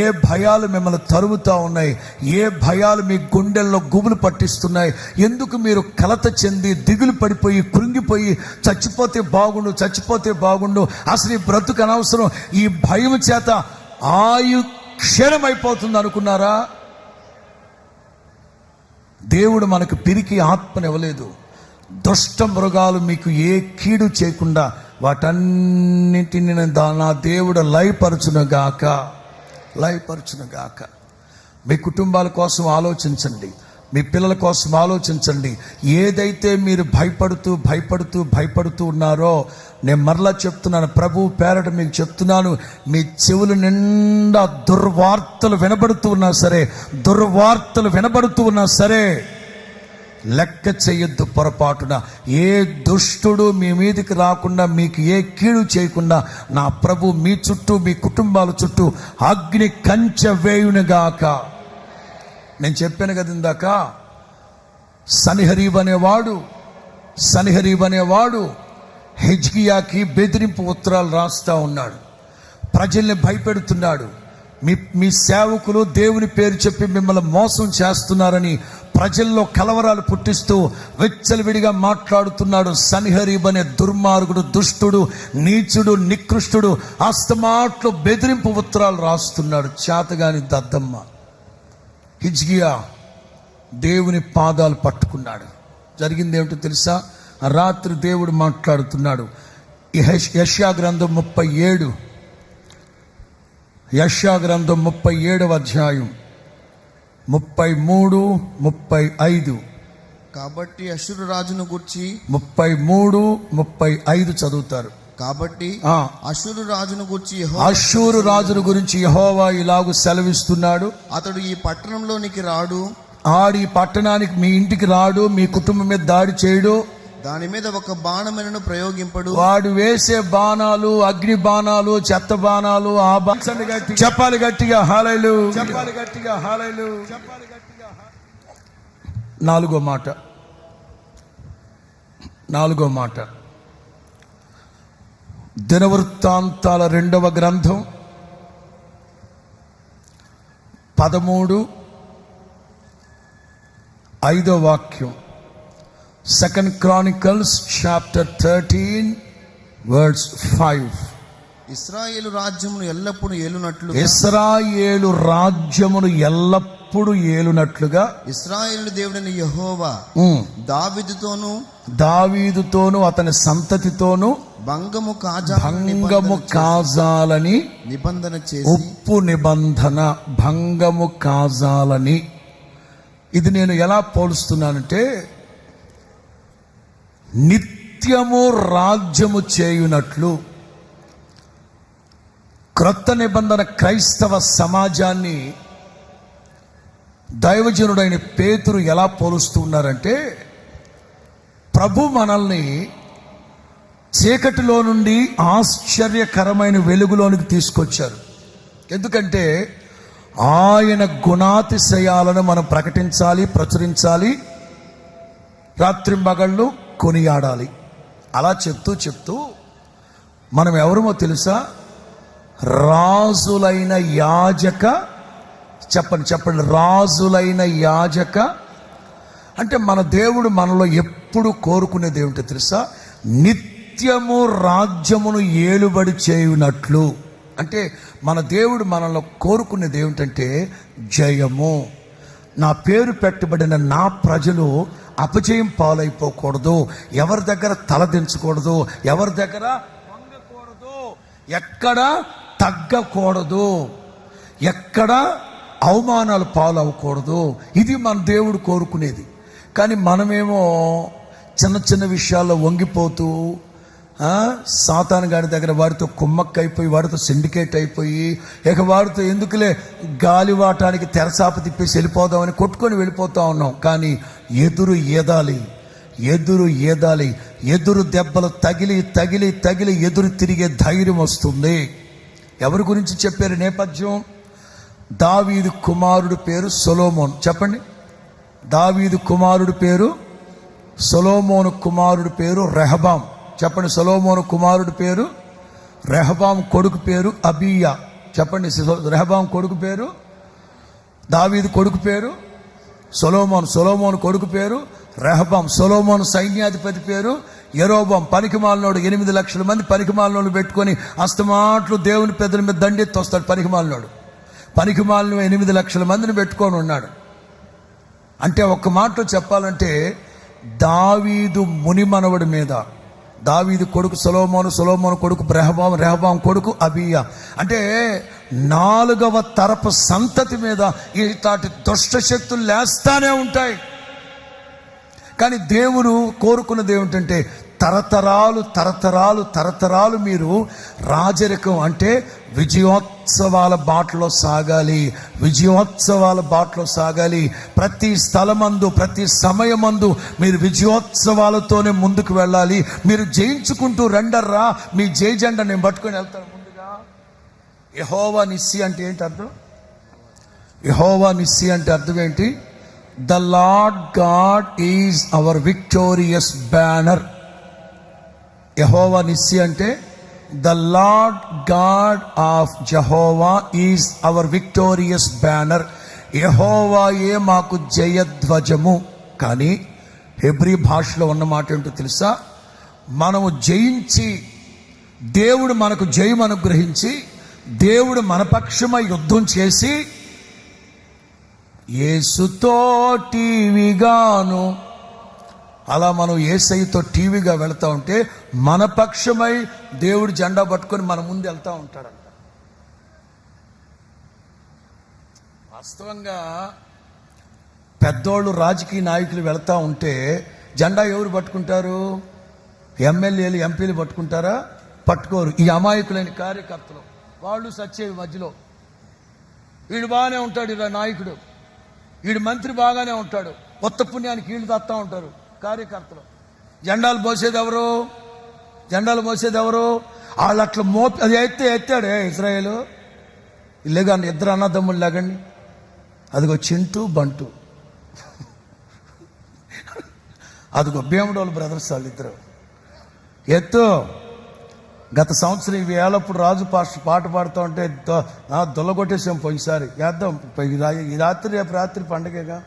ఏ భయాలు మిమ్మల్ని తరుముతా ఉన్నాయి, ఏ భయాలు మీ గుండెల్లో గుబులు పట్టిస్తున్నాయి, ఎందుకు మీరు కలత చెంది దిగులు పడిపోయి కృంగిపోయి చచ్చిపోతే బాగుండు, అసలు ఈ బ్రతుకు అనవసరం, ఈ భయం చేత ఆయు క్షీణమైపోతుంది అనుకున్నారా? దేవుడు మనకు పిరికి ఆత్మనివ్వలేదు. దుష్ట మృగాలు మీకు ఏ కీడు చేయకుండా వాటన్నింటిని నా దేవుడు లయపరచునుగాక. మీ కుటుంబాల కోసం ఆలోచించండి, మీ పిల్లల కోసం ఆలోచించండి. ఏదైతే మీరు భయపడుతూ ఉన్నారో, నేను మరలా చెప్తున్నాను, ప్రభు పేరట మీకు చెప్తున్నాను, మీ చెవుల నిండా దుర్వార్తలు వినబడుతూ ఉన్నా సరే లెక్క చెయ్యొద్దు. పొరపాటున ఏ దుష్టుడు మీ మీదికి రాకుండా, మీకు ఏ కీడు చేయకుండా నా ప్రభు మీ చుట్టూ, మీ కుటుంబాల చుట్టూ అగ్ని కంచె వేయునుగాక. నేను చెప్పాను కదా ఇందాక, సన్హెరీబ్ అనేవాడు హిజ్కియాకి బెదిరింపు ఉత్తరాలు రాస్తా ఉన్నాడు. ప్రజల్ని భయపెడుతున్నాడు. మీ సేవకులు దేవుని పేరు చెప్పి మిమ్మల్ని మోసం చేస్తున్నారని ప్రజల్లో కలవరాలు పుట్టిస్తూ వెచ్చలవిడిగా మాట్లాడుతున్నాడు. సన్హెరీబ్ అనే దుర్మార్గుడు, దుష్టుడు, నీచుడు, నికృష్టుడు అస్తమాట్లో బెదిరింపు ఉత్తరాలు రాస్తున్నాడు. చేతగాని దద్దమ్మ హిజ్కియా దేవుని పాదాలు పట్టుకున్నాడు. జరిగింది ఏమిటో తెలుసా? రాత్రి దేవుడు మాట్లాడుతున్నాడు. యెషయా గ్రంథం 37వ అధ్యాయం 33-35. కాబట్టి అష్షూరు రాజును గూర్చి 33, 35 చదువుతారు. కాబట్టి అష్షూరు రాజును గూర్చి అష్షూరు రాజును గురించి యెహోవా ఇలాగు సెలవిస్తున్నాడు, అతడు ఈ పట్టణంలోనికి రాడు, ఈ పట్టణానికి మీ ఇంటికి రాడు, మీ కుటుంబం మీద దాడి చేయడు, దాని మీద ఒక బాణమైనను ప్రయోగింపడు. వాడు వేసే బాణాలు అగ్ని బాణాలు, చెత్త బాణాలు, ఆ చెప్పాలి గట్టిగా హల్లెలూయా, చెప్పాలి గట్టిగా హల్లెలూయా, చెప్పాలి గట్టిగా. నాలుగో మాట దినవృత్తాంతాల 2వ గ్రంథం 13, 5వ వాక్యం. 2 Chronicles chapter 13 verse 5. ఇశ్రాయేలు రాజ్యమును ఎల్లప్పుడూ ఏలునట్లుగా ఇశ్రాయేలు దేవుడైన యెహోవా దావీదుతోను అతని సంతతితోను భంగము కాజాలని నిబంధన చేసి, ఉప్పు నిబంధన, భంగము కాజాలని. ఇది నేను ఎలా పోలుస్తున్నానంటే, నిత్యము రాజ్యము చేయునట్లు క్రొత్త నిబంధన క్రైస్తవ సమాజాన్ని దైవజనుడైన పేతురు ఎలా పోలుస్తున్నారంటే, ప్రభు మనల్ని చీకటిలో నుండి ఆశ్చర్యకరమైన వెలుగులోనికి తీసుకొచ్చారు. ఎందుకంటే ఆయన గుణాతిశయాలను మనం ప్రకటించాలి, ప్రచురించాలి, రాత్రింబగళ్ళు కొనియాడాలి. అలా చెప్తూ మనం ఎవరమో తెలుసా? రాజులైన యాజక. చెప్పండి, రాజులైన యాజక అంటే మన దేవుడు మనలో ఎప్పుడు కోరుకునేది ఏమిటో తెలుసా? నిత్యము రాజ్యమును ఏలుబడి చేయునట్లు. అంటే మన దేవుడు మనలో కోరుకునేది ఏమిటంటే జయము. నా పేరు పెట్టబడిన నా ప్రజలు అపజయం పాలైపోకూడదు, ఎవరి దగ్గర తలదించకూడదు, ఎవరి దగ్గర వంగకూడదు, ఎక్కడ తగ్గకూడదు, ఎక్కడ అవమానాలు పాలవ్వకూడదు. ఇది మన దేవుడు కోరుకునేది. కానీ మనమేమో చిన్న విషయాల్లో వంగిపోతూ సాతాను గారి దగ్గర వాడితో కుమ్మక్కైపోయి, వాడితో సిండికేట్ అయిపోయి, ఇక వాడితో ఎందుకులే గాలివాటానికి తెరసాప తిప్పేసి వెళ్ళిపోదామని కొట్టుకొని వెళ్ళిపోతా ఉన్నాం. కానీ ఎదురు ఏదాలి, ఎదురు దెబ్బలు తగిలి ఎదురు తిరిగే ధైర్యం వస్తుంది. ఎవరి గురించి చెప్పారు నేపథ్యం? దావీదు కుమారుడు పేరు సొలొమోను. చెప్పండి, దావీదు కుమారుడు పేరు సొలొమోను, కుమారుడు పేరు రెహబాం. చెప్పండి, సొలొమోను కుమారుడు పేరు రెహబాం, కొడుకు పేరు అబీయా. చెప్పండి, రెహబాం కొడుకు పేరు, దావీదు కొడుకు పేరు సొలొమోను కొడుకు పేరు రెహబాం. సొలొమోను సైన్యాధిపతి పేరు యెరోబాం. పనికిమాలినోడు, 8 లక్షల మంది పనికిమాలినోడు పెట్టుకొని అస్తమాట్లు దేవుని పెద్దల మీద దండెత్తి వస్తాడు. పనికిమాలిన 8 లక్షల మందిని పెట్టుకొని ఉన్నాడు. అంటే ఒక్క మాటలో చెప్పాలంటే దావీదు మునిమనవడి మీద, దావీదు కొడుకు సొలొమోను కొడుకు రెహబాం కొడుకు అబీయా. అంటే 4వ తరపు సంతతి మీద ఇట్లాంటి దుష్ట శక్తులు లేస్తానే ఉంటాయి. కానీ దేవుడు కోరుకున్నది ఏమిటంటే తరతరాలు మీరు రాజరికం అంటే విజయోత్సవాల బాటలో సాగాలి. ప్రతి స్థలమందు, ప్రతి సమయమందు మీరు విజయోత్సవాలతోనే ముందుకు వెళ్ళాలి. మీరు జయించుకుంటూ రండర్రా, మీ జై జెండా నేను పట్టుకొని వెళ్తాను. ముందుగా యెహోవా నిస్సి అంటే ఏంటి అర్థం? యెహోవా నిస్సి అంటే అర్థం ఏంటి? The lord god is our victorious banner. యెహోవా నిస్సి అంటే the lord god of Jehovah is our victorious banner. యెహోవాయే మాకు జయధ్వజము. కానీ హెబ్రీ భాషలో ఉన్న మాట ఏంటో తెలుసా? మనము జయించి, దేవుడు మనకు జయం అనుగ్రహించి, దేవుడు మన పక్షమై యుద్ధం చేసి, యేసుతో టీవీగాను అలా మనం యేసయ్యతో టీవీగా వెళ్తా ఉంటే మన పక్షమై దేవుడు జెండా పట్టుకొని మన ముందు వెళ్తా ఉంటాడంట. వాస్తవంగా పెద్దోళ్ళు రాజకీయ నాయకులు వెళ్తూ ఉంటే జెండా ఎవరు పట్టుకుంటారు? ఎమ్మెల్యేలు ఎంపీలు పట్టుకుంటారా? పట్టుకోరు. ఈ అమాయకులైన కార్యకర్తలు వాళ్ళు సచ్చేవి మధ్యలో. వీడు బాగానే ఉంటాడు, ఇలా నాయకుడు, వీడు మంత్రి బాగానే ఉంటాడు, కొత్త పుణ్యానికి వీళ్ళు తత్తా ఉంటారు కార్యకర్తలు. జెండాలు మోసేది ఎవరు? వాళ్ళు అట్లా అది ఎత్తాడే ఇజ్రాయేలు. లేదండి, ఇద్దరు అన్నదమ్ములు లేకండి, అదిగో చింటూ బంటు, అదిగో భీముడోళ్ళు బ్రదర్స్ వాళ్ళిద్దరు. ఎత్తు. గత సంవత్సరం ఈ వేళప్పుడు రాజు పాట పాడుతూ ఉంటే దొల్లగొట్టేసాం. పోయినసారి వేద్దాం, ఈ రాత్రి రేపు రాత్రి పండగగా.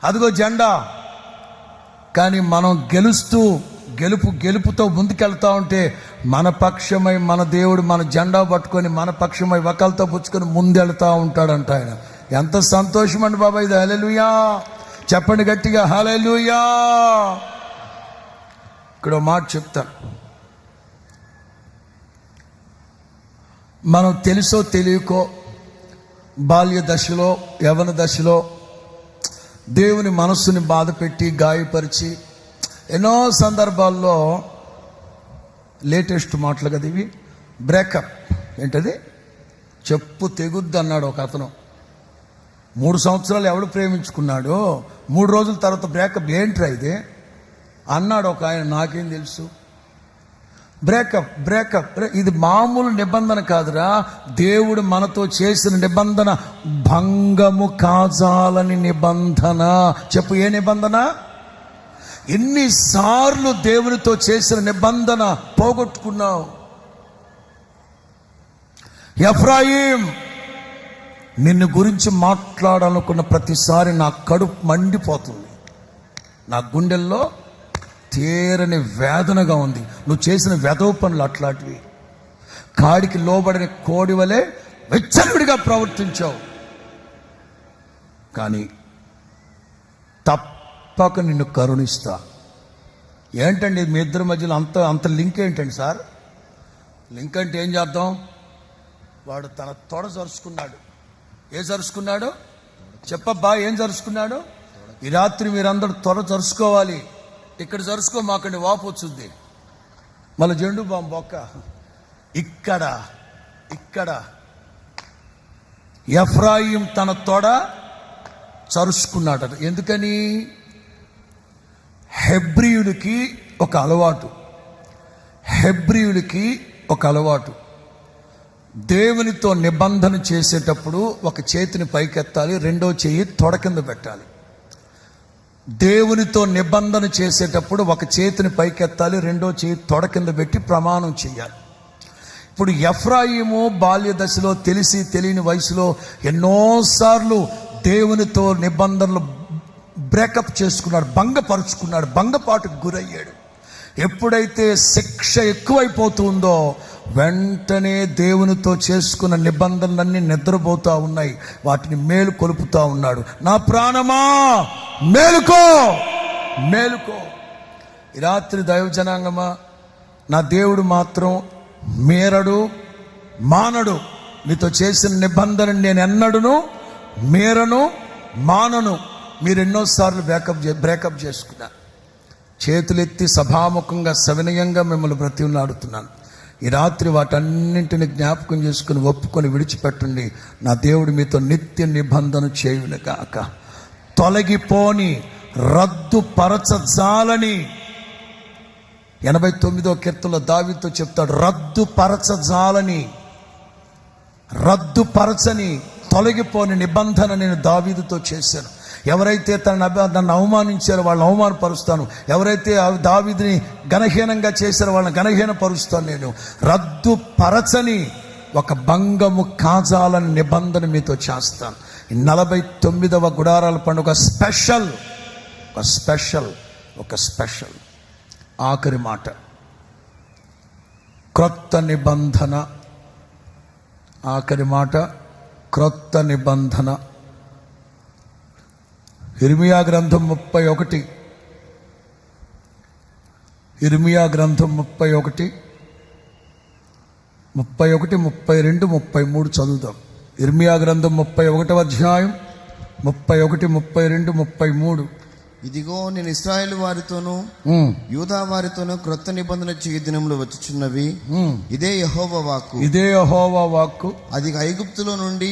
అదిగో జెండా. కానీ మనం గెలుపుతో ముందుకెళ్తా ఉంటే మన పక్షమై మన దేవుడు మన జెండా పట్టుకొని మన పక్షమై వకలతో పుచ్చుకొని ముందెళ్తా ఉంటాడంట ఆయన. ఎంత సంతోషం అండి బాబా ఇది. హల్లెలూయా చెప్పండి గట్టిగా, హల్లెలూయా. ఇక్కడ మాట చెప్తాను. మనం తెలుసో తెలియకో బాల్య దశలో, యవ్వన దశలో దేవుని మనస్సుని బాధపెట్టి గాయపరిచి ఎన్నో సందర్భాల్లో లేటెస్ట్ మాటలు కదా ఇవి, బ్రేకప్. ఏంటది? చెప్పు తెగుద్దు అన్నాడు ఒక అతను. 3 సంవత్సరాలు ఎవడు ప్రేమించుకున్నాడు, 3 రోజుల తర్వాత బ్రేకప్. ఏంట్రా ఇది అన్నాడు ఒక ఆయన. నాకేం తెలుసు. బ్రేకప్ ఇది మామూలు నిబంధన కాదురా. దేవుడు మనతో చేసిన నిబంధన భంగము కాజాలని నిబంధన. చెప్పు, ఏ నిబంధన? ఎన్నిసార్లు దేవునితో చేసిన నిబంధన పోగొట్టుకున్నావు? ఎఫ్రాయిం, నిన్ను గురించి మాట్లాడాలనుకున్న ప్రతిసారి నా కడుపు మండిపోతుంది, నా గుండెల్లో తీరని వేదనగా ఉంది. నువ్వు చేసిన వెధవ పనులు అట్లాంటివి. కాడికి లోబడిన కోడి వలె వెచ్చలుడిగా ప్రవర్తించావు. కానీ తప్పక నిన్ను కరుణిస్తా. ఏంటండి మీ ఇద్దరి మధ్యలో అంత లింక్ ఏంటండి సార్? లింక్ అంటే ఏం చేద్దాం? వాడు తన తొడ జరుచుకున్నాడు. ఏం జరుచుకున్నాడు చెప్పబ్బా? ఏం జరుచుకున్నాడు? ఈ రాత్రి మీరందరూ తొడ జరుచుకోవాలి. ఇక్కడ జరుచుకో మాకండి, వాపు వచ్చింది. మళ్ళీ జెండు బాంబు బొక్క ఇక్కడ ఎఫ్రాయిం తన తొడ చరుచుకున్నాడట. ఎందుకని? హెబ్రీయులకి ఒక అలవాటు. దేవునితో నిబంధన చేసేటప్పుడు ఒక చేతిని పైకెత్తాలి, రెండో చెయ్యి తొడ కింద పెట్టాలి. దేవునితో నిబంధన చేసేటప్పుడు ఒక చేతిని పైకెత్తాలి, రెండో చేయి తొడ కింద పెట్టి ప్రమాణం చేయాలి. ఇప్పుడు ఎఫ్రాయిము బాల్య దశలో తెలిసి తెలియని వయసులో ఎన్నోసార్లు దేవునితో నిబంధనలు బ్రేకప్ చేసుకున్నాడు, భంగపరుచుకున్నాడు, భంగపాటుకు గురయ్యాడు. ఎప్పుడైతే శిక్ష ఎక్కువైపోతుందో వెంటనే దేవునితో చేసుకున్న నిబంధనలన్నీ నిద్రపోతూ ఉన్నాయి, వాటిని మేలు కొలుపుతా ఉన్నాడు. నా ప్రాణమా మేలుకో. ఈ రాత్రి దైవజనాంగమా, నా దేవుడు మాత్రం మేరడు మానడు. మీతో చేసిన నిబంధన నేను ఎన్నడును మేరను మానను. మీరు ఎన్నోసార్లు బ్రేకప్ చేసుకున్నా. చేతులెత్తి సభాముఖంగా సవినయంగా మిమ్మల్ని బ్రతిమలాడుతున్నాను. ఈ రాత్రి వాటన్నింటిని జ్ఞాపకం చేసుకుని ఒప్పుకొని విడిచిపెట్టండి. నా దేవుడు మీతో నిత్య నిబంధన చేయును గాక. తొలగిపోని రద్దుపరచజాలని 89వ కీర్తనలో దావీదుతో చెప్తాడు. రద్దుపరచని తొలగిపోని నిబంధన నేను దావీదుతో చేశాను. ఎవరైతే నన్ను అవమానించారో వాళ్ళని అవమానపరుస్తాను, ఎవరైతే దావీదుని ఘనహీనంగా చేశారో వాళ్ళని ఘనహీనపరుస్తాను. నేను రద్దుపరచని ఒక భంగము కాజాలని నిబంధన మీతో చేస్తాను. 49వ గుడారాల పండుగ స్పెషల్ ఆఖరి మాట, క్రొత్త నిబంధన. ఆఖరి మాట, క్రొత్త నిబంధన. ఇర్మియా గ్రంథం 31, 32, 33 చదువుదాం. ఇర్మియా గ్రంథం 31వ అధ్యాయం 31, 32, 33. ఇదిగో నేను ఇశ్రాయేలు వారితోనూ యూదా వారితోనూ క్రొత్త నిబంధన చేయు దినములు వచ్చుచున్నవి. ఇదే యెహోవా వాక్కు. ఇదే యెహోవా వాక్కు. అది ఐగుప్తులో నుండి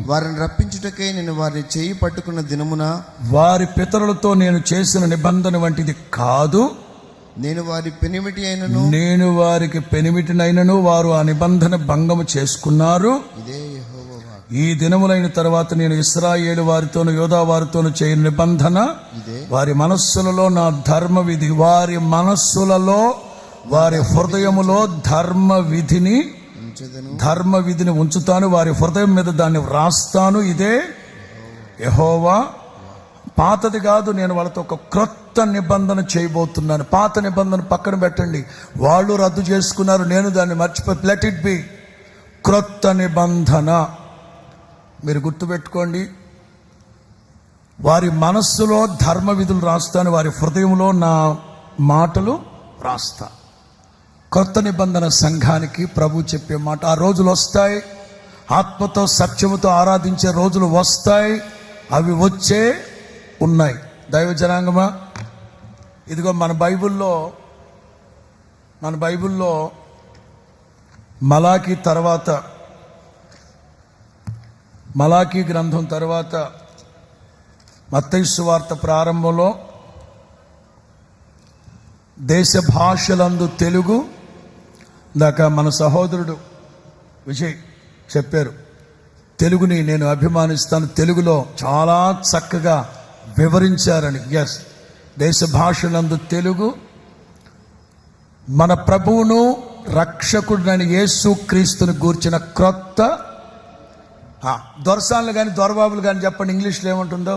వారిని రప్పించుటకై నేను వారిని చేయి పట్టుకున్న దినమున వారి పితరులతో నేను చేసిన నిబంధన వంటిది కాదు. నేను వారి పెనిమిటి అయినను నేను వారికి పెనిమిటినైనను వారు ఆ నిబంధన భంగము చేసుకున్నారు. ఇదే యెహోవా వాక్కు. ఈ దినములైన తర్వాత నేను ఇశ్రాయేలు వారితోను యోధా వారితోను చేయని నిబంధన ఇదే వారి మనస్సులలో నా ధర్మ విధి, వారి మనస్సులలో వారి హృదయములో ధర్మ విధిని ఉంచుతాను, వారి హృదయం మీద దాన్ని వ్రాస్తాను. ఇదే యెహోవా. పాతది కాదు, నేను వాళ్ళతో ఒక క్రొత్త నిబంధన చేయబోతున్నాను. పాత నిబంధన పక్కన పెట్టండి, వాళ్ళు రద్దు చేసుకున్నారు, నేను దాన్ని మర్చిపోయి లెట్ ఇట్ బి. క్రొత్త నిబంధన మీరు గుర్తుపెట్టుకోండి. వారి మనస్సులో ధర్మ విధులు రాస్తాను, వారి హృదయంలో నా మాటలు రాస్తా. కొత్త నిబంధన సంఘానికి ప్రభు చెప్పే మాట. ఆ రోజులు వస్తాయి, ఆత్మతో సత్యముతో ఆరాధించే రోజులు వస్తాయి, అవి వచ్చే ఉన్నాయి. దైవ జనాంగమా, ఇదిగో మన బైబిల్లో మలాకీ గ్రంథం తర్వాత మత్తయి సువార్త ప్రారంభంలో దేశ భాషలందు తెలుగు దాకా మన సహోదరుడు విజయ్ చెప్పారు. తెలుగుని నేను అభిమానిస్తాను, తెలుగులో చాలా చక్కగా వివరించారని. ఎస్, దేశ భాషలందు తెలుగు మన ప్రభువును రక్షకుడినైన యేసు క్రీస్తుని గూర్చిన క్రొత్త. దొరసాన్లు కానీ దొరబాబులు కానీ చెప్పండి, ఇంగ్లీష్లో ఏముంటుందో.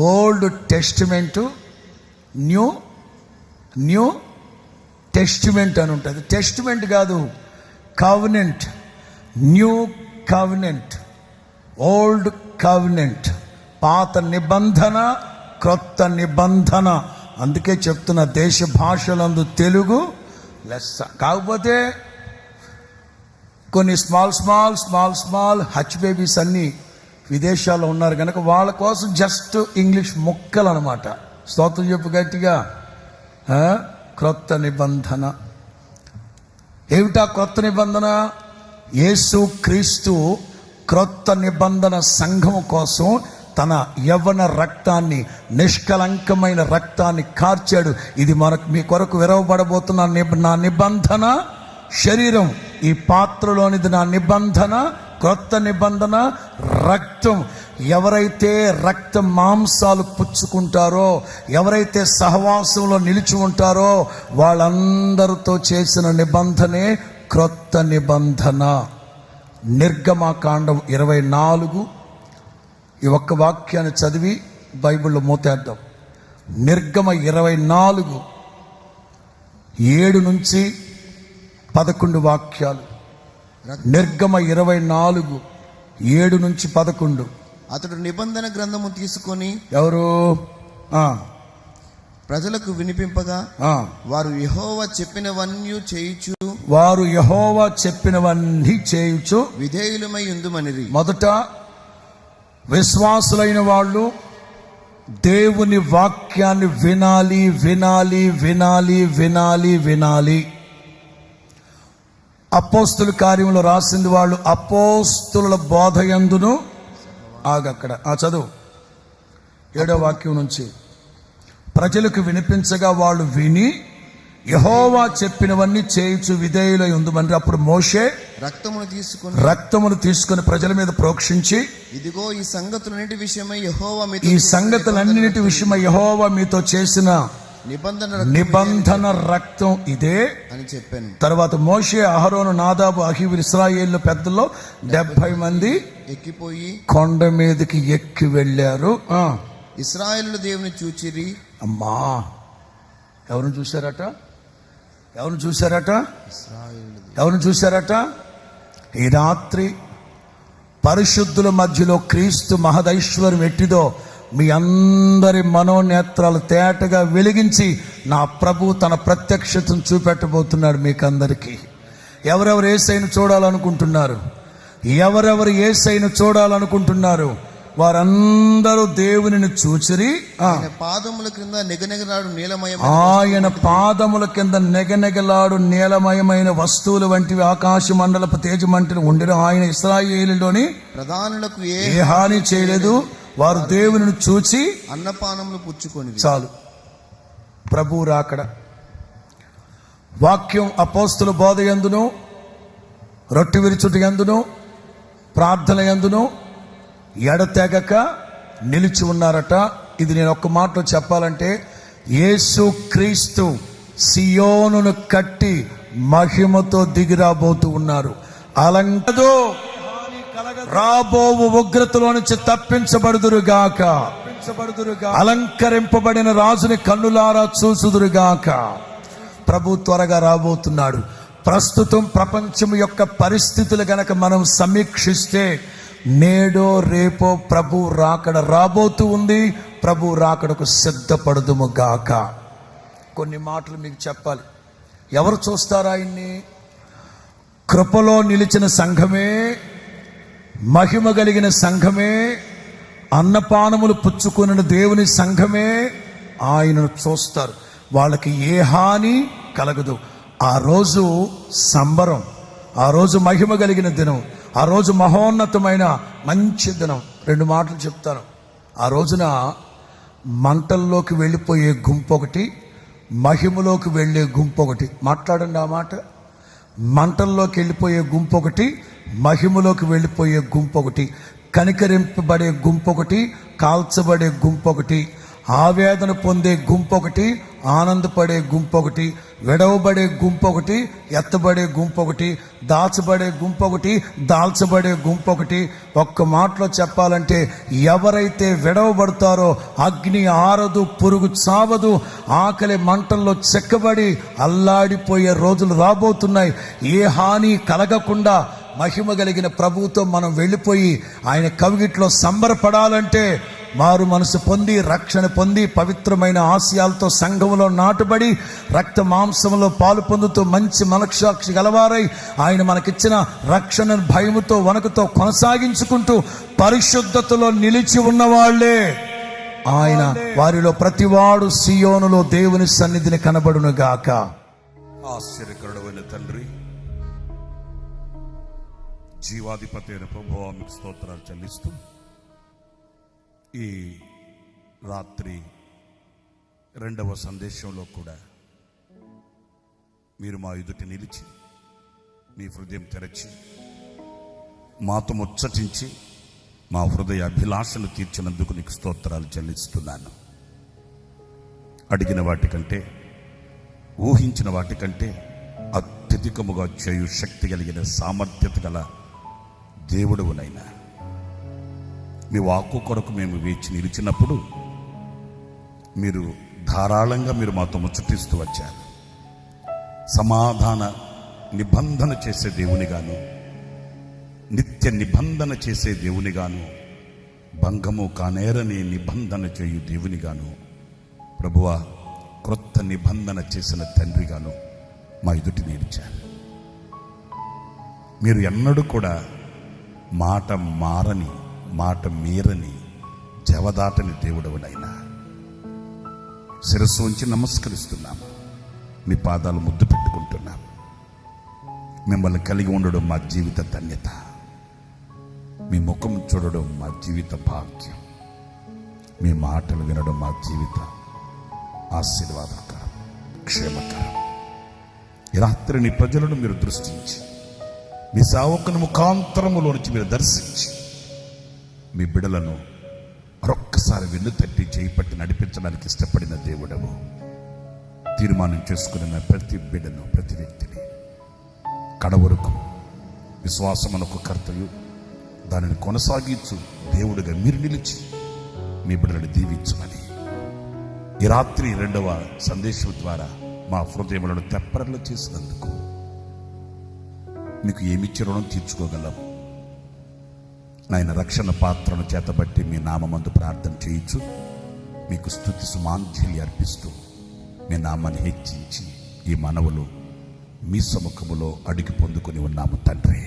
ఓల్డ్ టెస్టిమెంటు, న్యూ టెస్టిమెంట్ అని ఉంటుంది. టెస్టిమెంట్ కాదు, covenant. New covenant, old covenant. పాత నిబంధన, క్రొత్త నిబంధన. అందుకే చెప్తున్న దేశ భాషలందు తెలుగు లెస్స. కాకపోతే కొన్ని స్మాల్ హచ్ బేబీస్ అన్నీ విదేశాల్లో ఉన్నారు కనుక వాళ్ళ కోసం జస్ట్ ఇంగ్లీష్ ముక్కలు అనమాట. స్తోత్రం చెప్పు గట్టిగా. క్రొత్త నిబంధన ఏమిటా? క్రొత్త నిబంధన యేసు క్రీస్తు క్రొత్త నిబంధన సంఘం కోసం తన యవ్వన రక్తాన్ని, నిష్కలంకమైన రక్తాన్ని కార్చాడు. ఇది మీ కొరకు విరవబడబోతున్న నా నిబంధన శరీరం. ఈ పాత్రలోనిది నా నిబంధన, క్రొత్త నిబంధన రక్తం. ఎవరైతే రక్త మాంసాలు పుచ్చుకుంటారో, ఎవరైతే సహవాసంలో నిలిచి ఉంటారో వాళ్ళందరితో చేసిన నిబంధనే క్రొత్త నిబంధన. నిర్గమకాండం 24 ఈ ఒక్క వాక్యాన్ని చదివి బైబిల్లో మూతేద్దాం. నిర్గమ 24 7 నుంచి 11 వాక్యాలు. నిర్గమ 24 7 నుంచి 11. అతడు నిబంధన గ్రంథము తీసుకొని ఎవరు ప్రజలకు వినిపింపగా వారు యెహోవా చెప్పినవన్నీ చేయుచు విధేయులమై ఉందుమనిరి. మొదట విశ్వాసులైన వాళ్ళు దేవుని వాక్యాన్ని వినాలి, వినాలి, వినాలి, వినాలి, వినాలి. అపోస్తుల కార్యంలో రాసింది వాళ్ళు అపోస్తుల బోధయందును. ఆగక్కడ చదువు 7వ వాక్యం నుంచి. ప్రజలకు వినిపించగా వాళ్ళు విని యెహోవా చెప్పినవన్నీ చేయుచు విధేయులై ఉందుమని. అప్పుడు మోషే రక్తమును తీసుకుని ప్రజల మీద ప్రోక్షించి, ఇదిగో ఈ సంగతులన్నిటి విషయమై యెహోవా మీతో చేసిన నిబంధన రక్తం ఇదే అని చెప్పాను. తర్వాత మోషే, అహరోను, నాదాబు, అహీబు ఇశ్రాయేలు పెద్దల్లో 70 మంది ఎక్కిపోయి కొండ మీదకి ఎక్కి వెళ్ళారు. ఇశ్రాయేలు దేవుని చూచిరి. అమ్మా, ఎవరిని చూశారట? ఈ రాత్రి పరిశుద్ధుల మధ్యలో క్రీస్తు మహదైశ్వర్యం ఎట్టిదో మీ అందరి మనోనేత్రాలు తేటగా వెలిగించి నా ప్రభు తన ప్రత్యక్షతను చూపెట్టబోతున్నాడు మీకందరికీ. ఎవరెవరు యేసయ్యను చూడాలనుకుంటున్నారు? వారందరూ దేవునిని చూచిరి. ఆయన పాదముల క్రింద నెగనెగలాడు నీలమయమైన ఆయన పాదముల కింద నెగనెగలాడు నీలమయమైన వస్తువులు వంటివి ఆకాశ మండలపు తేజమంటిని ఉండిన ఆయన ఇశ్రాయేలులోని ప్రధానులకు ఏ హాని చేయలేదు. వారు దేవునిని చూచి అన్నపానములు పుచ్చుకొని. చాలు. ప్రభువు రాకడ వాక్యం అపోస్తుల బోధ యందును, రొట్టె విరుచుట యందును, ప్రార్థన యందును ఎడతెగక నిలిచి ఉన్నారట. ఇది నేను ఒక్క మాటలో చెప్పాలంటే, యేసు క్రీస్తు సియోనును కట్టి మహిమతో దిగిరాబోతూ ఉన్నారు. అలంకదో రాబోవు ఉగ్రతలో నుంచి తప్పించబడుదురుగాక. అలంకరింపబడిన రాజుని కన్నులారా చూసుదురుగాక. ప్రభు త్వరగా రాబోతున్నాడు. ప్రస్తుతం ప్రపంచం యొక్క పరిస్థితులు గనక మనం సమీక్షిస్తే, నేడో రేపో ప్రభు రాకడ రాబోతూ ఉంది. ప్రభు రాకడకు సిద్ధపడదుము గాక. కొన్ని మాటలు మీకు చెప్పాలి. ఎవరు చూస్తారా ఆయన్ని? కృపలో నిలిచిన సంఘమే, మహిమ కలిగిన సంఘమే, అన్నపానములు పుచ్చుకున్న దేవుని సంఘమే ఆయనను చూస్తారు. వాళ్ళకి ఏ హాని కలగదు. ఆ రోజు సంబరం, ఆ రోజు మహిమ కలిగిన దినం, ఆ రోజు మహోన్నతమైన మంచి దినం. 2 మాటలు చెప్తాను. ఆ రోజున మంటల్లోకి వెళ్ళిపోయే గుంపు ఒకటి, మహిమలోకి వెళ్ళే గుంపు ఒకటి. మాట్లాడండి ఆ మాట. మంటల్లోకి వెళ్ళిపోయే గుంపు ఒకటి, మహిమలోకి వెళ్ళిపోయే గుంపు ఒకటి. కనికరింపబడే గుంపు ఒకటి, కాల్చబడే గుంపు ఒకటి. ఆవేదన పొందే గుంపు ఒకటి, ఆనందపడే గుంపు ఒకటి. విడవబడే గుంపు ఒకటి, ఎత్తబడే గుంపు ఒకటి. దాచబడే గుంపు ఒకటి, దాల్చబడే గుంపు ఒకటి. ఒక్క మాటలో చెప్పాలంటే, ఎవరైతే విడవబడతారో అగ్ని ఆరదు, పురుగు చావదు, ఆకలి మంటల్లో చెక్కబడి అల్లాడిపోయే రోజులు రాబోతున్నాయి. ఏ హాని కలగకుండా మహిమ కలిగిన ప్రభువుతో మనం వెళ్ళిపోయి ఆయన కవిగిట్లో సంబరపడాలంటే, మారు మనసు పొంది, రక్షణ పొంది, పవిత్రమైన ఆశయాలతో సంఘములో నాటుబడి, రక్త మాంసంలో పాలు పొందుతూ మంచి మనస్సాక్షి గలవారై ఆయన మనకిచ్చిన రక్షణ భయముతో వణుకుతో కొనసాగించుకుంటూ పరిశుద్ధతలో నిలిచి ఉన్నవాళ్లే ఆయన. వారిలో ప్రతివాడు సియోనులో దేవుని సన్నిధిని కనబడును గాక. ఆశ్చర్యకరుడైన తండ్రి, జీవాధిపతి అయిన ప్రభువా, మీకు స్తోత్రాలు చెల్లిస్తూ ఈ రాత్రి 2వ సందేశంలో కూడా మీరు మా ఎదుట నిలిచి మీ హృదయం తెరచి మాతో ముచ్చటించి మా హృదయ అభిలాషను తీర్చినందుకు నీకు స్తోత్రాలు చెల్లిస్తున్నాను. అడిగిన వాటికంటే, ఊహించిన వాటికంటే అత్యధికముగా చేయు శక్తి కలిగిన సామర్థ్యత గల దేవుడవునైనా, మీ వాక్కు కొరకు మేము వేచి నిలిచినప్పుడు మీరు ధారాళంగా మీరు మాతో ముచ్చటిస్తూ వచ్చారు. సమాధాన నిబంధన చేసే దేవునిగాను, నిత్య నిబంధన చేసే దేవునిగాను, భంగము కానేరని నిబంధన చేయు దేవునిగాను, ప్రభువా క్రొత్త నిబంధన చేసిన తండ్రిగాను మా ఎదుటి నిలిచారు. మీరు ఎన్నడూ కూడా మాట మారని, మాట మీరని, జవదాటని దేవుడవునైనా శిరస్సు ఉంచి నమస్కరిస్తున్నాము. మీ పాదాలు ముద్దు పెట్టుకుంటున్నాము. మిమ్మల్ని కలిగి ఉండడం మా జీవిత ధన్యత. మీ ముఖం చూడడం మా జీవిత భాగ్యం. మీ మాటలు వినడం మా జీవిత ఆశీర్వాదకరం, క్షేమకరం. ఈ రాత్రి నీ ప్రజలను మీరు దృష్టించి, మీ సేవకుని ముఖాంతరములో నుంచి మీరు దర్శించి, మీ బిడలను మరొక్కసారి వెన్ను తట్టి చేపట్టి నడిపించడానికి ఇష్టపడిన దేవుడవు. తీర్మానం చేసుకున్న ప్రతి బిడ్డను, ప్రతి వ్యక్తిని కడవరకు విశ్వాసమునకు కర్తయు, దానిని కొనసాగించు దేవుడుగా మీరు నిలిచి మీ బిడ్డలను దీవించమని ఈ రాత్రి 2వ సందేశం ద్వారా మా హృదయములను తెప్పరలు చేసినందుకు మీకు ఏమిచ్చి రుణం తీర్చుకోగలం. నాయన, రక్షణ పాత్రను చేతబట్టి మీ నామందు ప్రార్థన చేయించు, మీకు స్తుతి సుమాంజలి అర్పిస్తూ మీ నామాన్ని హెచ్చించి ఈ మనవులు మీ సముఖములో అడిగి పొందుకొని ఉన్నాము తండ్రి.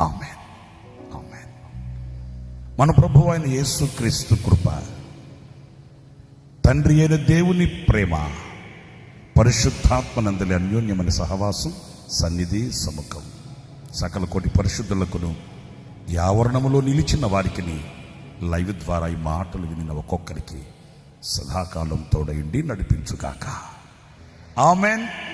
ఆమేన్, ఆమేన్. మన ప్రభువు అయిన యేసుక్రీస్తు కృప, తండ్రి అయిన దేవుని ప్రేమ, పరిశుద్ధాత్మనందలి అన్యోన్యమైన సహవాసం, సన్నిధి, సముఖం సకల కోటి పరిశుద్ధులకును ఈ ఆవరణములో నిలిచిన వారికి లైవ్ ద్వారా ఈ మాటలు వినిన ఒక్కొక్కరికి సదాకాలం తోడయుండి నడిపించుగాక. ఆమెన్.